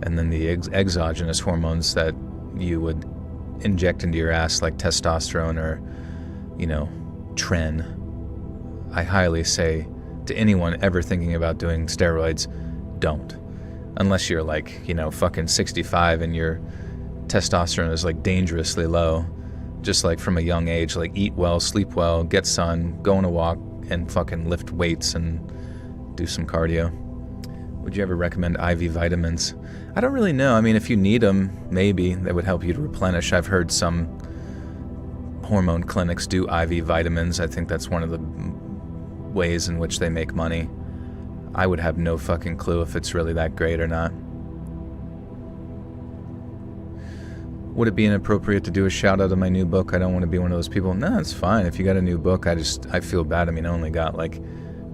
and then the exogenous hormones that you would inject into your ass, like testosterone or, you know, tren. I highly say to anyone ever thinking about doing steroids, don't. Unless you're like, you know, fucking 65 and your testosterone is like dangerously low. Just like from a young age, like eat well, sleep well, get sun, go on a walk, and fucking lift weights and do some cardio. Would you ever recommend IV vitamins? I don't really know. I mean, if you need them, maybe that would help you to replenish. I've heard some hormone clinics do IV vitamins. I think that's one of the ways in which they make money. I would have no fucking clue if it's really that great or not. Would it be inappropriate to do a shout out of my new book? I don't want to be one of those people. No, it's fine. If you got a new book, I feel bad. I mean, I only got like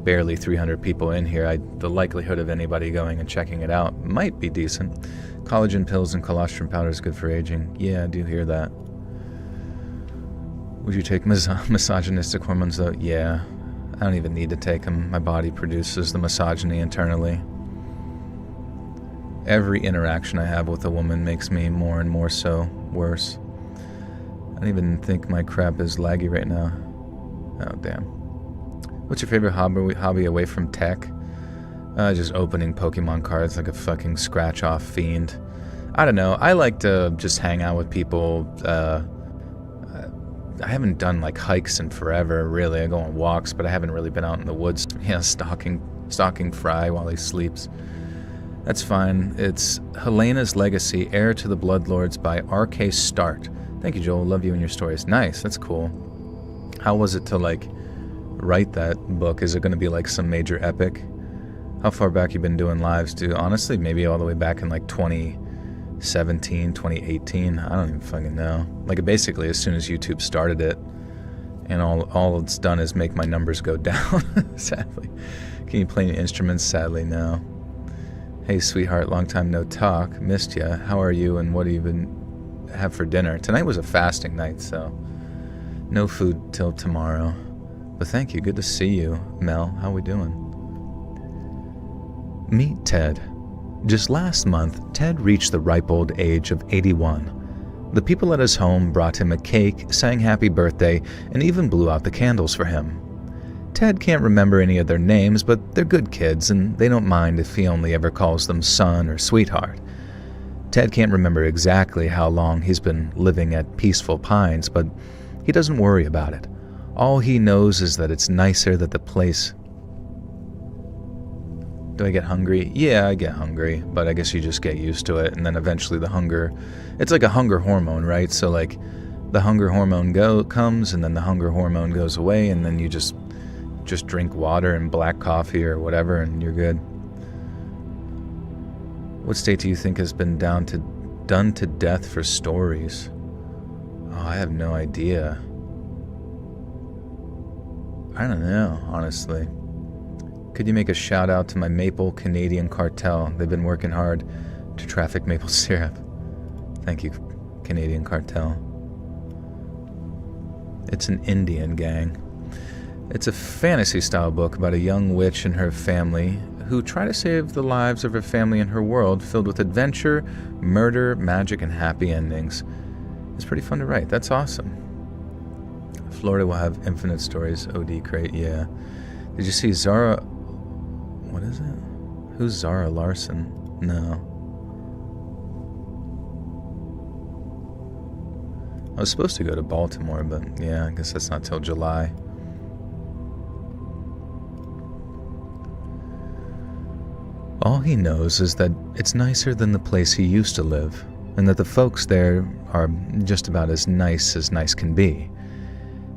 barely 300 people in here. The likelihood of anybody going and checking it out might be decent. Collagen pills and colostrum powder is good for aging. Yeah, I do hear that. Would you take misogynistic hormones though? Yeah. I don't even need to take them. My body produces the misogyny internally. Every interaction I have with a woman makes me more and more so worse. I don't even think my crap is laggy right now. Oh, damn. What's your favorite hobby away from tech? Just opening Pokemon cards like a fucking scratch-off fiend. I don't know. I like to just hang out with people. I haven't done like hikes in forever, really. I go on walks, but I haven't really been out in the woods, stalking Fry while he sleeps. That's fine. It's Helena's Legacy, Heir to the Bloodlords by R.K. Start. Thank you, Joel. Love you and your stories. Nice. That's cool. How was it to, like, write that book? Is it going to be, like, some major epic? How far back you been doing lives, dude? Honestly, maybe all the way back in, like, 2017, 2018. I don't even fucking know. Like, basically, as soon as YouTube started it, and all it's done is make my numbers go down, sadly. Can you play any instruments? Sadly, no. Hey, sweetheart, long time no talk. Missed ya. How are you, and what do you been have for dinner? Tonight was a fasting night, so no food till tomorrow. But thank you. Good to see you, Mel. How we doing? Meet Ted. Just last month, Ted reached the ripe old age of 81. The people at his home brought him a cake, sang happy birthday, and even blew out the candles for him. Ted can't remember any of their names, but they're good kids, and they don't mind if he only ever calls them son or sweetheart. Ted can't remember exactly how long he's been living at Peaceful Pines, but he doesn't worry about it. All he knows is that it's nicer that the place... Do I get hungry? Yeah, I get hungry, but I guess you just get used to it, and then eventually the hunger... It's like a hunger hormone, right? So, like, the hunger hormone comes, and then the hunger hormone goes away, and then you just drink water and black coffee or whatever, and you're good. What state do you think has been done to death for stories? Oh, I have no idea. I don't know, honestly. Could you make a shout out to my Maple Canadian cartel? They've been working hard to traffic maple syrup. Thank you, Canadian cartel. It's an Indian gang. It's a fantasy-style book about a young witch and her family who try to save the lives of her family and her world, filled with adventure, murder, magic, and happy endings. It's pretty fun to write. That's awesome. Florida will have infinite stories. OD crate, yeah. Did you see Zara... What is it? Who's Zara Larson? No. I was supposed to go to Baltimore, but yeah, I guess that's not till July. All he knows is that it's nicer than the place he used to live, and that the folks there are just about as nice can be.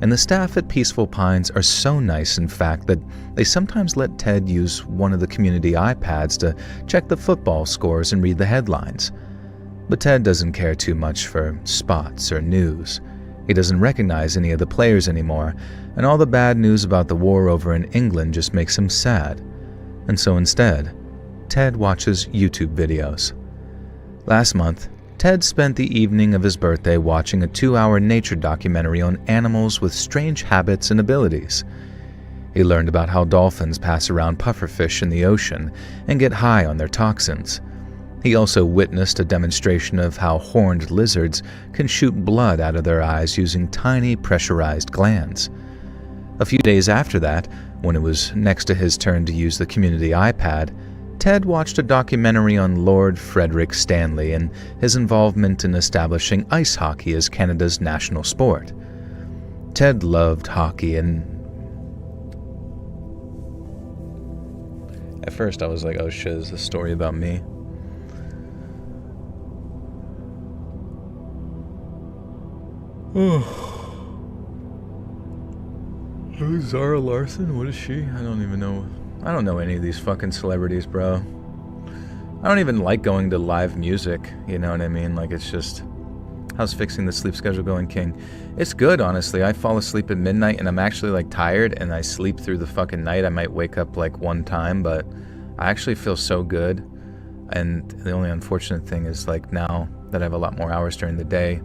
And the staff at Peaceful Pines are so nice, in fact, that they sometimes let Ted use one of the community iPads to check the football scores and read the headlines. But Ted doesn't care too much for spots or news. He doesn't recognize any of the players anymore, and all the bad news about the war over in England just makes him sad. And so instead, Ted watches YouTube videos. Last month, Ted spent the evening of his birthday watching a 2-hour nature documentary on animals with strange habits and abilities. He learned about how dolphins pass around pufferfish in the ocean and get high on their toxins. He also witnessed a demonstration of how horned lizards can shoot blood out of their eyes using tiny pressurized glands. A few days after that, when it was next to his turn to use the community iPad, Ted watched a documentary on Lord Frederick Stanley and his involvement in establishing ice hockey as Canada's national sport. Ted loved hockey, and at first I was like, oh shit, is this a story about me? Who's Zara Larson? What is she? I don't even know. I don't know any of these fucking celebrities, bro. I don't even like going to live music, you know what I mean? Like, it's just... How's fixing the sleep schedule going, King? It's good, honestly. I fall asleep at midnight and I'm actually, like, tired and I sleep through the fucking night. I might wake up, like, one time, but I actually feel so good. And the only unfortunate thing is, like, now that I have a lot more hours during the day,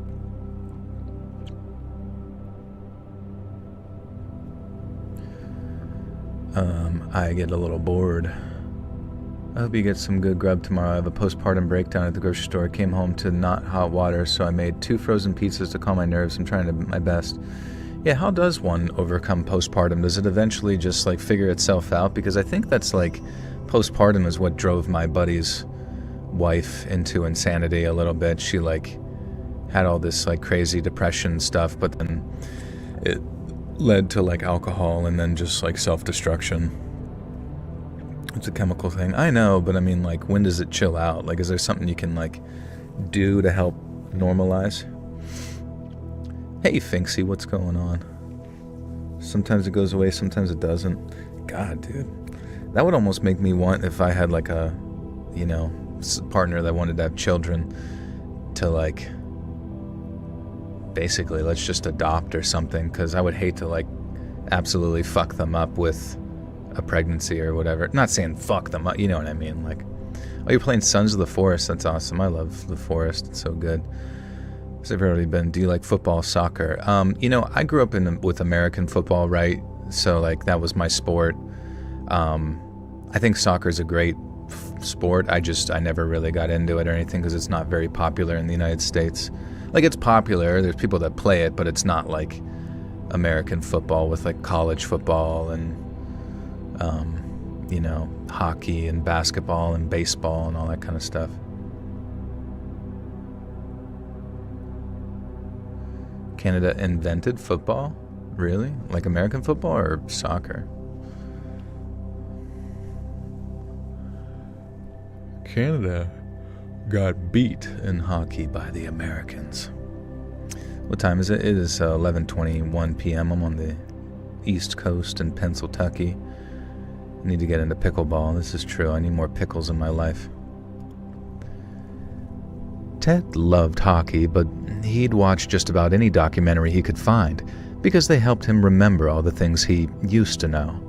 I get a little bored. I hope you get some good grub tomorrow. I have a postpartum breakdown at the grocery store. I came home to not hot water, so I made 2 frozen pizzas to calm my nerves. I'm trying to do my best. Yeah, how does one overcome postpartum? Does it eventually just, like, figure itself out? Because I think that's, like, postpartum is what drove my buddy's wife into insanity a little bit. She, like, had all this, like, crazy depression stuff, but then it led to, like, alcohol and then just, like, self-destruction. It's a chemical thing. I know, but I mean, like, when does it chill out? Like, is there something you can, like, do to help normalize? Hey, Finksy, what's going on? Sometimes it goes away, sometimes it doesn't. God, dude. That would almost make me want, if I had, like, a, you know, partner that wanted to have children, to, like, basically, let's just adopt or something, because I would hate to, like, absolutely fuck them up with a pregnancy or whatever. Not saying fuck them up, you know what I mean? Like, oh, you're playing Sons of the Forest. That's awesome. I love the Forest. It's so good. So I've already been. Do you like football, soccer? You know, I grew up with American football, right? So, like, that was my sport. I think soccer is a great sport. I never really got into it or anything because it's not very popular in the United States. Like, it's popular. There's people that play it, but it's not like American football with, like, college football and you know, hockey and basketball and baseball and all that kind of stuff. Canada invented football? Really? Like American football or soccer? Canada got beat in hockey by the Americans. What time is it? It is 11:21 p.m. I'm on the East Coast in Pennsylvania. I need to get into pickleball. This is true. I need more pickles in my life. Ted loved hockey, but he'd watch just about any documentary he could find because they helped him remember all the things he used to know.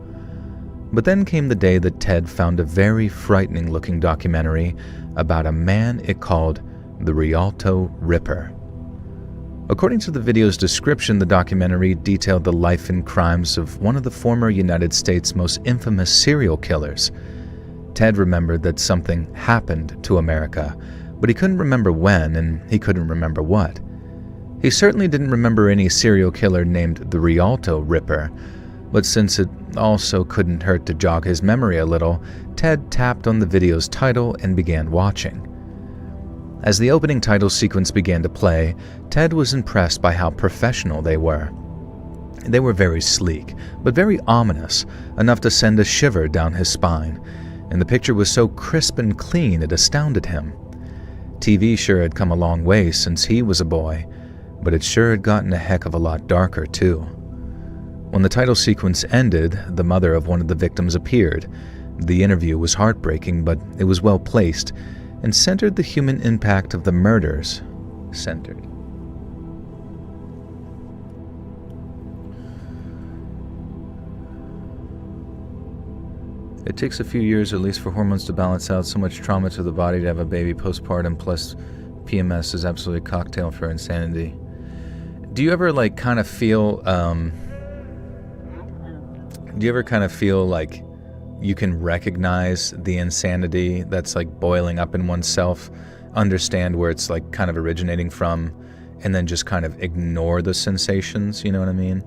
But then came the day that Ted found a very frightening-looking documentary about a man it called the Rialto Ripper. According to the video's description, the documentary detailed the life and crimes of one of the former United States' most infamous serial killers. Ted remembered that something happened to America, but he couldn't remember when, and he couldn't remember what. He certainly didn't remember any serial killer named the Rialto Ripper, but since it also couldn't hurt to jog his memory a little, Ted tapped on the video's title and began watching. As the opening title sequence began to play, Ted was impressed by how professional they were. They were very sleek, but very ominous, enough to send a shiver down his spine, and the picture was so crisp and clean it astounded him. TV sure had come a long way since he was a boy, but it sure had gotten a heck of a lot darker too. When the title sequence ended, the mother of one of the victims appeared. The interview was heartbreaking, but it was well placed and centered the human impact of the murders. Centered. It takes a few years at least for hormones to balance out. So much trauma to the body to have a baby postpartum plus PMS is absolutely a cocktail for insanity. Do you ever kind of feel like you can recognize the insanity that's boiling up in oneself, understand where it's kind of originating from, and then just kind of ignore the sensations, you know what I mean?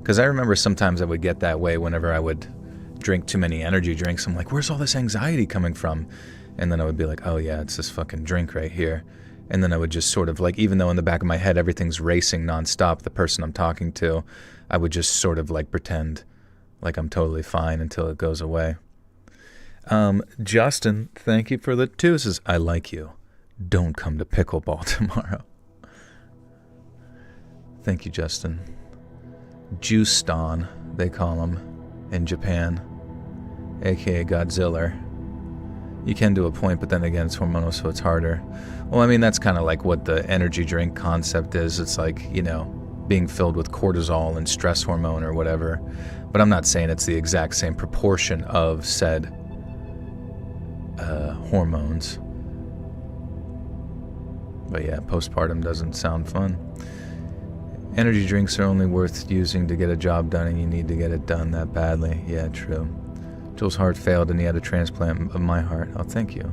Because I remember sometimes I would get that way whenever I would drink too many energy drinks. I'm like, where's all this anxiety coming from? And then I would be like, oh yeah, it's this fucking drink right here. And then I would just sort of even though in the back of my head everything's racing nonstop, the person I'm talking to, I would just sort of pretend like I'm totally fine until it goes away. Justin, thank you for the 2. Says, I like you. Don't come to pickleball tomorrow. Thank you, Justin. Juicedon, they call him in Japan, aka Godzilla. You can do a point, but then again, it's hormonal, so it's harder. Well, I mean, that's kind of what the energy drink concept is. It's being filled with cortisol and stress hormone or whatever. But I'm not saying it's the exact same proportion of said hormones. But yeah, postpartum doesn't sound fun. Energy drinks are only worth using to get a job done, and you need to get it done that badly. Yeah, true. Joel's heart failed and he had a transplant of my heart. Oh, thank you.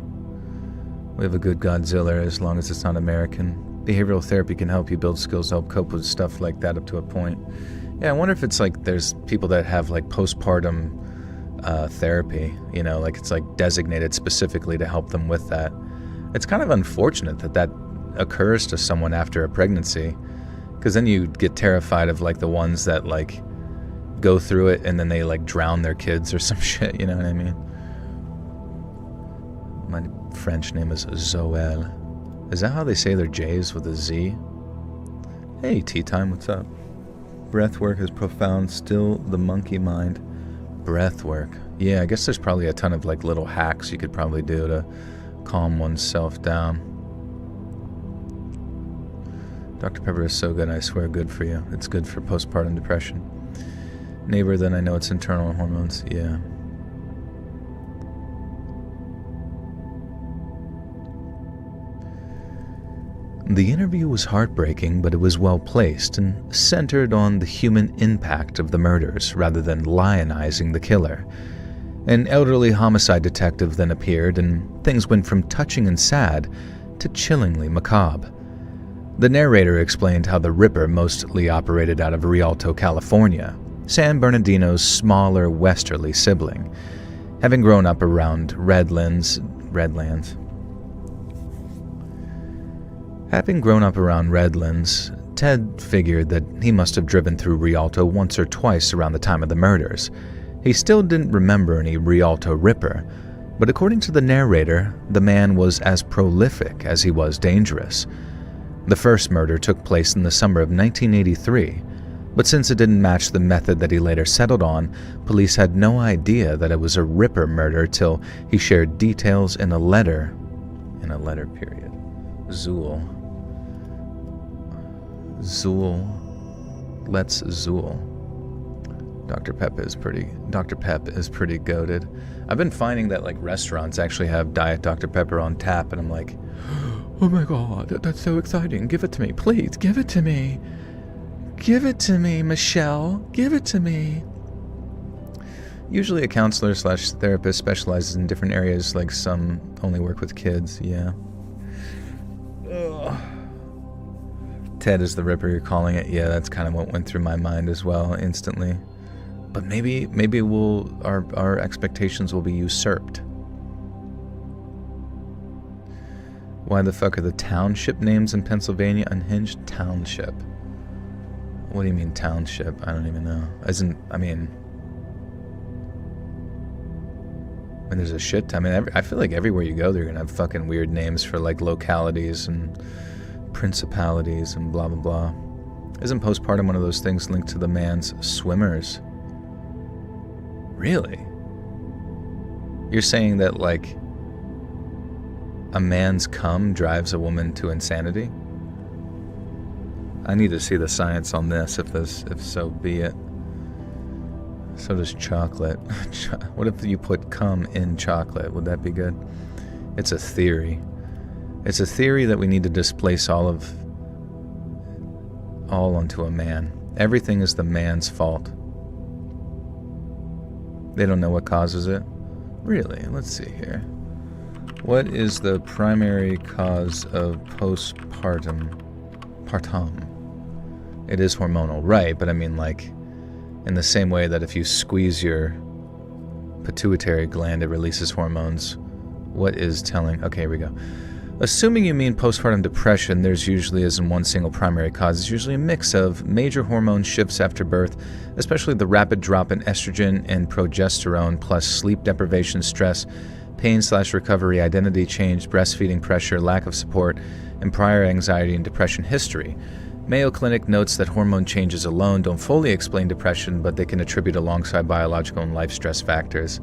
We have a good Godzilla as long as it's not American. Behavioral therapy can help you build skills to help cope with stuff like that up to a point. Yeah, I wonder if it's there's people that have postpartum therapy, it's designated specifically to help them with that. It's kind of unfortunate that occurs to someone after a pregnancy, because then you get terrified of the ones that go through it and then they drown their kids or some shit, you know what I mean? My French name is Zoel. Is that how they say their J's with a Z? Hey, Tea Time, what's up? Breathwork is profound, still the monkey mind. Breathwork. Yeah, I guess there's probably a ton of little hacks you could probably do to calm oneself down. Dr. Pepper is so good, I swear, good for you. It's good for postpartum depression. Neighbor, then I know it's internal hormones. Yeah. The interview was heartbreaking, but it was well placed and centered on the human impact of the murders rather than lionizing the killer. An elderly homicide detective then appeared, and things went from touching and sad to chillingly macabre. The narrator explained how the Ripper mostly operated out of Rialto, California, San Bernardino's smaller westerly sibling. Having grown up around Redlands, Ted figured that he must have driven through Rialto once or twice around the time of the murders. He still didn't remember any Rialto Ripper, but according to the narrator, the man was as prolific as he was dangerous. The first murder took place in the summer of 1983, but since it didn't match the method that he later settled on, police had no idea that it was a Ripper murder till he shared details in a letter. Period. Zool. Let's Zool. Dr. Pep is pretty goated. I've been finding that restaurants actually have Diet Dr. Pepper on tap, and I'm like, oh my god, that's so exciting. Give it to me, please. Give it to me. Give it to me, Michelle. Give it to me. Usually a counselor/therapist specializes in different areas, some only work with kids, yeah. Ugh. Ted is the Ripper, you're calling it. Yeah, that's kind of what went through my mind as well, instantly. But maybe our expectations will be usurped. Why the fuck are the township names in Pennsylvania unhinged? Township. What do you mean township? I don't even know. mean, there's a shit. I mean, I feel like everywhere you go, they're gonna have fucking weird names for like localities and principalities and blah blah blah. Isn't postpartum one of those things linked to the man's swimmers? Really? You're saying that like a man's cum drives a woman to insanity? I need to see the science on this, if so be it. So does chocolate. What if you put cum in chocolate? Would that be good? It's a theory. It's a theory that we need to displace all onto a man. Everything is the man's fault. They don't know what causes it? Really? Let's see here. What is the primary cause of postpartum? It is hormonal, right? But I mean, like, in the same way that if you squeeze your pituitary gland, it releases hormones. What is telling? Okay, here we go. Assuming you mean postpartum depression, there's usually isn't one single primary cause. It's usually a mix of major hormone shifts after birth, especially the rapid drop in estrogen and progesterone, plus sleep deprivation, stress, pain/recovery, identity change, breastfeeding pressure, lack of support, and prior anxiety and depression history. Mayo Clinic notes that hormone changes alone don't fully explain depression, but they can attribute alongside biological and life stress factors.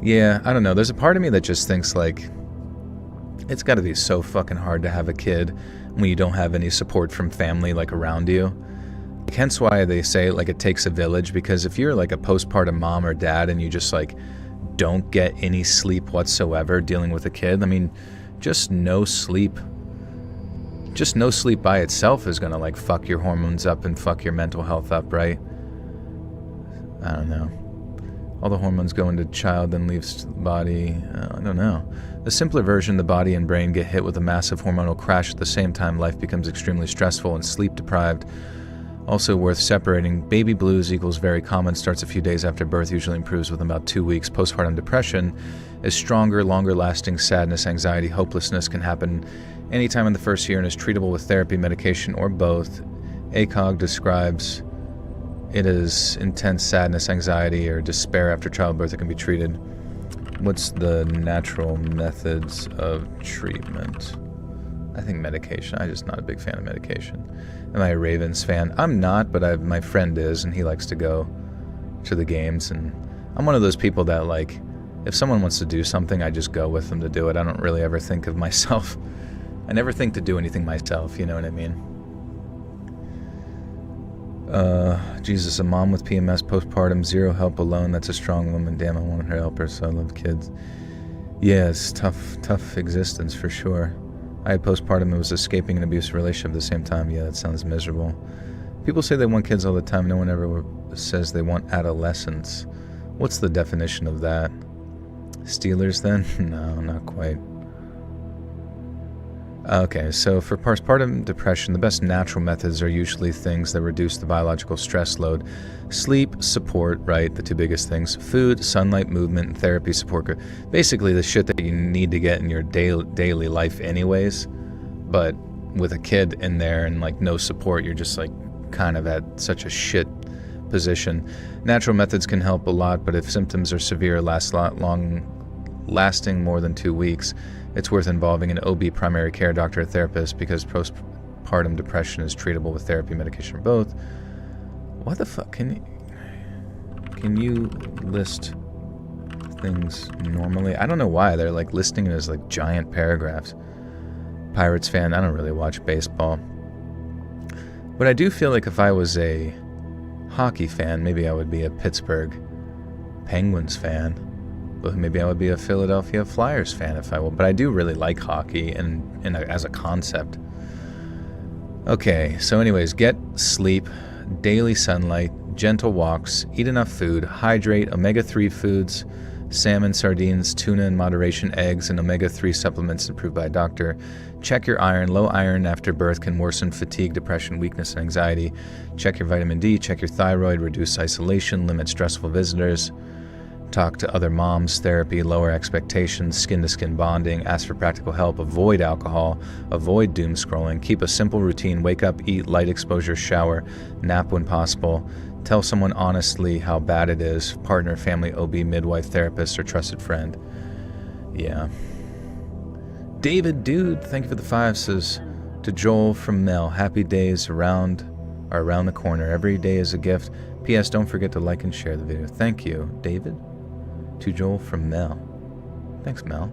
Yeah, I don't know. There's a part of me that just thinks, like, it's got to be so fucking hard to have a kid when you don't have any support from family, like, around you. Hence why they say, like, it takes a village, because if you're, like, a postpartum mom or dad and you just, like, don't get any sleep whatsoever dealing with a kid, I mean, just no sleep by itself is gonna like fuck your hormones up and fuck your mental health up, right? I don't know. All the hormones go into child, then leaves the body. I don't know. The simpler version, the body and brain get hit with a massive hormonal crash at the same time. Life becomes extremely stressful and sleep deprived. Also worth separating, baby blues equals very common, starts a few days after birth, usually improves within about 2 weeks. Postpartum depression is stronger, longer lasting sadness, anxiety, hopelessness, can happen anytime in the first year and is treatable with therapy, medication, or both. ACOG describes it as intense sadness, anxiety, or despair after childbirth that can be treated. What's the natural methods of treatment? I think medication. I'm just not a big fan of medication. Am I a Ravens fan? I'm not, but my friend is, and he likes to go to the games. And I'm one of those people that, like, if someone wants to do something, I just go with them to do it. I don't really ever think of myself. I never think to do anything myself, you know what I mean? Jesus, a mom with PMS, postpartum, zero help alone. That's a strong woman. Damn, I want her to help her, so I love kids. Yeah, it's tough existence for sure. I had postpartum and was escaping an abusive relationship at the same time. Yeah, that sounds miserable. People say they want kids all the time. No one ever says they want adolescence. What's the definition of that? Steelers then? No, not quite. Okay, so for postpartum depression, the best natural methods are usually things that reduce the biological stress load. Sleep, support, right, the two biggest things. Food, sunlight, movement, and therapy support. Basically the shit that you need to get in your daily life anyways. But with a kid in there and like no support, you're just like kind of at such a shit position. Natural methods can help a lot, but if symptoms are severe, lasting more than 2 weeks, it's worth involving an OB, primary care doctor, or therapist, because postpartum depression is treatable with therapy, medication, or both. What the fuck? Can you list things normally? I don't know why they're like listing it as like giant paragraphs. Pirates fan. I don't really watch baseball, but I do feel like if I was a hockey fan, maybe I would be a Pittsburgh Penguins fan. But maybe I would be a Philadelphia Flyers fan if I will. But I do really like hockey and as a concept. Okay, so anyways, get sleep, daily sunlight, gentle walks, eat enough food, hydrate, omega-3 foods, salmon, sardines, tuna in moderation, eggs, and omega-3 supplements approved by a doctor. Check your iron. Low iron after birth can worsen fatigue, depression, weakness, and anxiety. Check your vitamin D, check your thyroid, reduce isolation, limit stressful visitors. Talk to other moms, therapy, lower expectations, skin-to-skin bonding, ask for practical help, avoid alcohol, avoid doom scrolling, keep a simple routine, wake up, eat, light exposure, shower, nap when possible, Tell someone honestly how bad it is. Partner, family, OB, midwife, therapist, or trusted friend. Yeah. David, dude, thank you for the 5, says to Joel from Mel, happy days are around the corner. Every day is a gift. P.S. Don't forget to like and share the video. Thank you, David. To Joel from Mel. Thanks, Mel.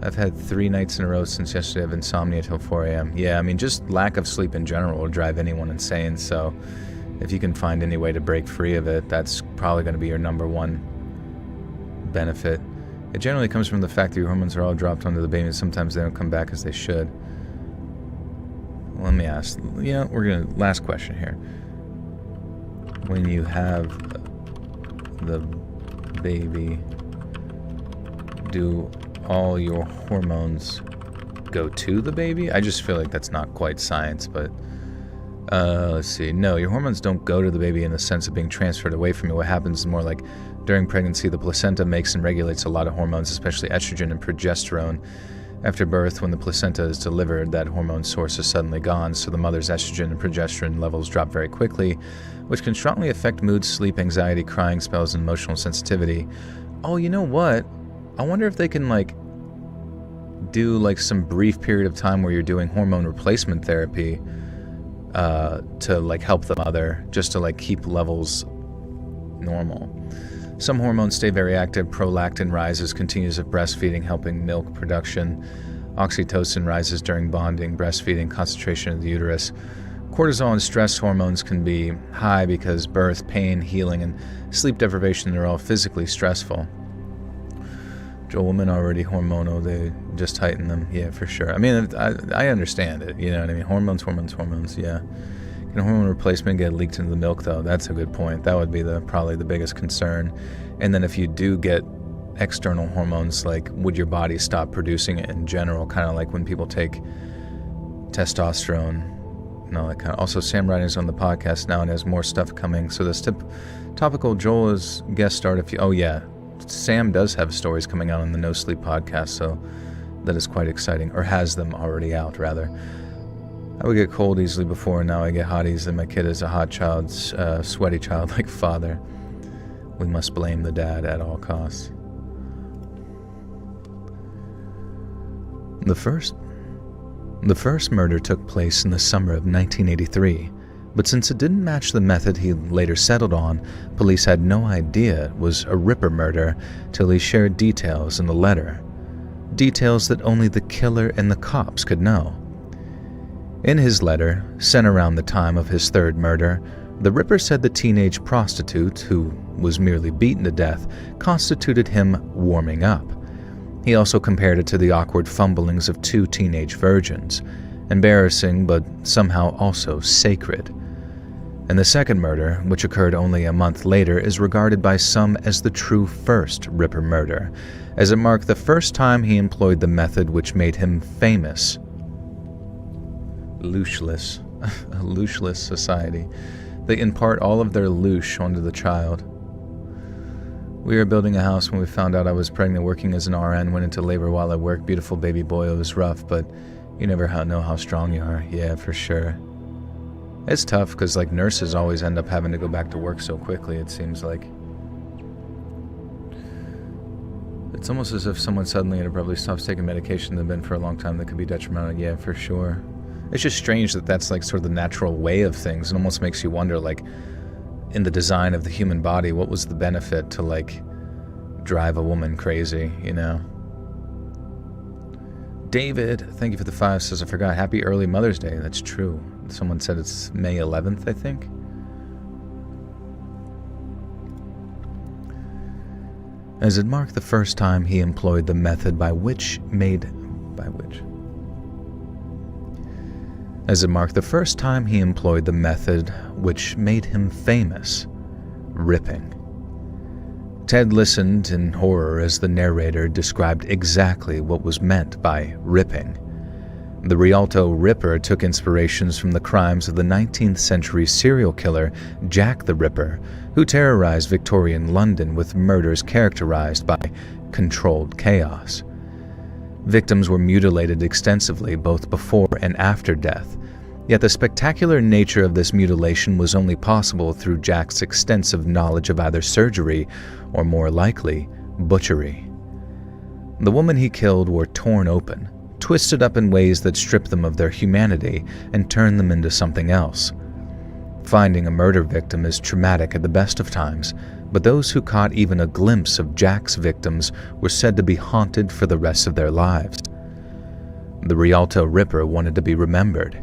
I've had 3 nights in a row since yesterday of insomnia till 4 a.m. Yeah, I mean, just lack of sleep in general will drive anyone insane, so if you can find any way to break free of it, that's probably going to be your number one benefit. It generally comes from the fact that your hormones are all dropped onto the baby, and sometimes they don't come back as they should. Let me ask, last question here. When you have the baby, do all your hormones go to the baby? I just feel like that's not quite science, but let's see. No, your hormones don't go to the baby in the sense of being transferred away from you. What happens is more like during pregnancy, the placenta makes and regulates a lot of hormones, especially estrogen and progesterone. After birth, when the placenta is delivered, that hormone source is suddenly gone, so the mother's estrogen and progesterone levels drop very quickly, which can strongly affect mood, sleep, anxiety, crying spells, and emotional sensitivity. Oh, you know what? I wonder if they can, do, some brief period of time where you're doing hormone replacement therapy to, help the mother, just to, keep levels normal. Some hormones stay very active. Prolactin rises, continues of breastfeeding, helping milk production. Oxytocin rises during bonding, breastfeeding, concentration of the uterus. Cortisol and stress hormones can be high because birth, pain, healing, and sleep deprivation are all physically stressful. Joel, women are already hormonal, they just heighten them. Yeah, for sure. I mean, I understand it, you know what I mean? Hormones, yeah. Can hormone replacement get leaked into the milk, though? That's a good point. That would be probably the biggest concern. And then if you do get external hormones, would your body stop producing it in general? Kind of like when people take testosterone and all that kind of. Also, Sam Riding's on the podcast now and has more stuff coming. So this topical Joel is guest starred. Oh yeah, Sam does have stories coming out on the No Sleep podcast, so that is quite exciting, or has them already out rather. I would get cold easily before, and now I get hot easily. My kid is a hot child, sweaty childlike father. We must blame the dad at all costs. The first murder took place in the summer of 1983, but since it didn't match the method he later settled on, police had no idea it was a Ripper murder till he shared details in the letter. Details that only the killer and the cops could know. In his letter, sent around the time of his third murder, the Ripper said the teenage prostitute, who was merely beaten to death, constituted him warming up. He also compared it to the awkward fumblings of 2 teenage virgins, embarrassing but somehow also sacred. And the second murder, which occurred only a month later, is regarded by some as the true first Ripper murder, as it marked the first time he employed the method which made him famous. Looshless, a looshless society. They impart all of their loosh onto the child. We were building a house when we found out I was pregnant, working as an RN, went into labor while I worked. Beautiful baby boy, it was rough, but you never know how strong you are. Yeah, for sure. It's tough because nurses always end up having to go back to work so quickly, it seems like. It's almost as if someone suddenly and abruptly stops taking medication they've been for a long time that could be detrimental. Yeah, for sure. It's just strange that that's sort of the natural way of things. It almost makes you wonder, in the design of the human body, what was the benefit to, drive a woman crazy, you know? David, thank you for the 5, says, I forgot. Happy early Mother's Day. That's true. Someone said it's May 11th, I think. As it marked the first time he employed the method which made him famous, ripping. Ted listened in horror as the narrator described exactly what was meant by ripping. The Rialto Ripper took inspirations from the crimes of the 19th century serial killer Jack the Ripper, who terrorized Victorian London with murders characterized by controlled chaos. Victims were mutilated extensively both before and after death, Yet the spectacular nature of this mutilation was only possible through Jack's extensive knowledge of either surgery or, more likely, butchery. The woman he killed were torn open, twisted up in ways that stripped them of their humanity and turned them into something else. Finding a murder victim is traumatic at the best of times, but those who caught even a glimpse of Jack's victims were said to be haunted for the rest of their lives. The Rialto Ripper wanted to be remembered.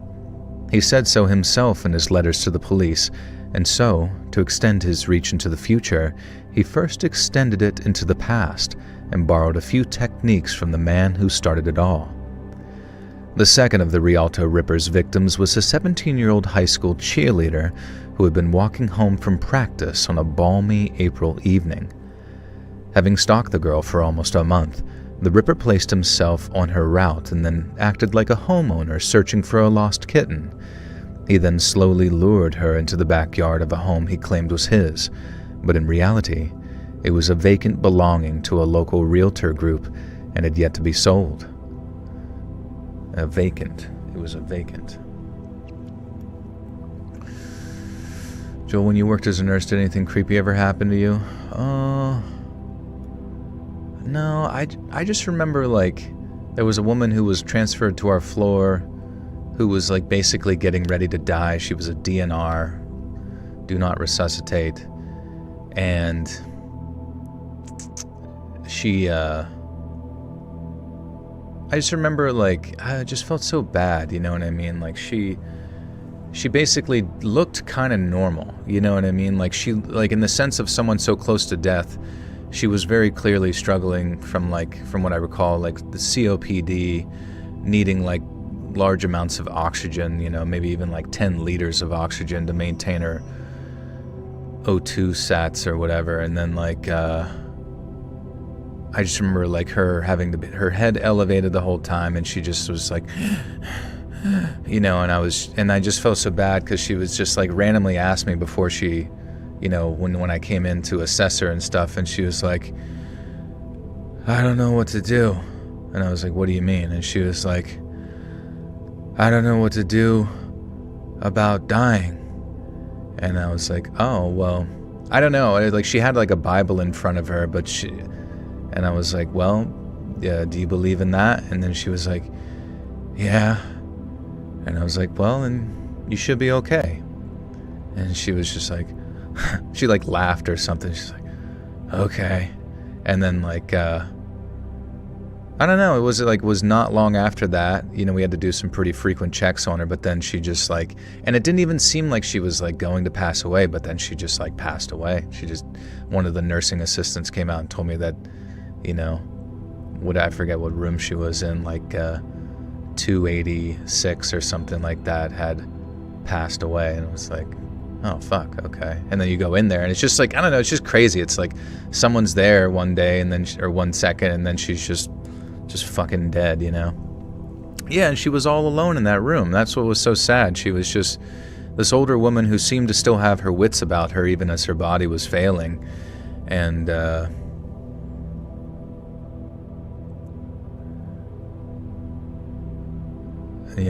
He said so himself in his letters to the police, and so, to extend his reach into the future, he first extended it into the past and borrowed a few techniques from the man who started it all. The second of the Rialto Ripper's victims was a 17-year-old high school cheerleader who had been walking home from practice on a balmy April evening. Having stalked the girl for almost a month, the Ripper placed himself on her route and then acted like a homeowner searching for a lost kitten. He then slowly lured her into the backyard of a home he claimed was his, but in reality, it was a vacant belonging to a local realtor group and had yet to be sold. It was a vacant. Joel, when you worked as a nurse, did anything creepy ever happen to you? No, I just remember, like, there was a woman who was transferred to our floor who was, like, basically getting ready to die. She was a DNR, do not resuscitate, and she, I just remember, like, I just felt so bad, you know what I mean? Like, she basically looked kind of normal, you know what I mean? Like, she, like, in the sense of someone so close to death, she was very clearly struggling from what I recall, like the COPD, needing like large amounts of oxygen, you know, maybe even like 10 liters of oxygen to maintain her O2 sats or whatever. And then like, I just remember like her having her head elevated the whole time, and she just was like, you know, and I just felt so bad because she was just like randomly asked me before she, you know, when I came in to assess her and stuff, and she was like, I don't know what to do. And I was like, what do you mean? And she was like, I don't know what to do about dying. And I was like, oh, well, I don't know. Like, she had like a Bible in front of her, and I was like, well, yeah, do you believe in that? And then she was like, yeah. And I was like, well, then you should be okay. And she was just like, she like laughed or something. She's like, okay. And then like, I don't know, it was not long after that, you know, we had to do some pretty frequent checks on her, but then she just like, and it didn't even seem like she was like going to pass away, but then she just like passed away. One of the nursing assistants came out and told me that, you know, I forget what room she was in, like 286 or something like that, had passed away. And it was like, oh, fuck, okay. And then you go in there, and it's just like, I don't know, it's just crazy. It's like someone's there one day, and then, or 1 second, and then she's just fucking dead, you know? Yeah, and she was all alone in that room. That's what was so sad. She was just this older woman who seemed to still have her wits about her, even as her body was failing. And, yeah,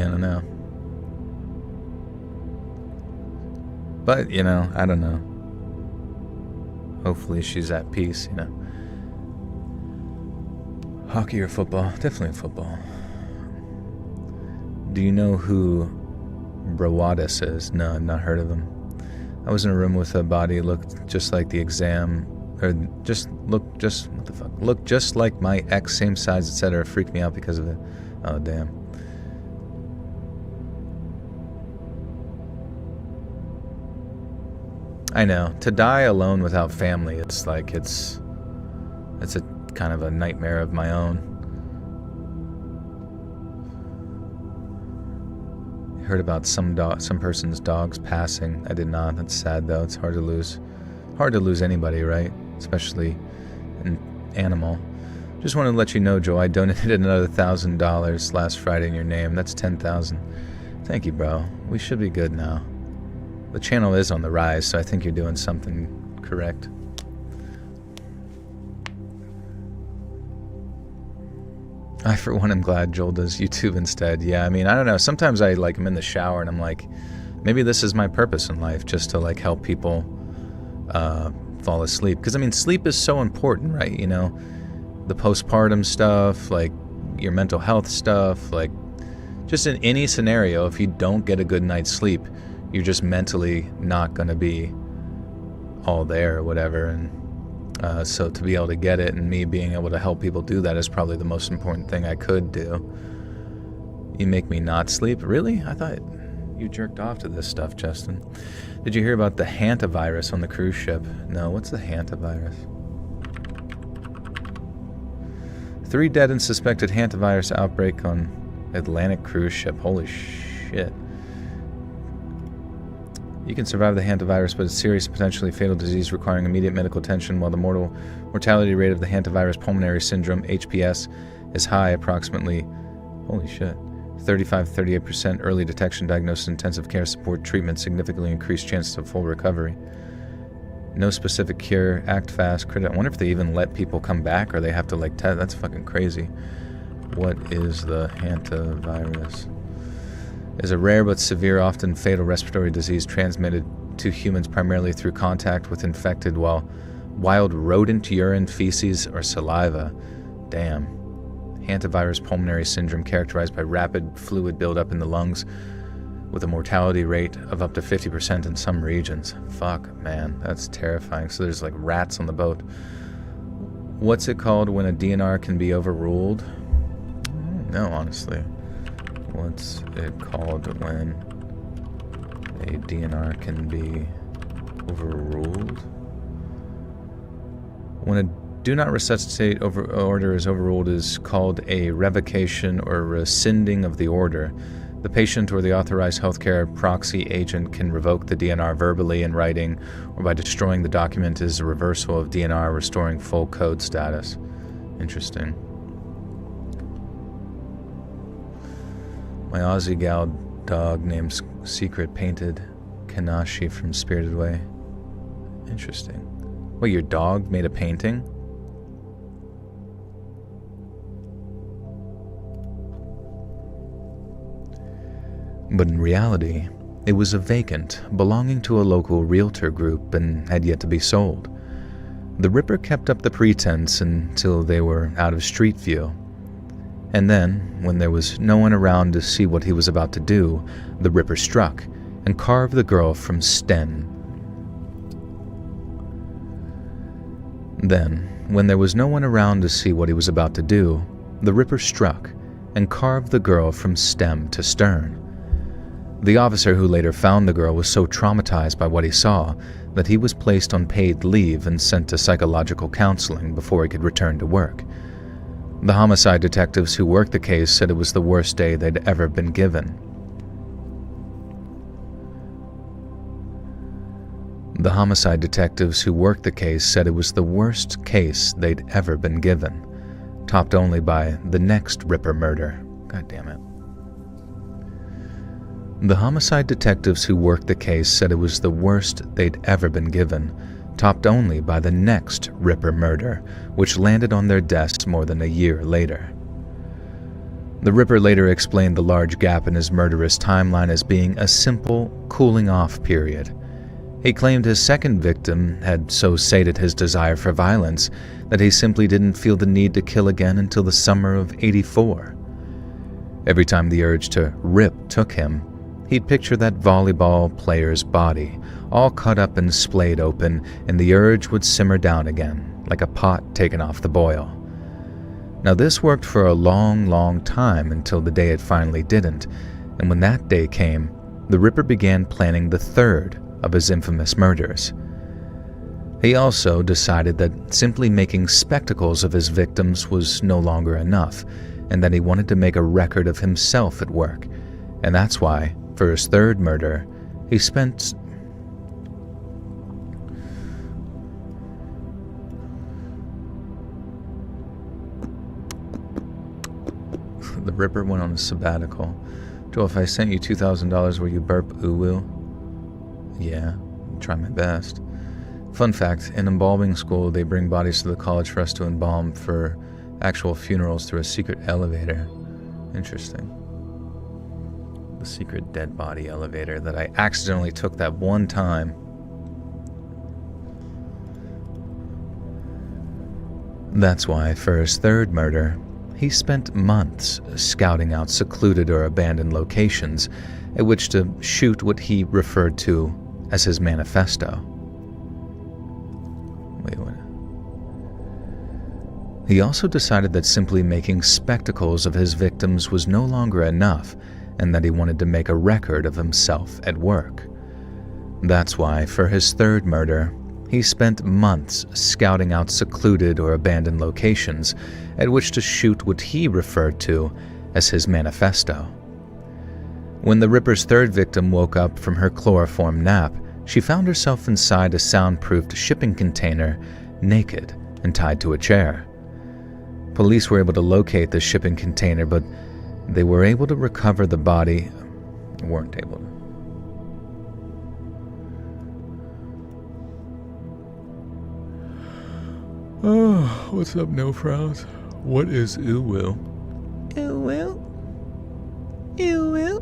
I don't know. But, you know, I don't know. Hopefully she's at peace, you know. Hockey or football? Definitely football. Do you know who Brawadis is? No, I've not heard of him. I was in a room with a body looked just like the exam, or looked just like my ex, same size, etc. Freaked me out because of it. Oh, damn. I know. To die alone without family, it's a kind of a nightmare of my own. I heard about some person's dogs passing. I did not. That's sad though. It's hard to lose anybody, right? Especially an animal. Just wanted to let you know, Joe, I donated another $1,000 last Friday in your name. That's $10,000. Thank you, bro. We should be good now. The channel is on the rise, so I think you're doing something correct. I, for one, am glad Joel does YouTube instead. Yeah, I mean, I don't know. Sometimes I, like, I'm in the shower and I'm like, maybe this is my purpose in life, just to, like, help people fall asleep. Because, I mean, sleep is so important, right? You know, the postpartum stuff, like, your mental health stuff, like, just in any scenario, if you don't get a good night's sleep, you're just mentally not going to be all there or whatever. And so to be able to get it, and me being able to help people do that, is probably the most important thing I could do. You make me not sleep? Really? I thought you jerked off to this stuff, Justin. Did you hear about the hantavirus on the cruise ship? No, what's the hantavirus? 3 dead in suspected hantavirus outbreak on Atlantic cruise ship. Holy shit. You can survive the hantavirus, but it's serious, potentially fatal disease requiring immediate medical attention, while the mortality rate of the hantavirus pulmonary syndrome, HPS, is high, approximately, holy shit, 35-38%. Early detection, diagnosis, intensive care support, treatment, significantly increased chances of full recovery. No specific cure, act fast, I wonder if they even let people come back, or they have to, like, test. That's fucking crazy. What is the hantavirus? Is a rare but severe, often fatal respiratory disease transmitted to humans primarily through contact with infected wild rodent urine, feces, or saliva. Damn. Hantavirus pulmonary syndrome, characterized by rapid fluid buildup in the lungs with a mortality rate of up to 50% in some regions. Fuck, man, that's terrifying. So there's like rats on the boat. What's it called when a DNR can be overruled? No, honestly. What's it called when a DNR can be overruled? When a do not resuscitate order is overruled, is called a revocation or rescinding of the order. The patient or the authorized healthcare proxy agent can revoke the DNR verbally in writing, or by destroying the document is a reversal of DNR, restoring full code status. Interesting. My Aussie gal dog named Secret painted Kanashi from Spirited Away. Interesting. Wait, your dog made a painting? But in reality, it was a vacant, belonging to a local realtor group and had yet to be sold. The Ripper kept up the pretense until they were out of street view. And then, when there was no one around to see what he was about to do, the Ripper struck and carved the girl from stem. Then, when there was no one around to see what he was about to do, the Ripper struck and carved the girl from stem to stern. The officer who later found the girl was so traumatized by what he saw that he was placed on paid leave and sent to psychological counseling before he could return to work. The homicide detectives who worked the case said it was the worst day they'd ever been given. The homicide detectives who worked the case said it was the worst case they'd ever been given, topped only by the next Ripper murder. God damn it. The homicide detectives who worked the case said it was the worst they'd ever been given, topped only by the next Ripper murder, which landed on their desks more than a year later. The Ripper later explained the large gap in his murderous timeline as being a simple cooling-off period. He claimed his second victim had so sated his desire for violence that he simply didn't feel the need to kill again until the summer of '84. Every time the urge to rip took him, he'd picture that volleyball player's body, all cut up and splayed open, and the urge would simmer down again, like a pot taken off the boil. Now this worked for a long, long time until the day it finally didn't, and when that day came, the Ripper began planning the third of his infamous murders. He also decided that simply making spectacles of his victims was no longer enough, and that he wanted to make a record of himself at work, and that's why, for his third murder, he spent the Ripper went on a sabbatical. Joel, if I sent you $2,000, will you burp uwu? Yeah, try my best. Fun fact, in embalming school, they bring bodies to the college for us to embalm for actual funerals through a secret elevator. Interesting. The secret dead body elevator that I accidentally took that one time. That's why, for his third murder, he spent months scouting out secluded or abandoned locations at which to shoot what he referred to as his manifesto. Wait, what? He also decided that simply making spectacles of his victims was no longer enough, and that he wanted to make a record of himself at work. That's why, for his third murder, he spent months scouting out secluded or abandoned locations at which to shoot what he referred to as his manifesto. When the Ripper's third victim woke up from her chloroform nap, she found herself inside a soundproofed shipping container, naked and tied to a chair. Police were able to locate the shipping container, but they were able to recover the body. Weren't able to. Oh, what's up, No Frowns? What is ill will? Ill will? Ill will?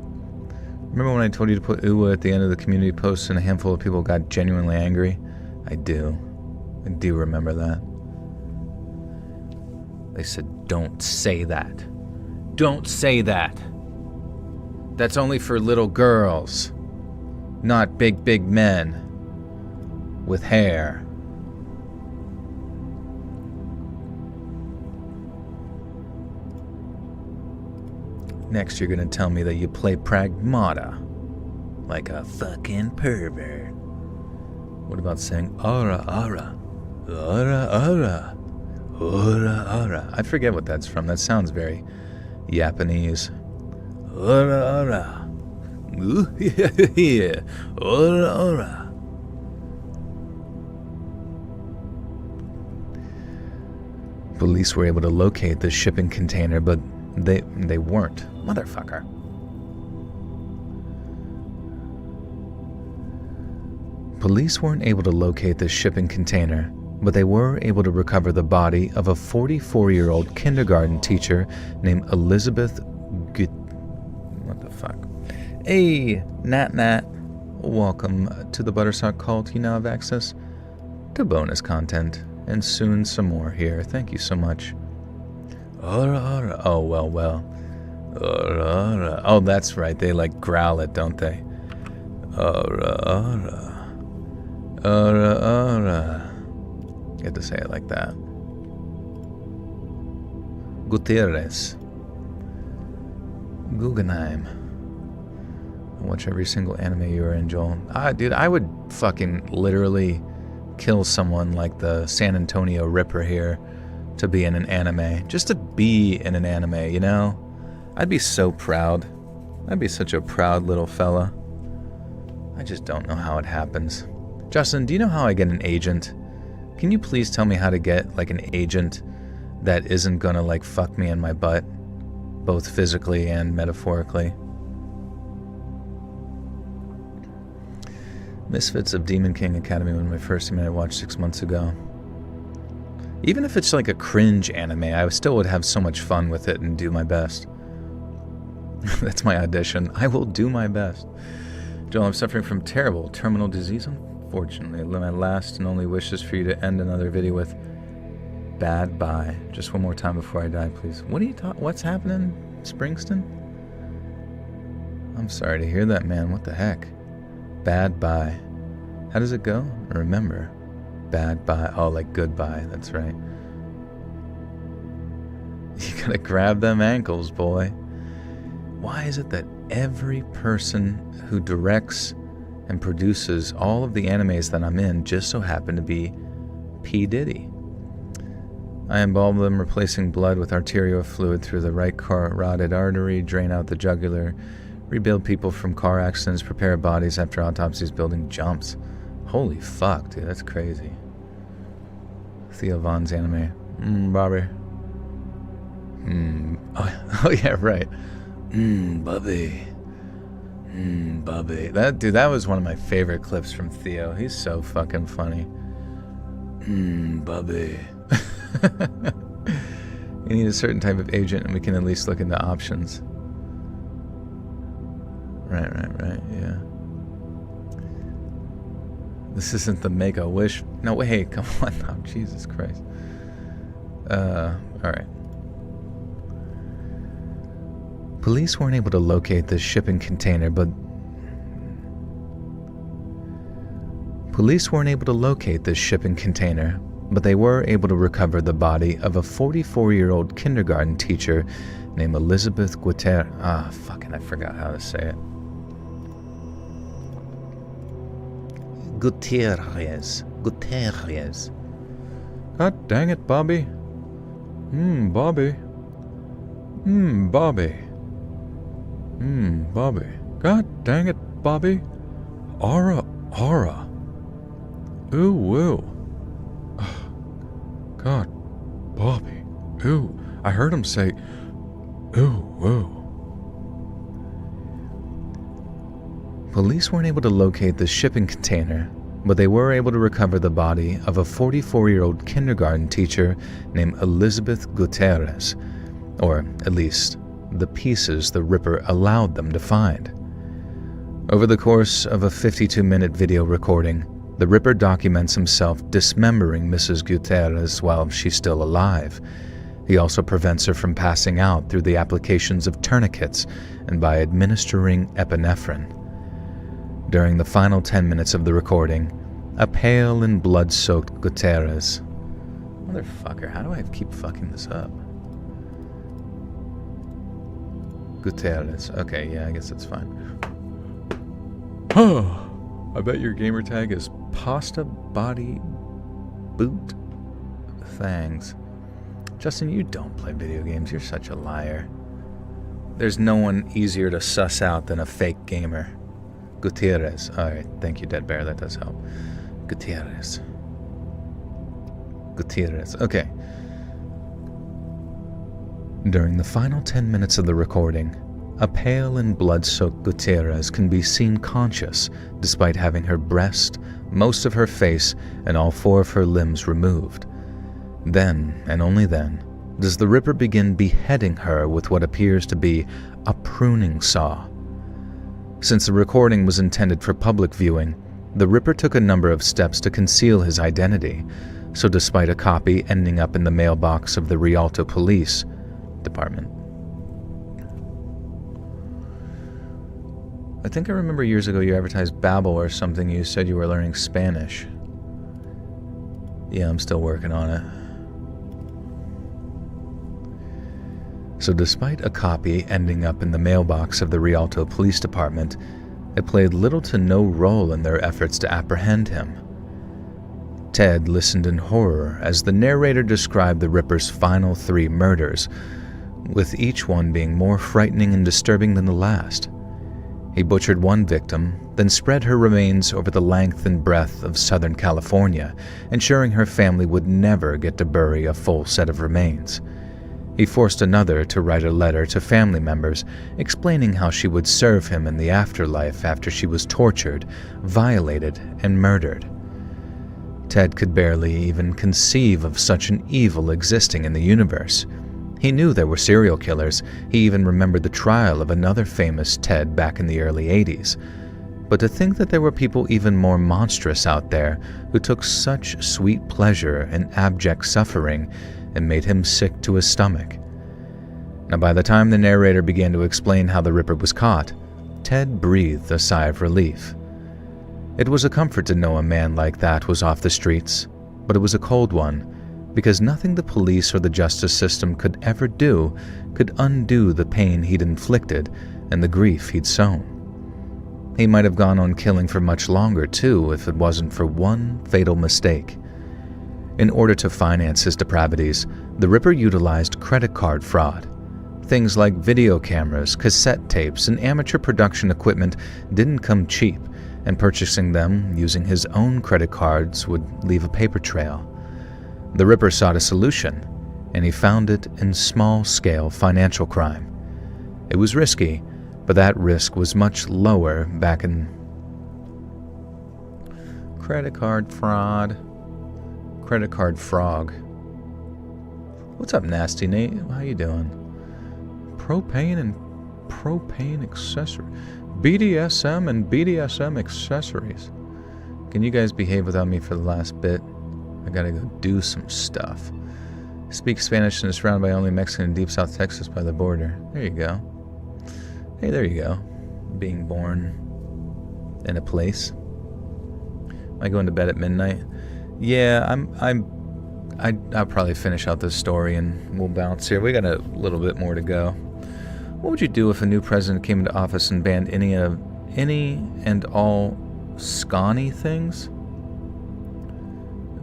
Remember when I told you to put "uwa" at the end of the community post and a handful of people got genuinely angry? I do remember that. They said, don't say that. Don't say that. That's only for little girls, not big men with hair. Next, you're gonna tell me that you play Pragmata like a fucking pervert. What about saying ara ara, ara ara, ara ara? I forget what that's from. That sounds very Japanese. Ara ara, yeah, ara ara. Police were able to locate the shipping container, but they weren't. Motherfucker. Police weren't able to locate the shipping container, but they were able to recover the body of a 44-year-old kindergarten teacher named Elizabeth What the fuck? Hey, Nat. Welcome to the Buttersock Cult. You now have access to bonus content, and soon some more here. Thank you so much. Oh, well. Oh, that's right. They like growl it, don't they? You have to say it like that. Gutierrez. Guggenheim. Watch every single anime you are in, Joel. Dude, I would fucking literally kill someone like the San Antonio Ripper here to be in an anime. Just to be in an anime, you know? I'd be so proud. I'd be such a proud little fella. I just don't know how it happens. Justin, do you know how I get an agent? Can you please tell me how to get, like, an agent that isn't gonna, like, fuck me in my butt? Both physically and metaphorically. Misfits of Demon King Academy was my first anime I watched 6 months ago. Even if it's like a cringe anime, I still would have so much fun with it and do my best. That's my audition. I will do my best. Joel, I'm suffering from terrible terminal disease. Unfortunately, my last and only wish is for you to end another video with bad bye. Just one more time before I die, please. What are you talking? What's happening, Springston? I'm sorry to hear that, man. What the heck? Bad bye. How does it go? Remember, bad bye. Oh, like goodbye. That's right. You gotta grab them ankles, boy. Why is it that every person who directs and produces all of the animes that I'm in just so happen to be P. Diddy? I embalm them, replacing blood with arterial fluid through the right carotid artery, drain out the jugular, rebuild people from car accidents, prepare bodies after autopsies, building jumps. Holy fuck, dude, that's crazy. Theo Von's anime. Bobby. Oh yeah, right. Bobby. Bobby. That was one of my favorite clips from Theo. He's so fucking funny. Bobby. We need a certain type of agent, and we can at least look into options. Right, yeah. This isn't the Make-A-Wish. No, wait, come on now. Jesus Christ. Alright. Police weren't able to locate the shipping container, but they were able to recover the body of a 44-year-old kindergarten teacher named Elizabeth Gutierrez. I forgot how to say it. Gutierrez. God dang it, Bobby. Bobby. Bobby. God dang it, Bobby. Aura. Ooh, woo. God, Bobby. Ooh, I heard him say, ooh, woo. Police weren't able to locate the shipping container, but they were able to recover the body of a 44-year-old kindergarten teacher named Elizabeth Gutierrez, or at least the pieces the Ripper allowed them to find. Over the course of a 52-minute video recording, the Ripper documents himself dismembering Mrs. Gutierrez while she's still alive. He also prevents her from passing out through the applications of tourniquets and by administering epinephrine. During the final 10 minutes of the recording, a pale and blood-soaked Gutierrez... Motherfucker, how do I keep fucking this up? Gutierrez. Okay, yeah, I guess that's fine. I bet your gamer tag is Pasta Body Boot. Thanks. Justin, you don't play video games. You're such a liar. There's no one easier to suss out than a fake gamer. Gutierrez. Alright, thank you, Dead Bear. That does help. Gutierrez. Okay. During the final 10 minutes of the recording, a pale and blood-soaked Gutierrez can be seen conscious despite having her breast, most of her face, and all 4 of her limbs removed. Then, and only then, does the Ripper begin beheading her with what appears to be a pruning saw. Since the recording was intended for public viewing, the Ripper took a number of steps to conceal his identity, so despite a copy ending up in the mailbox of the Rialto Police Department. I think I remember years ago you advertised Babbel or something. You said you were learning Spanish. Yeah, I'm still working on it. So despite a copy ending up in the mailbox of the Rialto Police Department, it played little to no role in their efforts to apprehend him. Ted listened in horror as the narrator described the Ripper's final 3 murders, with each one being more frightening and disturbing than the last. He butchered one victim, then spread her remains over the length and breadth of Southern California, ensuring her family would never get to bury a full set of remains. He forced another to write a letter to family members explaining how she would serve him in the afterlife after she was tortured, violated, and murdered. Ted could barely even conceive of such an evil existing in the universe. He knew there were serial killers. He even remembered the trial of another famous Ted back in the early 80s. But to think that there were people even more monstrous out there who took such sweet pleasure in abject suffering and made him sick to his stomach. Now, by the time the narrator began to explain how the Ripper was caught, Ted breathed a sigh of relief. It was a comfort to know a man like that was off the streets, but it was a cold one, because nothing the police or the justice system could ever do could undo the pain he'd inflicted and the grief he'd sown. He might have gone on killing for much longer, too, if it wasn't for one fatal mistake. In order to finance his depravities, the Ripper utilized credit card fraud. Things like video cameras, cassette tapes, and amateur production equipment didn't come cheap, and purchasing them using his own credit cards would leave a paper trail. The Ripper sought a solution, and he found it in small-scale financial crime. It was risky, but that risk was much lower back in... Credit card fraud. Credit card frog. What's up, Nasty Nate? How you doing? Propane and propane accessory. BDSM and BDSM accessories. Can you guys behave without me for the last bit? I gotta go do some stuff. Speak Spanish and is surrounded by only Mexican in deep South Texas by the border. There you go. Hey, there you go. Being born in a place. Am I going to bed at midnight? Yeah, I'll probably finish out this story and we'll bounce here. We got a little bit more to go. What would you do if a new president came into office and banned any and all scawny things?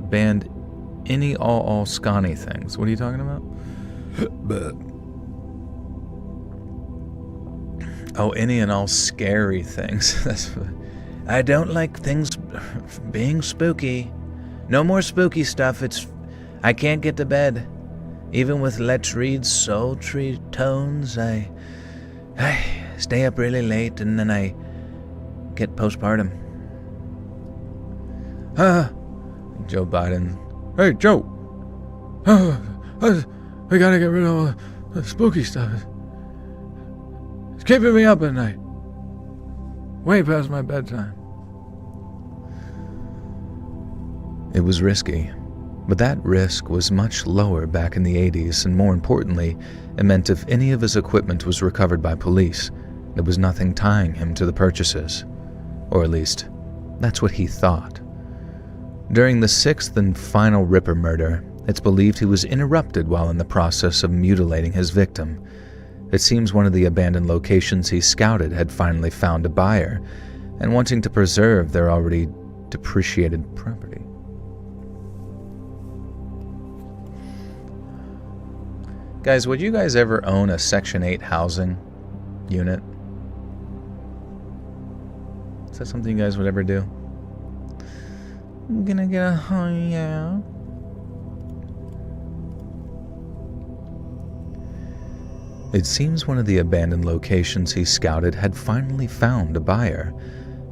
Banned any all scawny things. What are you talking about? Oh, any and all scary things. I don't like things being spooky. No more spooky stuff. I can't get to bed. Even with Let's Read sultry tones, I stay up really late and then I get postpartum. Joe Biden. Hey, Joe. We gotta get rid of all the spooky stuff. It's keeping me up at night. Way past my bedtime. It was risky, but that risk was much lower back in the 80s, and more importantly, it meant if any of his equipment was recovered by police, there was nothing tying him to the purchases. Or at least, that's what he thought. During the sixth and final Ripper murder, it's believed he was interrupted while in the process of mutilating his victim. It seems one of the abandoned locations he scouted had finally found a buyer, and wanting to preserve their already depreciated property. Guys, would you guys ever own a Section 8 housing unit? Is that something you guys would ever do? I'm gonna get a yeah. It seems one of the abandoned locations he scouted had finally found a buyer,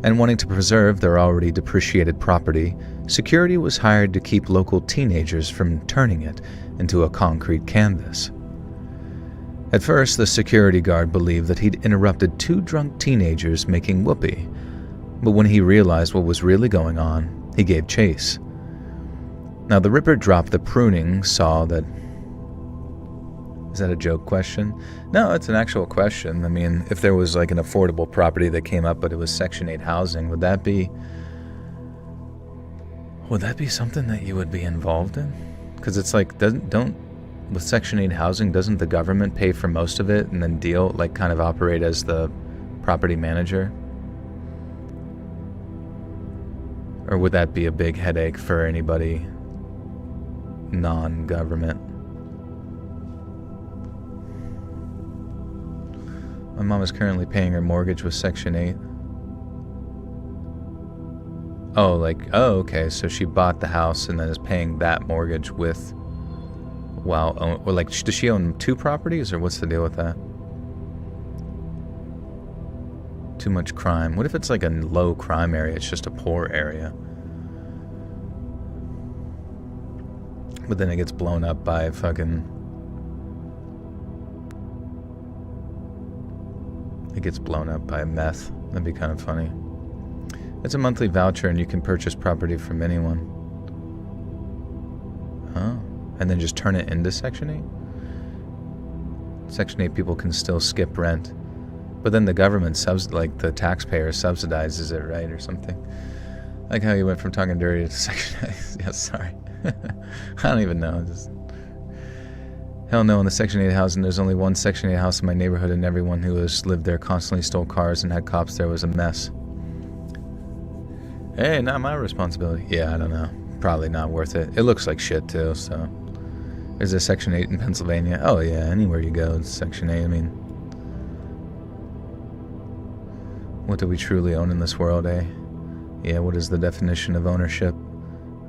and wanting to preserve their already depreciated property, security was hired to keep local teenagers from turning it into a concrete canvas. At first, the security guard believed that he'd interrupted two drunk teenagers making whoopee, but when he realized what was really going on, he gave chase. Now, the Ripper dropped the pruning, saw that... Is that a joke question? No, it's an actual question. I mean, if there was like an affordable property that came up but it was Section 8 housing, would that be something that you would be involved in? Because it's like, with Section 8 housing, doesn't the government pay for most of it and then kind of operate as the property manager? Or would that be a big headache for anybody non-government? My mom is currently paying her mortgage with Section 8. Oh, okay, so she bought the house and then is paying that mortgage with... Wow, or like, does she own two properties, or what's the deal with that? Too much crime. What if it's like a low crime area, it's just a poor area? But then it gets blown up by It gets blown up by meth. That'd be kind of funny. It's a monthly voucher and you can purchase property from anyone. Huh? And then just turn it into Section 8? Section 8 people can still skip rent. But then the government, the taxpayer subsidizes it, right? Or something. Like how you went from talking dirty to Section 8. Yeah, sorry. I don't even know. Hell no, in the Section 8 housing, there's only one Section 8 house in my neighborhood, and everyone who has lived there constantly stole cars and had cops there. Was a mess. Hey, not my responsibility. Yeah, I don't know. Probably not worth it. It looks like shit, too, so... There's a Section 8 in Pennsylvania. Oh, yeah, anywhere you go, it's Section 8. I mean... What do we truly own in this world, eh? Yeah, what is the definition of ownership?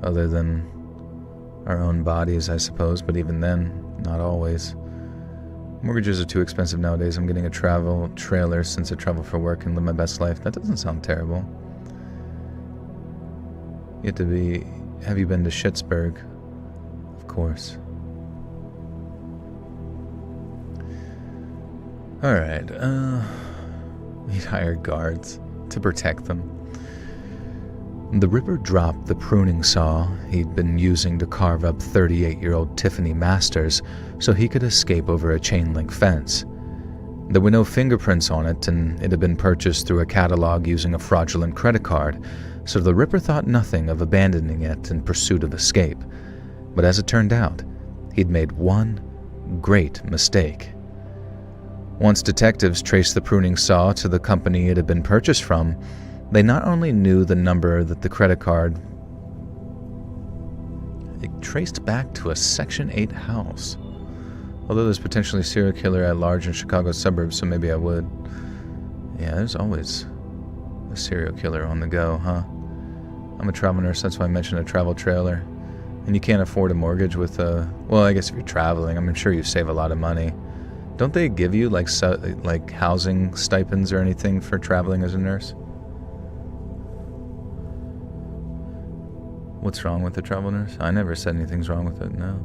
Other than our own bodies, I suppose, but even then, not always. Mortgages are too expensive nowadays. I'm getting a travel trailer since I travel for work and live my best life. That doesn't sound terrible. Have you been to Schittsburg? Of course. Alright, he'd hired guards to protect them. The Ripper dropped the pruning saw he'd been using to carve up 38-year-old Tiffany Masters so he could escape over a chain-link fence. There were no fingerprints on it, and it had been purchased through a catalog using a fraudulent credit card, so the Ripper thought nothing of abandoning it in pursuit of escape. But as it turned out, he'd made one great mistake. Once detectives traced the pruning saw to the company it had been purchased from, they not only knew the number that the credit card it traced back to a Section 8 house. Although there's potentially a serial killer at large in Chicago suburbs, so maybe I would. Yeah, there's always a serial killer on the go, huh? I'm a travel nurse, that's why I mentioned a travel trailer. And you can't afford a mortgage with well, I guess if you're traveling, I'm sure you save a lot of money. Don't they give you like housing stipends or anything for traveling as a nurse? What's wrong with the travel nurse? I never said anything's wrong with it, no.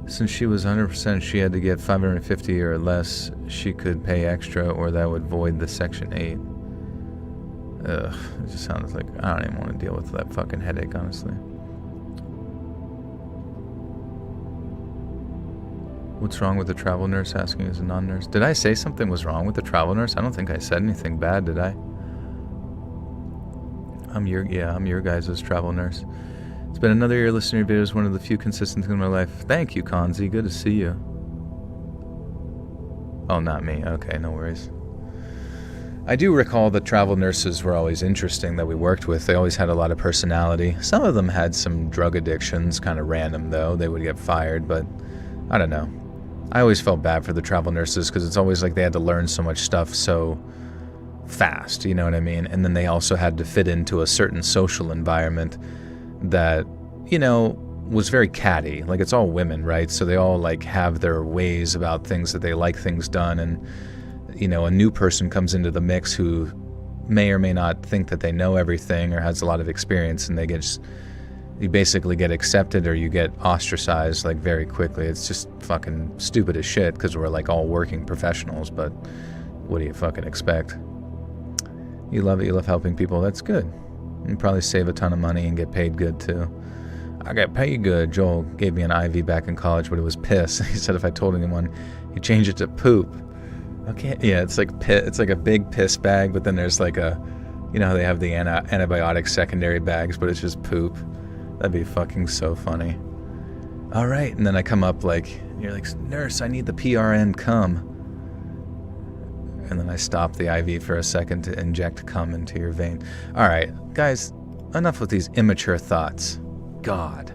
Since she was 100%, she had to get $550 or less. She could pay extra, or that would void the Section 8. Ugh, it just sounds like I don't even want to deal with that fucking headache, honestly. What's wrong with the travel nurse? Asking as a non-nurse. Did I say something was wrong with the travel nurse? I don't think I said anything bad, did I? I'm your guys' travel nurse. It's been another year listening to your videos, one of the few consistent things in my life. Thank you, Konzi. Good to see you. Oh, not me. Okay, no worries. I do recall that travel nurses were always interesting that we worked with. They always had a lot of personality. Some of them had some drug addictions, kind of random though. They would get fired, but I don't know. I always felt bad for the travel nurses because it's always like they had to learn so much stuff so fast, you know what I mean? And then they also had to fit into a certain social environment that, you know, was very catty. Like, it's all women, right? So they all like have their ways about things, that they like things done, and you know, a new person comes into the mix who may or may not think that they know everything or has a lot of experience, and you basically get accepted or you get ostracized like very quickly. It's just fucking stupid as shit because we're like all working professionals, but what do you fucking expect? You love it, you love helping people, that's good. You probably save a ton of money and get paid good too. I got paid good. Joel gave me an IV back in college, but it was piss. He said if I told anyone, he'd change it to poop. Okay, yeah, it's like it's like a big piss bag, but then there's like a, you know how they have the antibiotic secondary bags, but it's just poop. That'd be fucking so funny. All right, and then I come up like, you're like, nurse, I need the PRN cum. And then I stop the IV for a second to inject cum into your vein. All right, guys, enough with these immature thoughts. God.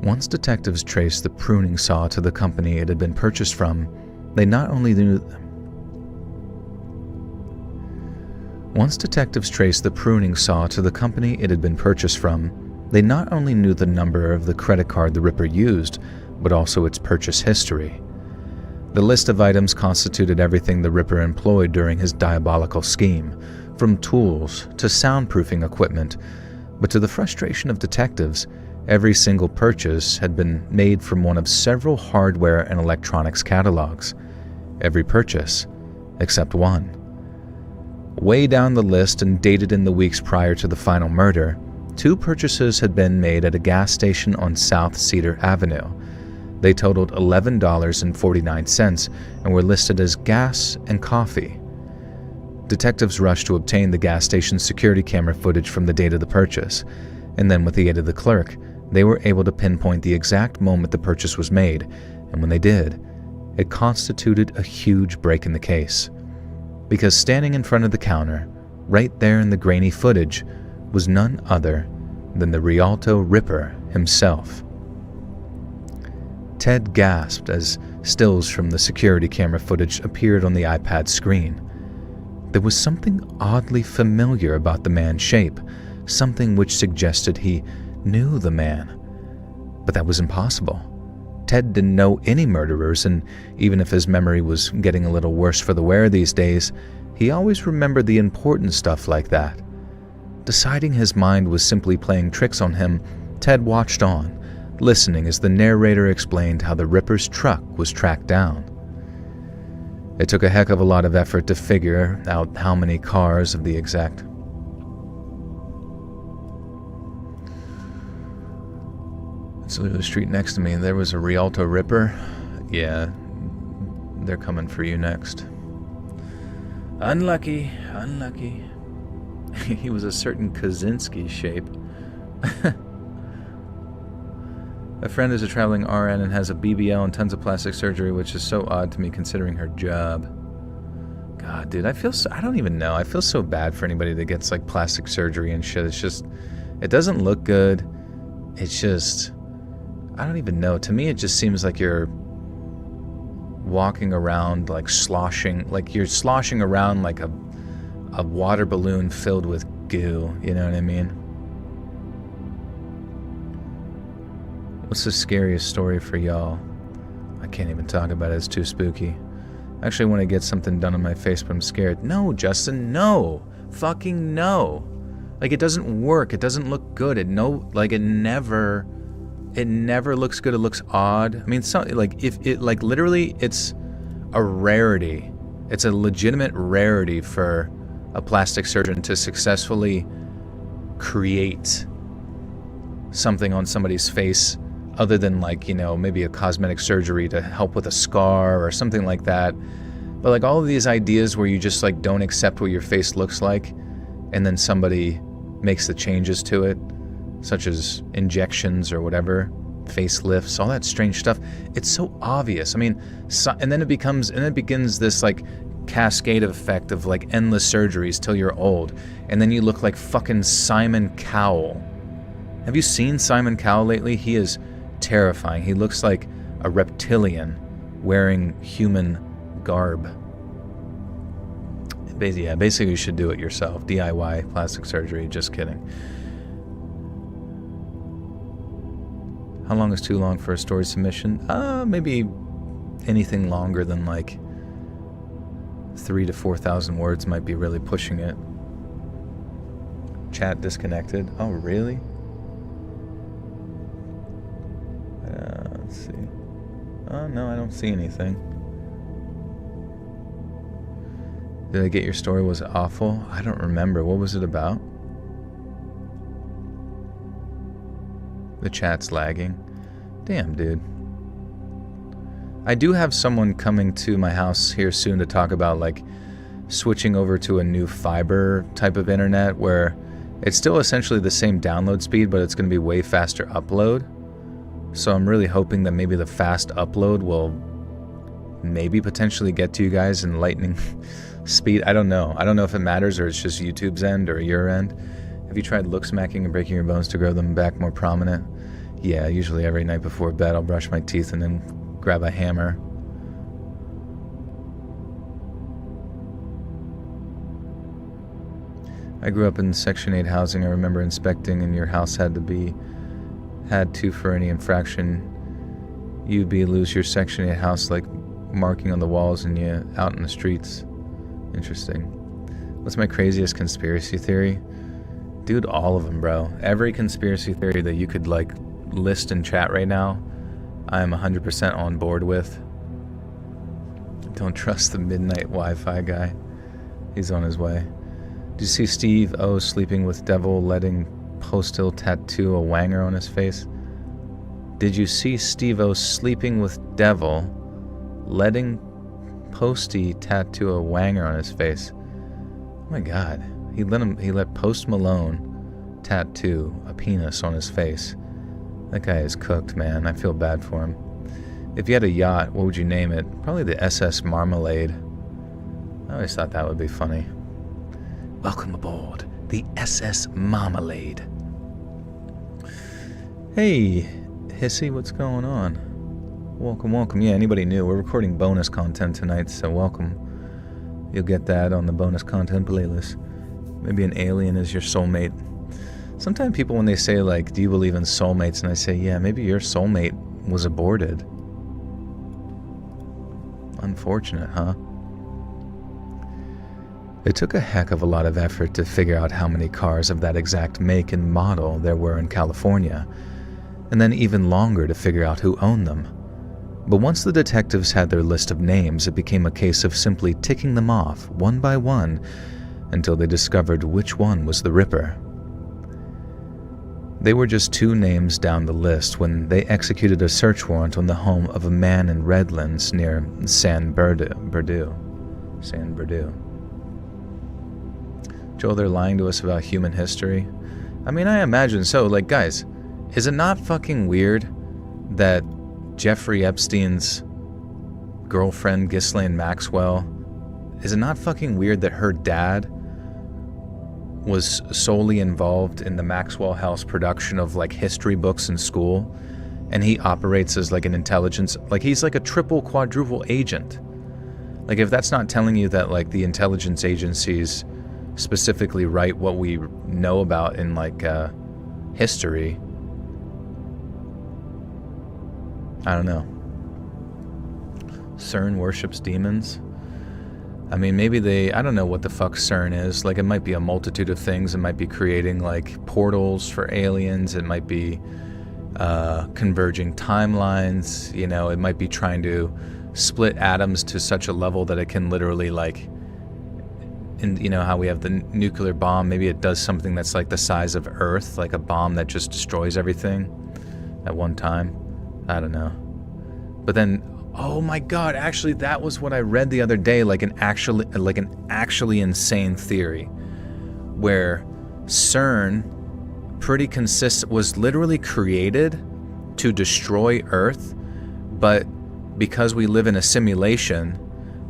Once detectives traced the pruning saw to the company it had been purchased from, they not only knew the number of the credit card the Ripper used, but also its purchase history. The list of items constituted everything the Ripper employed during his diabolical scheme, from tools to soundproofing equipment, but to the frustration of detectives, every single purchase had been made from one of several hardware and electronics catalogs. Every purchase, except one. Way down the list and dated in the weeks prior to the final murder, 2 purchases had been made at a gas station on South Cedar Avenue. They totaled $11.49 and were listed as gas and coffee. Detectives rushed to obtain the gas station's security camera footage from the date of the purchase, and then with the aid of the clerk, they were able to pinpoint the exact moment the purchase was made, and when they did, it constituted a huge break in the case. Because standing in front of the counter, right there in the grainy footage, was none other than the Rialto Ripper himself. Ted gasped as stills from the security camera footage appeared on the iPad screen. There was something oddly familiar about the man's shape, something which suggested he knew the man. But that was impossible. Ted didn't know any murderers, and even if his memory was getting a little worse for the wear these days, he always remembered the important stuff like that. Deciding his mind was simply playing tricks on him, Ted watched on, listening as the narrator explained how the Ripper's truck was tracked down. It took a heck of a lot of effort to figure out how many cars of the exact. It's literally the street next to me. There was a Rialto Ripper. Yeah, they're coming for you next. Unlucky, unlucky. He was a certain Kaczynski shape. A friend is a traveling RN and has a BBL and tons of plastic surgery, which is so odd to me considering her job. God, dude, I don't even know. I feel so bad for anybody that gets like plastic surgery and shit. It's just, it doesn't look good. It's just, I don't even know. To me, it just seems like you're walking around like sloshing, like you're sloshing around like a water balloon filled with goo. You know what I mean? What's the scariest story for y'all? I can't even talk about it. It's too spooky. I actually want to get something done on my face, but I'm scared. No, Justin, no. Fucking no. Like, it doesn't work. It doesn't look good. It never looks good. It looks odd. I mean, literally, it's a rarity. It's a legitimate rarity for a plastic surgeon to successfully create something on somebody's face other than like, you know, maybe a cosmetic surgery to help with a scar or something like that. But like all of these ideas where you just like don't accept what your face looks like and then somebody makes the changes to it, such as injections or whatever, facelifts, all that strange stuff. It's so obvious. I mean, and then it begins this like cascade effect of like endless surgeries till you're old, and then you look like fucking Simon Cowell. Have you seen Simon Cowell lately? He is terrifying. He looks like a reptilian wearing human garb. Basically you should do it yourself. DIY plastic surgery. Just kidding. How long is too long for a story submission? Maybe anything longer than like 3,000 to 4,000 words might be really pushing it. Chat disconnected. Oh, really? Let's see. Oh, no, I don't see anything. Did I get your story? Was it awful? I don't remember. What was it about? The chat's lagging. Damn, dude. I do have someone coming to my house here soon to talk about like switching over to a new fiber type of internet where it's still essentially the same download speed, but it's going to be way faster upload. So I'm really hoping that maybe the fast upload will maybe potentially get to you guys in lightning speed. I don't know. I don't know if it matters or it's just YouTube's end or your end. Have you tried look smacking and breaking your bones to grow them back more prominent? Yeah, usually every night before bed I'll brush my teeth and then grab a hammer. I grew up in Section 8 housing. I remember inspecting and your house had to for any infraction. You'd lose your Section 8 house like marking on the walls and you out in the streets. Interesting. What's my craziest conspiracy theory? Dude, all of them, bro. Every conspiracy theory that you could like list in chat right now, I'm 100% on board with. Don't trust the midnight Wi-Fi guy. He's on his way. Did you see Steve O sleeping with devil letting Postil tattoo a wanger on his face? Did you see Steve O sleeping with devil letting Posty tattoo a wanger on his face? Oh my god. He let Post Malone tattoo a penis on his face. That guy is cooked, man. I feel bad for him. If you had a yacht, what would you name it? Probably the SS Marmalade. I always thought that would be funny. Welcome aboard the SS Marmalade. Hey, Hissy, what's going on? Welcome, welcome. Yeah, anybody new? We're recording bonus content tonight, so welcome. You'll get that on the bonus content playlist. Maybe an alien is your soulmate. Sometimes people, when they say, like, do you believe in soulmates? And I say, yeah, maybe your soulmate was aborted. Unfortunate, huh? It took a heck of a lot of effort to figure out how many cars of that exact make and model there were in California, and then even longer to figure out who owned them. But once the detectives had their list of names, it became a case of simply ticking them off one by one until they discovered which one was the Ripper. They were just 2 names down the list when they executed a search warrant on the home of a man in Redlands near San Bernardino. Joel, they're lying to us about human history. I mean, I imagine so. Like, guys, is it not fucking weird that Jeffrey Epstein's girlfriend, Ghislaine Maxwell, is it not fucking weird that her dad was solely involved in the Maxwell House production of like history books in school, and he operates as like an intelligence, like he's like a triple, quadruple agent. Like, if that's not telling you that like the intelligence agencies specifically write what we know about in like history, I don't know. CERN worships demons. I mean, maybe I don't know what the fuck CERN is. Like, it might be a multitude of things. It might be creating, like, portals for aliens. It might be converging timelines. You know, it might be trying to split atoms to such a level that it can literally, like, you know how we have the nuclear bomb? Maybe it does something that's, like, the size of Earth, like a bomb that just destroys everything at one time. I don't know. But then, oh my god, actually that was what I read the other day, like an actually insane theory where CERN was literally created to destroy Earth, but because we live in a simulation,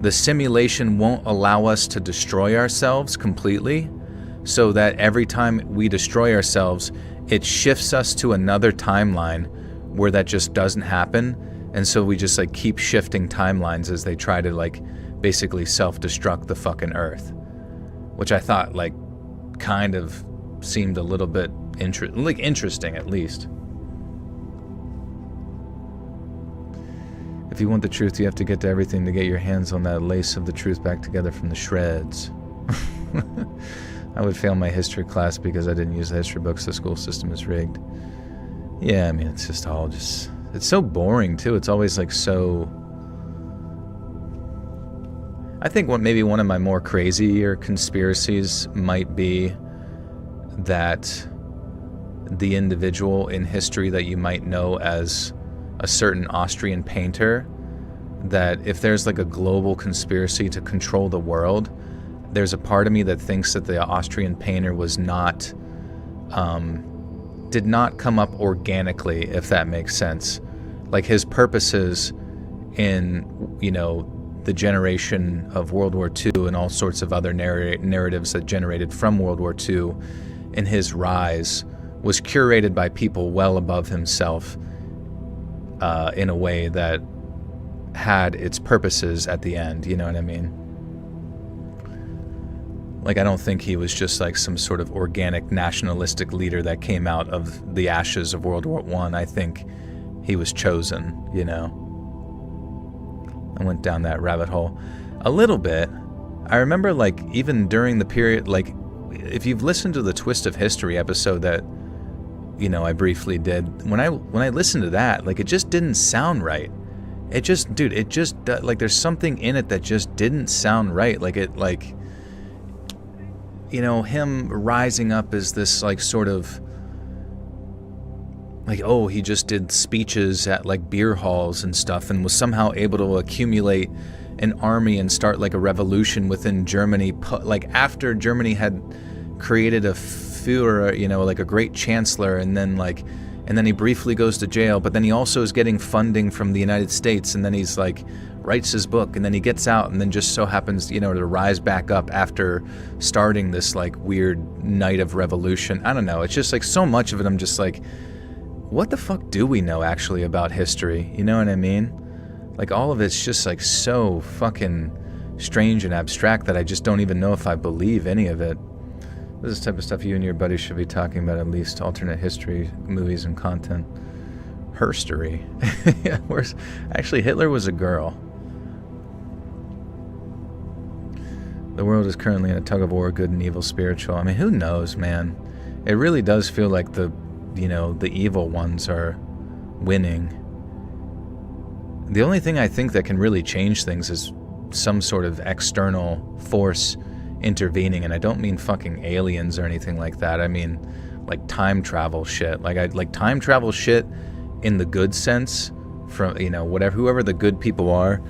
the simulation won't allow us to destroy ourselves completely, so that every time we destroy ourselves, it shifts us to another timeline where that just doesn't happen. And so we just like keep shifting timelines as they try to like basically self-destruct the fucking Earth, which I thought like kind of seemed a little bit interesting at least. If you want the truth, you have to get to everything to get your hands on that lace of the truth back together from the shreds. I would fail my history class because I didn't use the history books. The school system is rigged. Yeah, I mean, it's just all just... It's so boring, too. It's always, like, so... I think maybe one of my more crazier conspiracies might be that the individual in history that you might know as a certain Austrian painter, that if there's, like, a global conspiracy to control the world, there's a part of me that thinks that the Austrian painter was not... did not come up organically, if that makes sense. Like his purposes in, you know, the generation of World War II and all sorts of other narratives that generated from World War II in his rise was curated by people well above himself in a way that had its purposes at the end, you know what I mean? Like, I don't think he was just like some sort of organic nationalistic leader that came out of the ashes of World War I. I think he was chosen, you know. I went down that rabbit hole a little bit. I remember, like, even during the period, like, if you've listened to the Twist of History episode that, you know, I briefly did, when I listened to that, like, it just didn't sound right. It just, dude, it just, like, there's something in it that just didn't sound right. Like, it, like... You know, him rising up as this, like, sort of, like, oh, he just did speeches at, like, beer halls and stuff and was somehow able to accumulate an army and start, like, a revolution within Germany, like, after Germany had created a Führer, you know, like, a great chancellor, and then, like, and then he briefly goes to jail, but then he also is getting funding from the United States, and then he's, like, writes his book, and then he gets out, and then just so happens, you know, to rise back up after starting this, like, weird night of revolution. I don't know, it's just, like, so much of it, I'm just like, what the fuck do we know, actually, about history? You know what I mean? Like, all of it's just, like, so fucking strange and abstract that I just don't even know if I believe any of it. This is the type of stuff you and your buddies should be talking about, at least alternate history, movies, and content. Herstory. Yeah, actually, Hitler was a girl. The world is currently in a tug-of-war, good and evil, spiritual. I mean, who knows, man? It really does feel like the evil ones are winning. The only thing I think that can really change things is some sort of external force intervening, and I don't mean fucking aliens or anything like that. I mean like time travel shit. Like time travel shit in the good sense, from, you know, whoever the good people are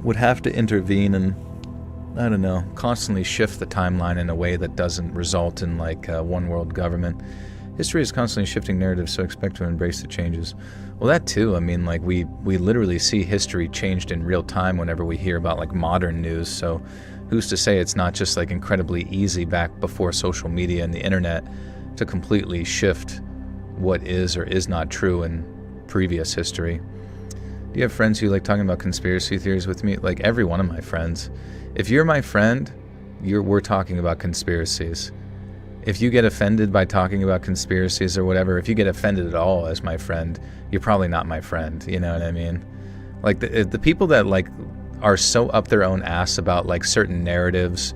would have to intervene and, I don't know, constantly shift the timeline in a way that doesn't result in like one world government. History is constantly shifting narratives, so expect to embrace the changes. Well, that too. I mean, like we literally see history changed in real time whenever we hear about like modern news. So who's to say it's not just like incredibly easy back before social media and the internet to completely shift what is or is not true in previous history. Do you have friends who like talking about conspiracy theories with me? Like every one of my friends. If you're my friend, we're talking about conspiracies. If you get offended by talking about conspiracies or whatever, if you get offended at all as my friend, you're probably not my friend. You know what I mean? Like the people that like are so up their own ass about like certain narratives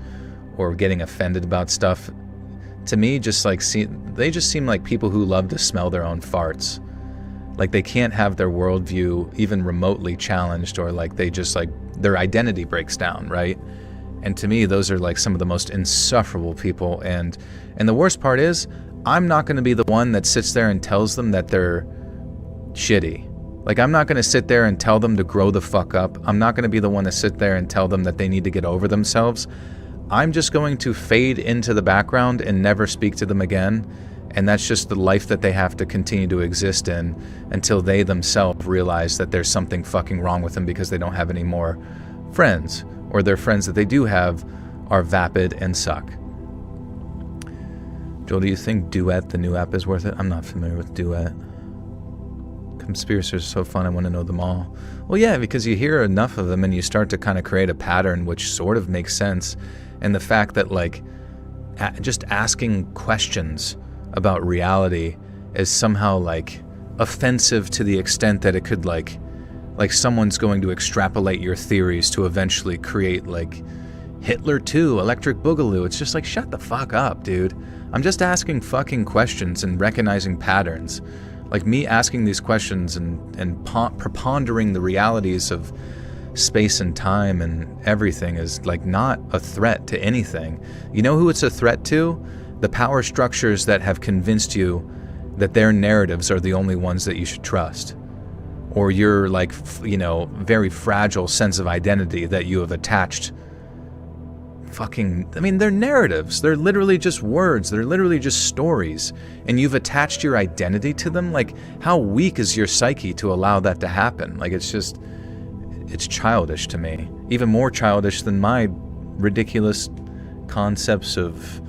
or getting offended about stuff, to me, just like they just seem like people who love to smell their own farts. Like they can't have their worldview even remotely challenged, or like they just like their identity breaks down, right? And to me, those are like some of the most insufferable people. And the worst part is, I'm not going to be the one that sits there and tells them that they're shitty. Like I'm not going to sit there and tell them to grow the fuck up. I'm not going to be the one to sit there and tell them that they need to get over themselves. I'm just going to fade into the background and never speak to them again. And that's just the life that they have to continue to exist in until they themselves realize that there's something fucking wrong with them because they don't have any more friends, or their friends that they do have are vapid and suck. Joel, do you think Duet, the new app, is worth it? I'm not familiar with Duet. Conspiracies are so fun, I want to know them all. Well, yeah, because you hear enough of them and you start to kind of create a pattern which sort of makes sense. And the fact that like just asking questions about reality is somehow like offensive to the extent that it could like someone's going to extrapolate your theories to eventually create like Hitler 2, Electric Boogaloo. It's just like, shut the fuck up, dude. I'm just asking fucking questions and recognizing patterns. Like me asking these questions and prepondering the realities of space and time and everything is like not a threat to anything. You know who it's a threat to? The power structures that have convinced you that their narratives are the only ones that you should trust. Or your like, you know, very fragile sense of identity that you have attached. I mean, they're narratives. They're literally just words. They're literally just stories. And you've attached your identity to them. Like, how weak is your psyche to allow that to happen? Like, it's childish to me. Even more childish than my ridiculous concepts of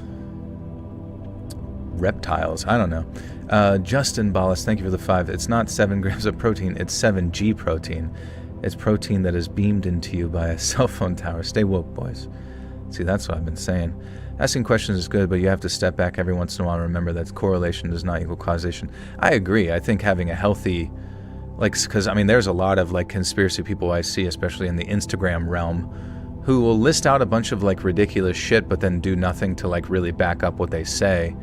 reptiles. I don't know. Justin Ballas, thank you for the 5. It's not 7 grams of protein, it's 7G protein. It's protein that is beamed into you by a cell phone tower. Stay woke, boys. See, that's what I've been saying. Asking questions is good, but you have to step back every once in a while and remember that correlation does not equal causation. I agree. I think having a healthy, like, because, I mean, there's a lot of, like, conspiracy people I see, especially in the Instagram realm, who will list out a bunch of, like, ridiculous shit, but then do nothing to, like, really back up what they say.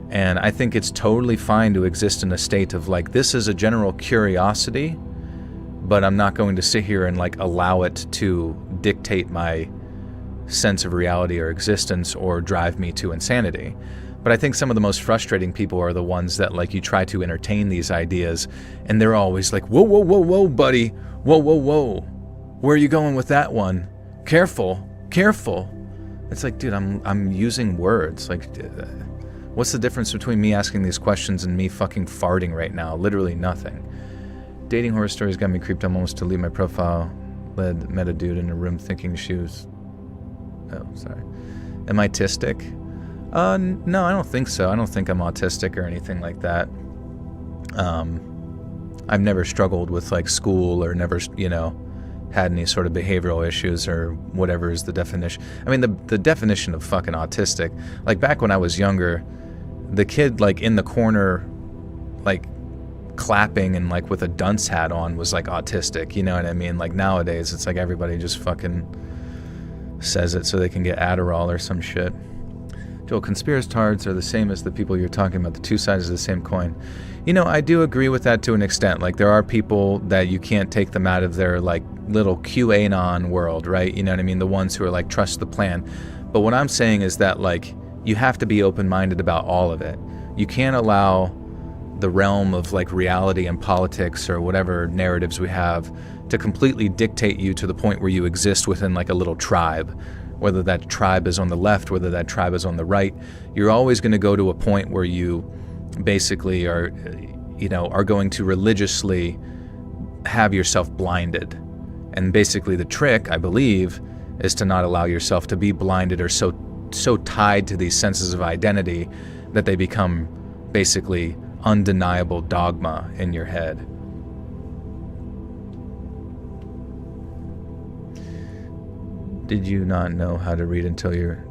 And I think it's totally fine to exist in a state of, like, this is a general curiosity, but I'm not going to sit here and, like, allow it to dictate my sense of reality or existence or drive me to insanity. But I think some of the most frustrating people are the ones that, like, you try to entertain these ideas and they're always like, whoa, whoa, whoa, whoa, buddy. Whoa, whoa, whoa. Where are you going with that one? Careful, careful. It's like, dude, I'm using words. Like, what's the difference between me asking these questions and me fucking farting right now? Literally nothing. Dating horror stories got me creeped. I'm almost to leave my profile. Met a dude in a room thinking she was... Oh, sorry. Am I autistic? No, I don't think so. I don't think I'm autistic or anything like that. I've never struggled with, like, school or never, you know, had any sort of behavioral issues or whatever is the definition. I mean, the definition of fucking autistic, like, back when I was younger, the kid, like, in the corner, like, clapping and, like, with a dunce hat on was, like, autistic, you know what I mean? Like, nowadays, it's like everybody just fucking says it so they can get Adderall or some shit. Joel, conspiratards are the same as the people you're talking about, the two sides of the same coin. I do agree with that to an extent. Like, there are people that you can't take them out of their, like, little QAnon world, right? You know what I mean? The ones who are like, trust the plan. But what I'm saying is that, like, you have to be open-minded about all of it. You can't allow the realm of, like, reality and politics or whatever narratives we have to completely dictate you to the point where you exist within, like, a little tribe. Whether that tribe is on the left, whether that tribe is on the right, you're always going to go to a point where you basically are going to religiously have yourself blinded. And basically the trick, I believe, is to not allow yourself to be blinded or so tied to these senses of identity that they become basically undeniable dogma in your head. Didn't you not know how to read until you're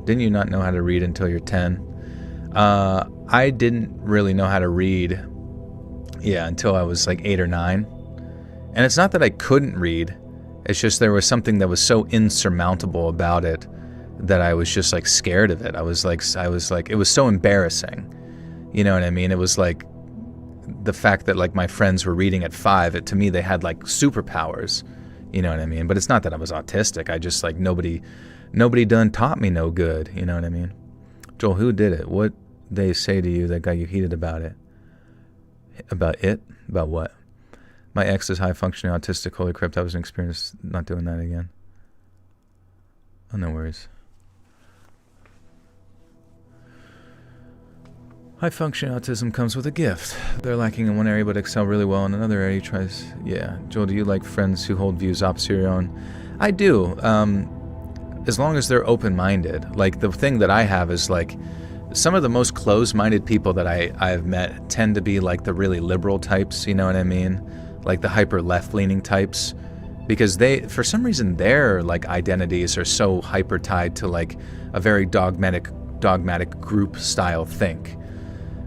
10? I didn't really know how to read, until I was like 8 or 9. And it's not that I couldn't read. It's just there was something that was so insurmountable about it that I was just like scared of it. I was like, it was so embarrassing. You know what I mean? It was like the fact that like my friends were reading at 5, to me they had like superpowers. You know what I mean? But it's not that I was autistic. I just like nobody done taught me no good. You know what I mean? Joel, who did it? What they say to you that got you heated about it? About it? About what? My ex is high functioning autistic. Holy crap, that was an experience. Not doing that again. Oh, no worries. High functioning autism comes with a gift. They're lacking in one area but excel really well in another area. Tries. Yeah. Joel, do you like friends who hold views opposite your own? I do. As long as they're open-minded. Like, the thing that I have is like, some of the most closed-minded people that I've met tend to be like the really liberal types, you know what I mean? Like the hyper left-leaning types. Because for some reason, their like identities are so hyper tied to like a very dogmatic group style think.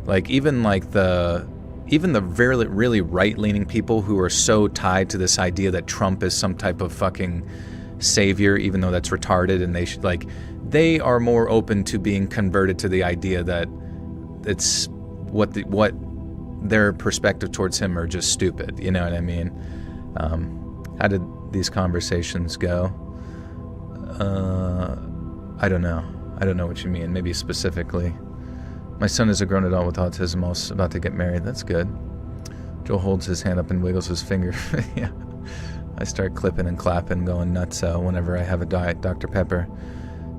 Like even the really, really right-leaning people who are so tied to this idea that Trump is some type of fucking savior, even though that's retarded, and they are more open to being converted to the idea that it's what their perspective towards him are just stupid. You know what I mean? How did these conversations go? I don't know. I don't know what you mean. Maybe specifically. My son is a grown adult with autism, also about to get married. That's good. Joel holds his hand up and wiggles his finger. Yeah. I start clipping and clapping, going nuts whenever I have a diet Dr. Pepper.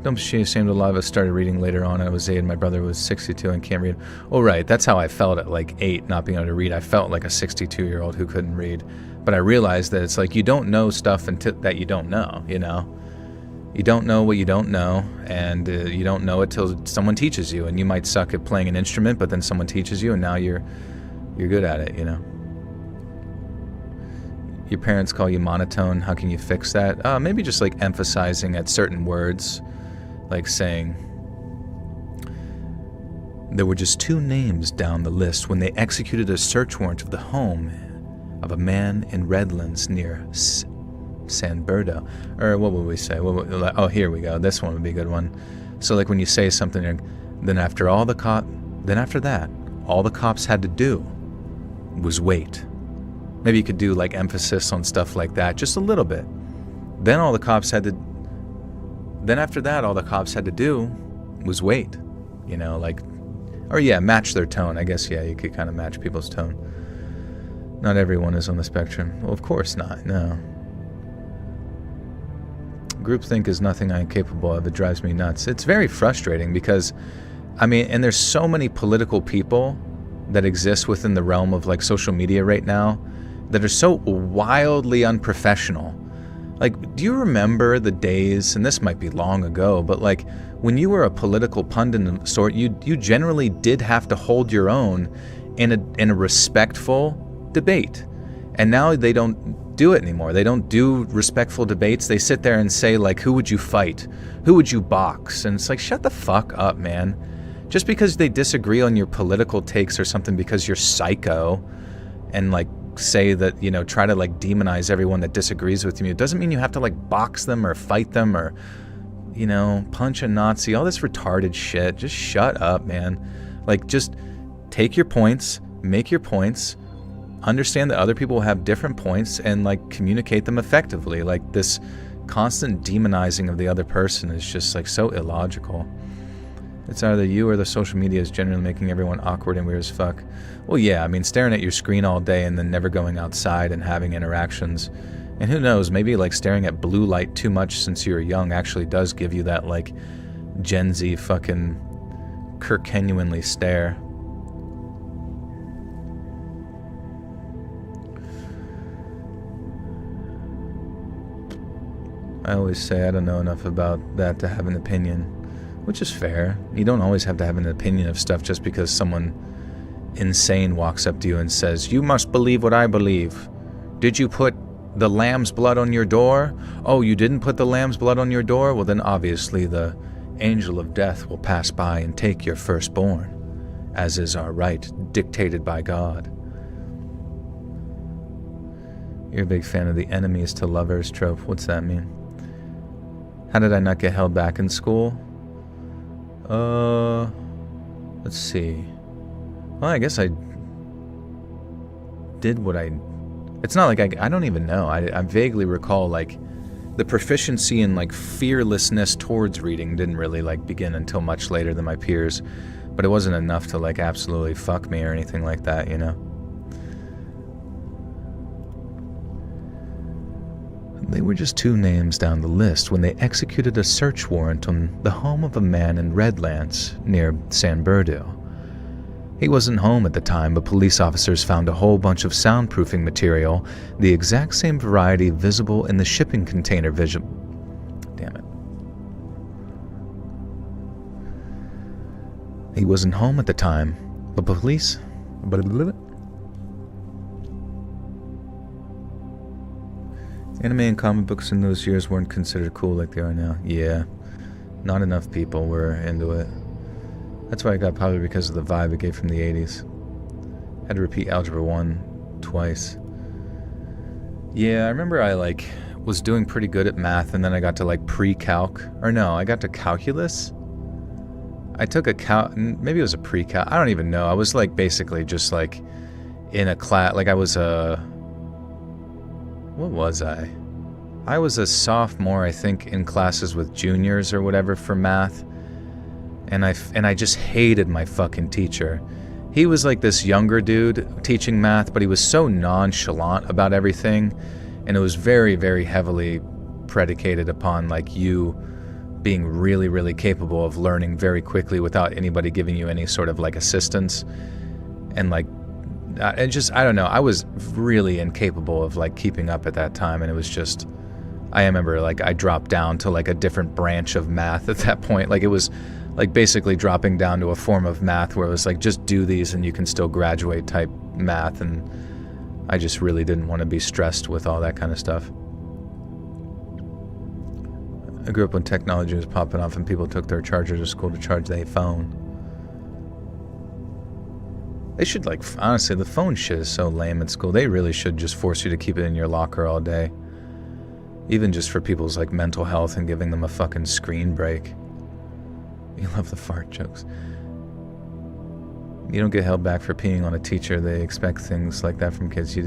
Don't be ashamed, a lot of us started reading later on. I was 8 and my brother was 62 and can't read. Oh, right. That's how I felt at like 8, not being able to read. I felt like a 62-year-old who couldn't read. But I realized that it's like you don't know stuff that you don't know, you know? You don't know what you don't know, and you don't know it till someone teaches you. And you might suck at playing an instrument, but then someone teaches you, and now you're good at it, you know? Your parents call you monotone. How can you fix that? Maybe just like emphasizing at certain words, like saying, there were just 2 names down the list when they executed a search warrant of the home of a man in Redlands near San Berdo. Or what would we say? Oh, here we go. This one would be a good one. So like when you say something, then after that, all the cops had to do was wait. Maybe you could do like emphasis on stuff like that, just a little bit. Then after that, all the cops had to do was wait. You know, like, or yeah, match their tone. I guess, yeah, you could kind of match people's tone. Not everyone is on the spectrum. Well, of course not, no. Groupthink is nothing I'm capable of. It drives me nuts. It's very frustrating because, and there's so many political people that exist within the realm of like social media right now that are so wildly unprofessional. Like, do you remember the days, and this might be long ago, but like when you were a political pundit of sort, you generally did have to hold your own in a respectful debate. And now they don't do it anymore. They don't do respectful debates. They sit there and say like, who would you fight? Who would you box? And it's like, shut the fuck up, man. Just because they disagree on your political takes or something because you're psycho and like say that, you know, try to like demonize everyone that disagrees with you, it doesn't mean you have to like box them or fight them or, punch a Nazi, all this retarded shit. Just shut up, man. Like, just take your points, make your points, understand that other people have different points, and, like, communicate them effectively. Like, this constant demonizing of the other person is just, like, so illogical. It's either you or the social media is generally making everyone awkward and weird as fuck. Well, yeah, I mean, staring at your screen all day and then never going outside and having interactions. And who knows, maybe, like, staring at blue light too much since you were young actually does give you that, like, Gen Z fucking Kirkenuanly stare. I always say I don't know enough about that to have an opinion, which is fair. You don't always have to have an opinion of stuff just because someone insane walks up to you and says, "You must believe what I believe. Did you put the lamb's blood on your door? Oh, you didn't put the lamb's blood on your door? Well, then obviously the angel of death will pass by and take your firstborn, as is our right, dictated by God." You're a big fan of the enemies to lovers trope. What's that mean? How did I not get held back in school? Let's see. Well, I guess I did what I... It's not like I don't even know. I vaguely recall, like, the proficiency in, like, fearlessness towards reading didn't really, like, begin until much later than my peers. But it wasn't enough to, like, absolutely fuck me or anything like that, you know? They were just 2 names down the list when they executed a search warrant on the home of a man in Redlands, near San Bernardino. He wasn't home at the time, but police officers found a whole bunch of soundproofing material, the exact same variety visible in the shipping container Damn it. He wasn't home at the time, but police... Anime and comic books in those years weren't considered cool like they are now. Yeah, not enough people were into it. That's why I got popular, because of the vibe it gave from the 80s. Had to repeat Algebra 1 twice. Yeah, I remember I, like, was doing pretty good at math, and then I got to, like, pre-calc. Or no, I got to calculus. I took a maybe it was a pre-calc. I don't even know. I was, like, basically just, like, in a class. Like, I was a... What was I? I was a sophomore, I think, in classes with juniors or whatever for math. And I just hated my fucking teacher. He was like this younger dude teaching math, but he was so nonchalant about everything. And it was very, very heavily predicated upon, like, you being really, really capable of learning very quickly without anybody giving you any sort of, like, assistance. And, like, and just, I don't know, I was really incapable of, like, keeping up at that time. And it was just, I remember, like, I dropped down to, like, a different branch of math at that point. Like, it was, like, basically dropping down to a form of math where it was, like, just do these and you can still graduate type math. And I just really didn't want to be stressed with all that kind of stuff. I grew up when technology was popping off and people took their charger to school to charge their phone. They should, like, honestly, the phone shit is so lame at school. They really should just force you to keep it in your locker all day. Even just for people's, like, mental health and giving them a fucking screen break. You love the fart jokes. You don't get held back for peeing on a teacher. They expect things like that from kids. You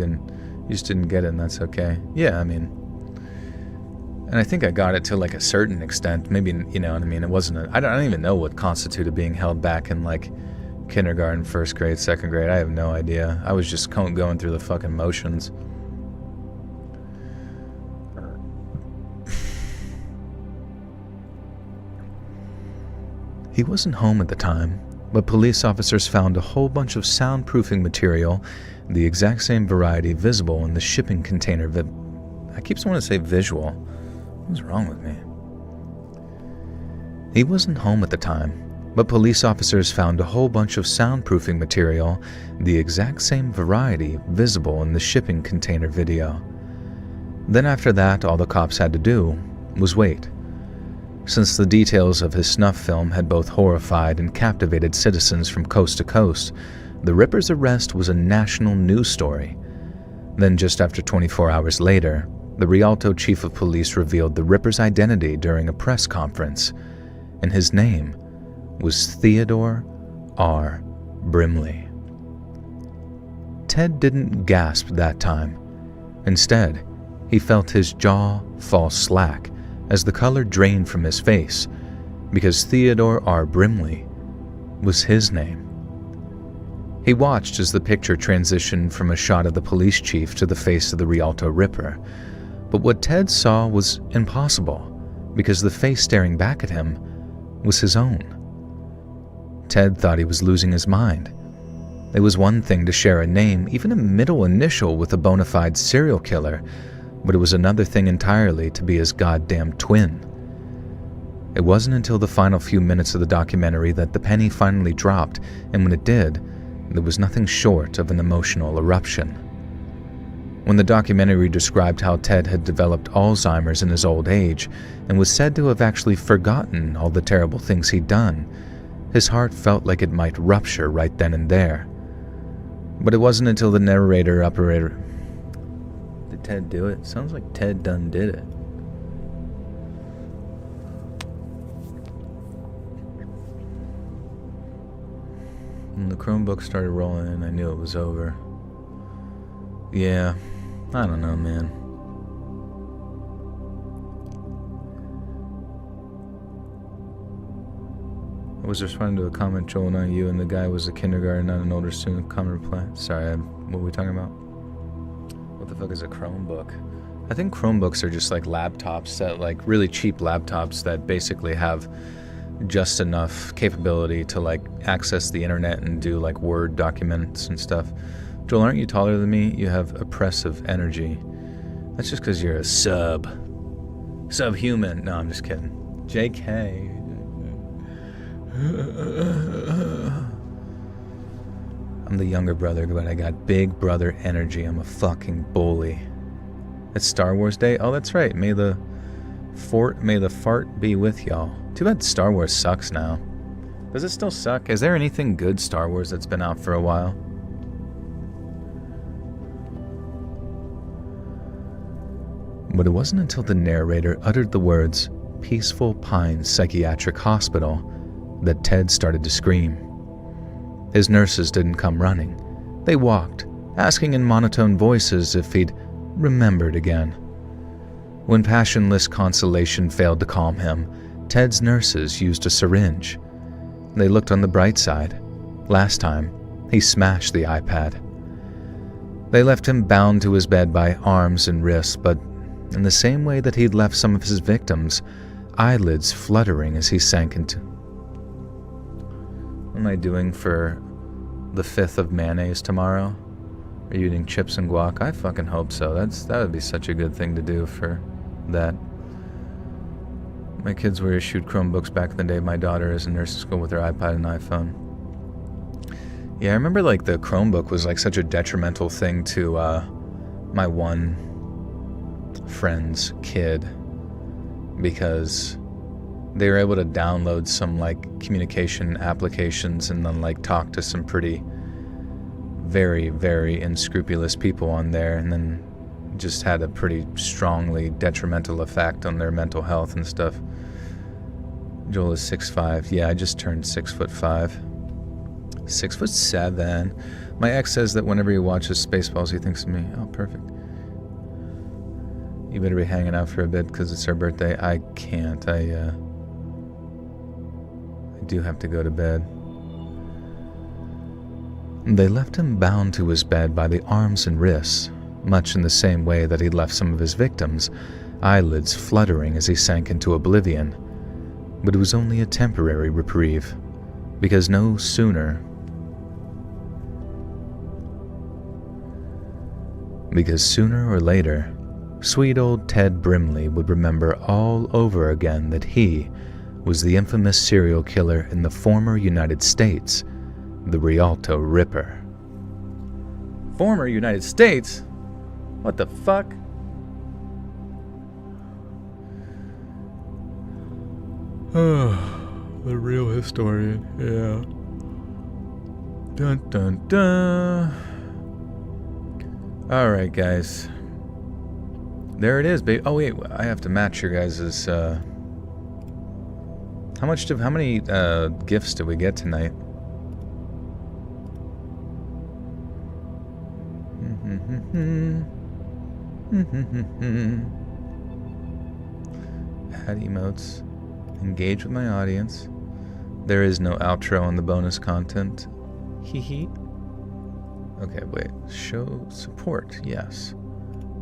just didn't get it, and that's okay. Yeah, I mean... And I think I got it to, like, a certain extent. Maybe, you know what I mean? It wasn't I don't even know what constituted being held back in, like, kindergarten, first grade, second grade. I have no idea. I was just going through the fucking motions. He wasn't home at the time, but police officers found a whole bunch of soundproofing material, the exact same variety visible in the shipping container. I keep wanting to say visual. What's wrong with me? He wasn't home at the time, but police officers found a whole bunch of soundproofing material, the exact same variety visible in the shipping container video. Then after that, all the cops had to do was wait. Since the details of his snuff film had both horrified and captivated citizens from coast to coast, the Ripper's arrest was a national news story. Then just after 24 hours later, the Rialto chief of police revealed the Ripper's identity during a press conference, and his name was Theodore R. Brimley. Ted didn't gasp that time. Instead, he felt his jaw fall slack as the color drained from his face, because Theodore R. Brimley was his name. He watched as the picture transitioned from a shot of the police chief to the face of the Rialto Ripper, but what Ted saw was impossible, because the face staring back at him was his own. Ted thought he was losing his mind. It was one thing to share a name, even a middle initial, with a bona fide serial killer, but it was another thing entirely to be his goddamn twin. It wasn't until the final few minutes of the documentary that the penny finally dropped, and when it did, there was nothing short of an emotional eruption. When the documentary described how Ted had developed Alzheimer's in his old age and was said to have actually forgotten all the terrible things he'd done, his heart felt like it might rupture right then and there. But it wasn't until the narrator operator... Did Ted do it? Sounds like Ted done did it. When the Chromebook started rolling, I knew it was over. Yeah, I don't know, man. I was responding to a comment, Joel, not you, and the guy was a kindergarten, not an older student. Common reply. Sorry, what were we talking about? What the fuck is a Chromebook? I think Chromebooks are just like laptops that, like, really cheap laptops that basically have just enough capability to, like, access the internet and do, like, Word documents and stuff. Joel, aren't you taller than me? You have oppressive energy. That's just because you're a subhuman. No, I'm just kidding. JK. I'm the younger brother, but I got big brother energy. I'm a fucking bully. It's Star Wars Day? Oh, that's right. May the fart be with y'all. Too bad Star Wars sucks now. Does it still suck? Is there anything good Star Wars that's been out for a while? But it wasn't until the narrator uttered the words, Peaceful Pines Psychiatric Hospital, that Ted started to scream. His nurses didn't come running. They walked, asking in monotone voices if he'd remembered again. When passionless consolation failed to calm him, Ted's nurses used a syringe. They looked on the bright side. Last time, he smashed the iPad. They left him bound to his bed by arms and wrists, but in the same way that he'd left some of his victims, eyelids fluttering as he sank into... What am I doing for the 5th of mayonnaise tomorrow? Are you eating chips and guac? I fucking hope so. That would be such a good thing to do for that. My kids were issued Chromebooks back in the day. My daughter is in nursing school with her iPad and iPhone. Yeah, I remember, like, the Chromebook was like such a detrimental thing to my one friend's kid, because they were able to download some, like, communication applications and then, like, talk to some pretty very, very unscrupulous people on there, and then just had a pretty strongly detrimental effect on their mental health and stuff. Joel is 6'5". Yeah, I just turned 6'5". 6'7". My ex says that whenever he watches Spaceballs, he thinks of me. Oh, perfect. You better be hanging out for a bit because it's our birthday. I can't. I do have to go to bed. They left him bound to his bed by the arms and wrists, much in the same way that he'd left some of his victims, eyelids fluttering as he sank into oblivion. But it was only a temporary reprieve, because sooner or later, sweet old Ted Brimley would remember all over again that he was the infamous serial killer in the former United States, the Rialto Ripper. Former United States? What the fuck? The real historian, yeah. Dun dun dun. Alright, guys. There it is, babe. Oh wait, I have to match your guys's. How many gifts did we get tonight? Add emotes. Engage with my audience. There is no outro on the bonus content. Hee hee. Okay, wait. Show support. Yes.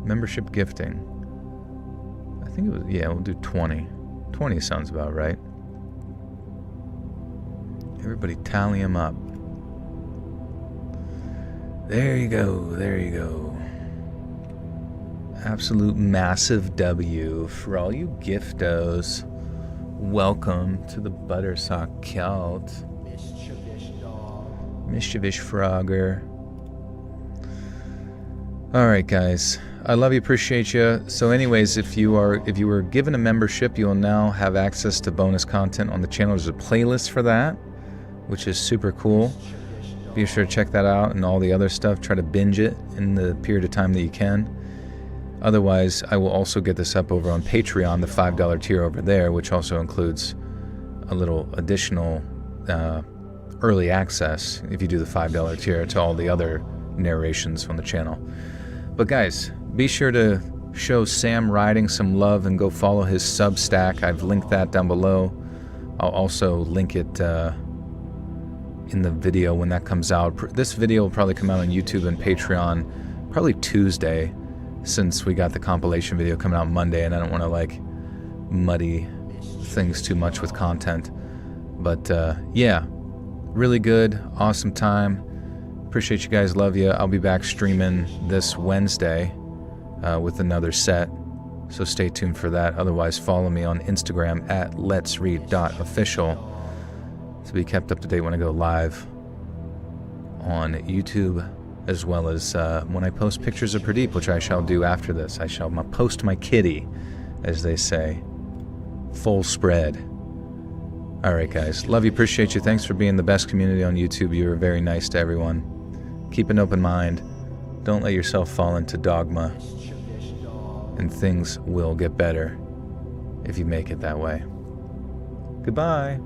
Membership gifting. I think it was, yeah, we'll do 20. 20 sounds about right. Everybody tally them up. There you go. There you go. Absolute massive W for all you giftos. Welcome to the Buttersock Cult. Mischievous Frogger. Alright guys, I love you, appreciate you. So anyways, if you were given a membership, you will now have access to bonus content on the channel. There's a playlist for that, which is super cool. Be sure to check that out and all the other stuff. Try to binge it in the period of time that you can. Otherwise, I will also get this up over on Patreon, the $5 tier over there, which also includes a little additional early access, if you do the $5 tier, to all the other narrations on the channel. But guys, be sure to show Sam Riding some love and go follow his Substack. I've linked that down below. I'll also link it in the video when that comes out. This video will probably come out on YouTube and Patreon probably Tuesday, since we got the compilation video coming out Monday, and I don't want to like muddy things too much with content. But yeah, really good, awesome time. Appreciate you guys, love you. I'll be back streaming this Wednesday with another set, so stay tuned for that. Otherwise, follow me on Instagram at letsread.official to be kept up to date when I go live on YouTube, as well as when I post pictures of Pradeep, which I shall do after this. I shall post my kitty, as they say. Full spread. Alright guys, love you, appreciate you. Thanks for being the best community on YouTube. You are very nice to everyone. Keep an open mind. Don't let yourself fall into dogma. And things will get better if you make it that way. Goodbye.